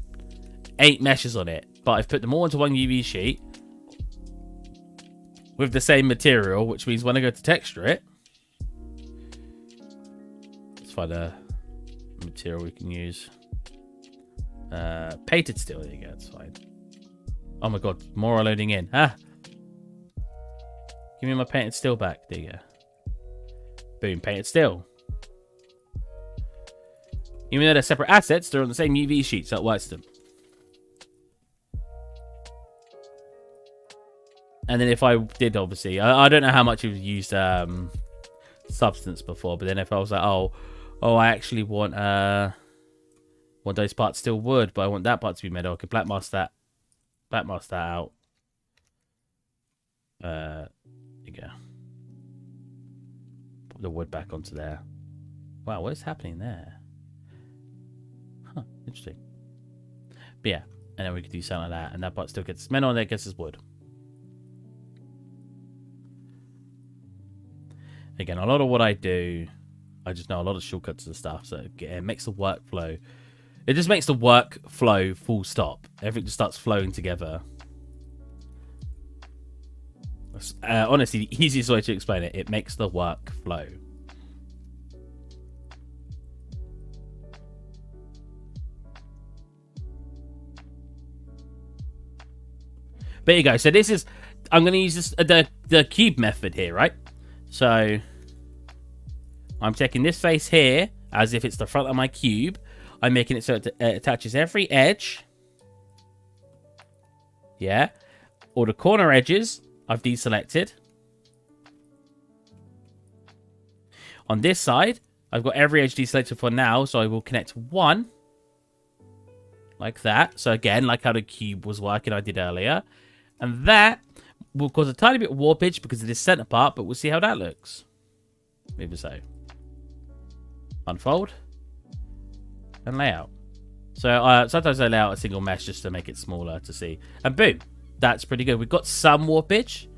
8 meshes on it, but I've put them all into one UV sheet with the same material, which means when I go to texture it, let's find a material we can use. Painted steel, there you go, that's fine. Oh my god, more are loading in. Ah! Give me my painted steel back, there you go. Boom, painted steel. Even though they're separate assets, they're on the same UV sheet, so it works them. And then if I did, obviously, I don't know how much you've used substance before, but then if I was like, oh, I actually want those parts still wood, but I want that part to be metal, I could black mask that out. There you go. Put the wood back onto there. Wow, what is happening there? Huh, interesting. But yeah, and then we could do something like that, and that part still gets metal, and that gets us wood. Again, a lot of what I do, I just know a lot of shortcuts and stuff, so it makes the workflow. It just makes the workflow full stop. Everything just starts flowing together. Honestly, the easiest way to explain it, it makes the work flow. But there you go. So this is, I'm going to use this, the cube method here, right? So I'm taking this face here as if it's the front of my cube. I'm making it so it attaches every edge. Yeah. All the corner edges I've deselected. On this side, I've got every edge deselected for now, so I will connect one. Like that. So again, like how the cube was working I did earlier. And that will cause a tiny bit of warpage because of this center part, but we'll see how that looks. Maybe so. Unfold. And layout. So sometimes I lay out a single mesh just to make it smaller to see. And boom. That's pretty good. We've got some warpage.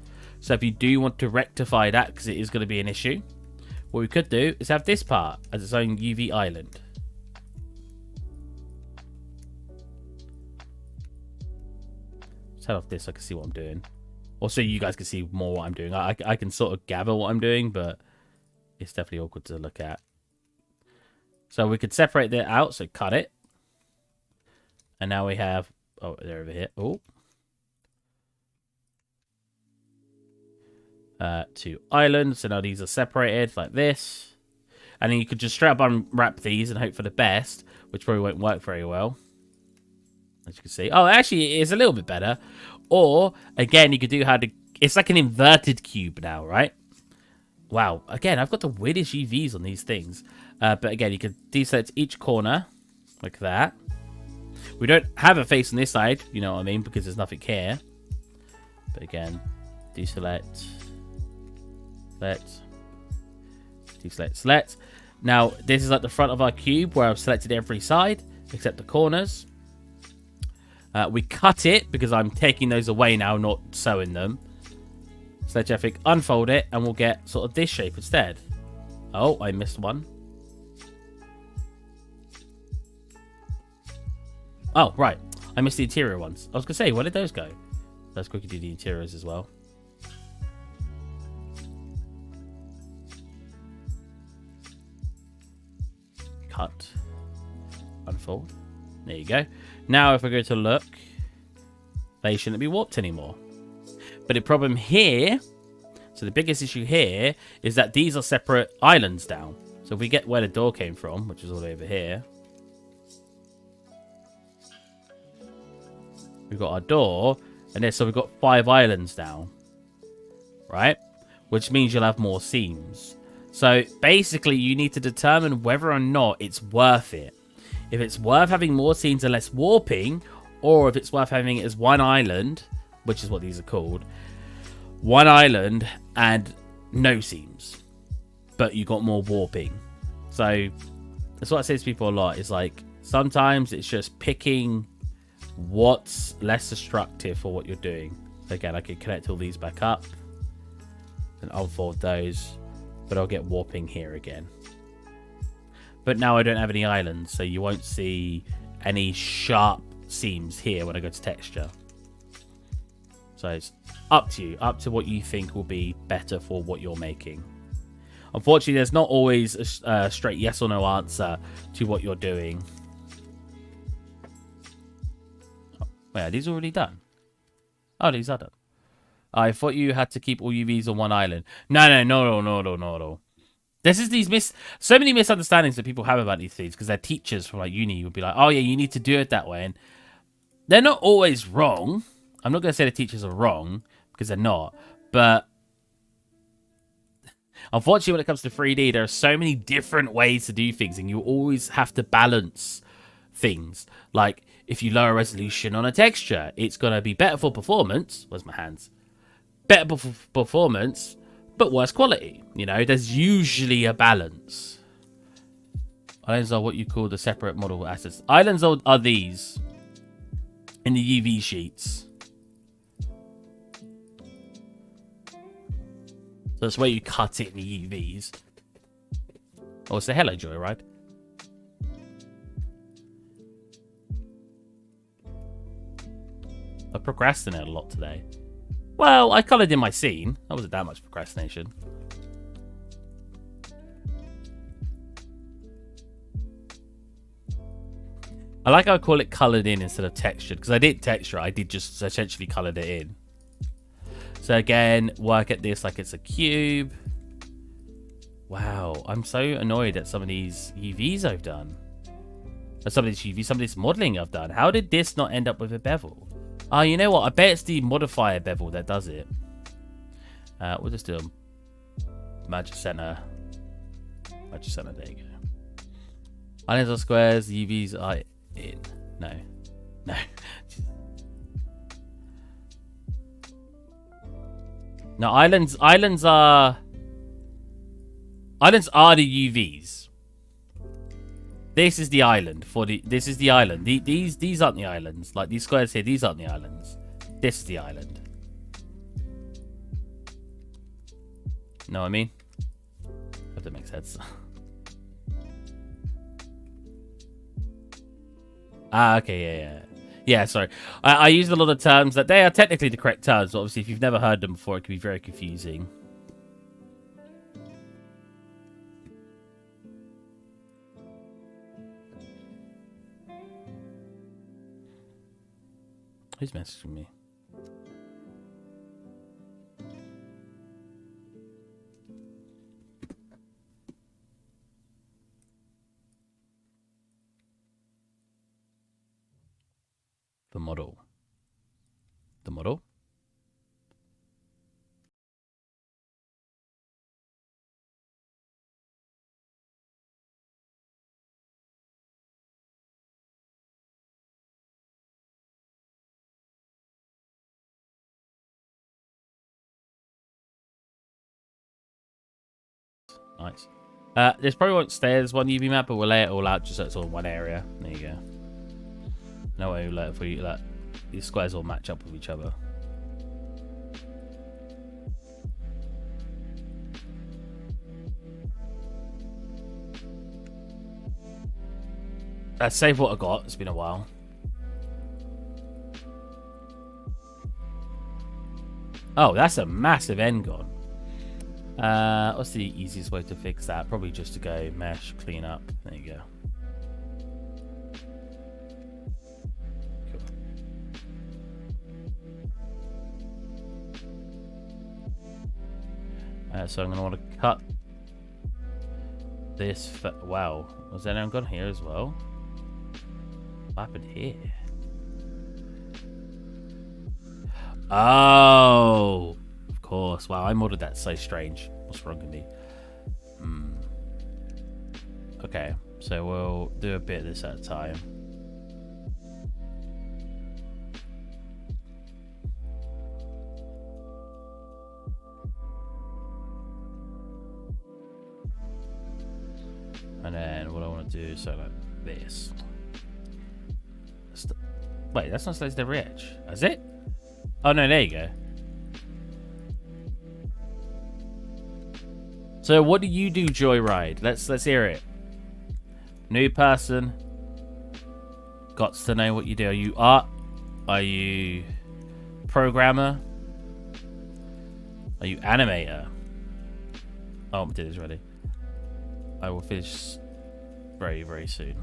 So if you do want to rectify that, because it is going to be an issue, what we could do is have this part as its own UV island. Turn off this so I can see what I'm doing. Also, you guys can see more what I'm doing. I can sort of gather what I'm doing, but it's definitely awkward to look at. So we could separate that out, so cut it. And now we have... Oh, they're over here. Oh. Two islands. So now these are separated like this. And then you could just straight up unwrap these and hope for the best, which probably won't work very well. As you can see. Oh, actually, it is a little bit better. Or, again, you could do how to... It's like an inverted cube now, right? Wow. Again, I've got the weirdest UVs on these things. But again, you could deselect each corner like that. We don't have a face on this side, you know what I mean, because there's nothing here. But again, deselect, select, deselect, select. Now, this is like the front of our cube where I've selected every side except the corners. We cut it because I'm taking those away now, not sewing them. Select everything, unfold it, and we'll get sort of this shape instead. Oh, I missed one. Oh, right. I missed the interior ones. I was going to say, where did those go? Let's quickly do the interiors as well. Cut. Unfold. There you go. Now, if I go to look, they shouldn't be warped anymore. But the problem here, so the biggest issue here, is that these are separate islands down. So if we get where the door came from, which is all over here, we've got our door, and then so we've got 5 islands down, right? Which means you'll have more seams. So basically, you need to determine whether or not it's worth it. If it's worth having more seams and less warping, or if it's worth having it as one island, which is what these are called, one island and no seams, but you got more warping. So that's what I say to people a lot. It's like sometimes it's just picking what's less destructive for what you're doing. So again, I could connect all these back up and unfold those, but I'll get warping here again. But now I don't have any islands, so you won't see any sharp seams here when I go to texture. So it's up to you, up to what you think will be better for what you're making. Unfortunately, there's not always a straight yes or no answer to what you're doing. Oh, wait, are these already done? Oh, these are done. I thought you had to keep all UVs on one island. No. This is so many misunderstandings that people have about these things because their teachers from like uni would be like, oh yeah, you need to do it that way. And they're not always wrong. I'm not going to say the teachers are wrong because they're not. But unfortunately, when it comes to 3D, there are so many different ways to do things, and you always have to balance things. Like, if you lower resolution on a texture, it's going to be better for performance. Where's my hands? Better for performance, but worse quality. You know, there's usually a balance. Islands are what you call the separate model assets. Islands are these in the UV sheets. So that's where you cut it in the UVs. Oh, say hello, Joyride. I procrastinated a lot today. Well, I coloured in my scene. That wasn't that much procrastination. I like how I call it coloured in instead of textured, because I didn't texture it, I did just essentially coloured it in. So again, work at this like it's a cube. Wow, I'm so annoyed at some of these UVs I've done. Or some of these UVs, some of this modelling I've done. How did this not end up with a bevel? Oh, you know what? I bet it's the modifier bevel that does it. We'll just do a Magic Center. Magic Center, there you go. Islands are squares, the UVs are in. No. No, islands are the UVs. This is the island this is the island. These aren't the islands. Like these squares here, these aren't the islands. This is the island. Know what I mean? Hope that makes sense. Okay, yeah, sorry. I used a lot of terms that they are technically the correct terms, but obviously if you've never heard them before, it can be very confusing. Who's messaging me? The model. The model? Nice. This probably won't stay as one UV map, but we'll lay it all out just so it's all in one area. There you go. No way we'll let it for you. Like, these squares all match up with each other. Let's save what I got. It's been a while. Oh, that's a massive end gone. What's the easiest way to fix that? Probably just to go mesh, clean up. There you go. Cool. So I'm going to want to cut this. Wow. Was anyone gone here as well? What happened here? Oh, of course. Wow, I modded that so strange. What's wrong with me? Okay, so we'll do a bit of this at a time. And then what I want to do is so like this. Wait, that's not supposed to be every edge. Is it? Oh no, there you go. So what do you do, Joyride? Let's hear it. New person. Got to know what you do. Are you art? Are you programmer? Are you animator? Oh, I did this already. I will finish very, very soon.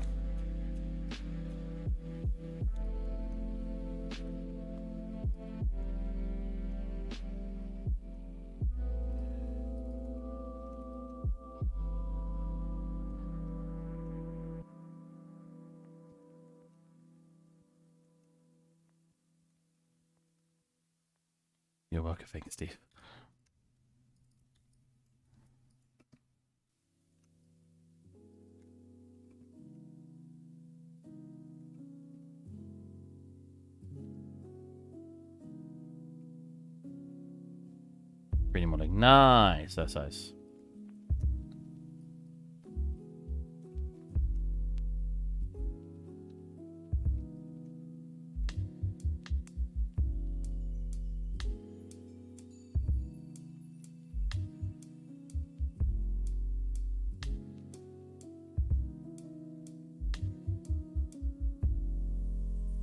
You're welcome, thank you, Steve. Pretty modeling. Nice. That's nice.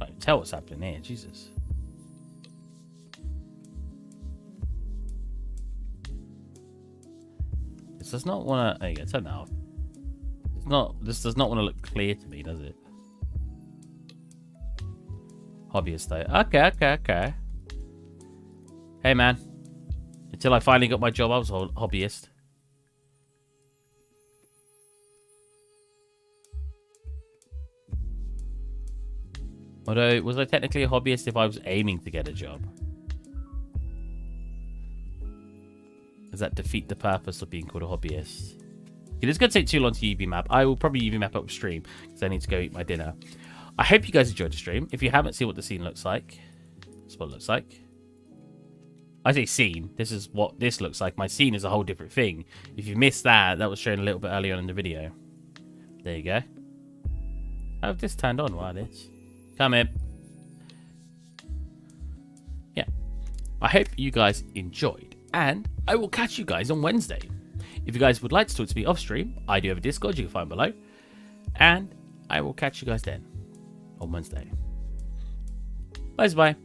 I can tell what's happening here. Jesus. This does not want to. There you go. Turn that off. It's not. This does not want to look clear to me, does it? Hobbyist though. Okay. Hey man. Until I finally got my job, I was a hobbyist. Although, was I technically a hobbyist if I was aiming to get a job? Does that defeat the purpose of being called a hobbyist? It is going to take too long to UV map. I will probably UV map up stream because I need to go eat my dinner. I hope you guys enjoyed the stream. If you haven't seen what the scene looks like, that's what it looks like. I say scene. This is what this looks like. My scene is a whole different thing. If you missed that, that was shown a little bit earlier on in the video. There you go. I have this turned on. Wow, this. Come in. Yeah. I hope you guys enjoyed. And I will catch you guys on Wednesday. If you guys would like to talk to me off stream, I do have a Discord you can find below. And I will catch you guys then on Wednesday. Bye.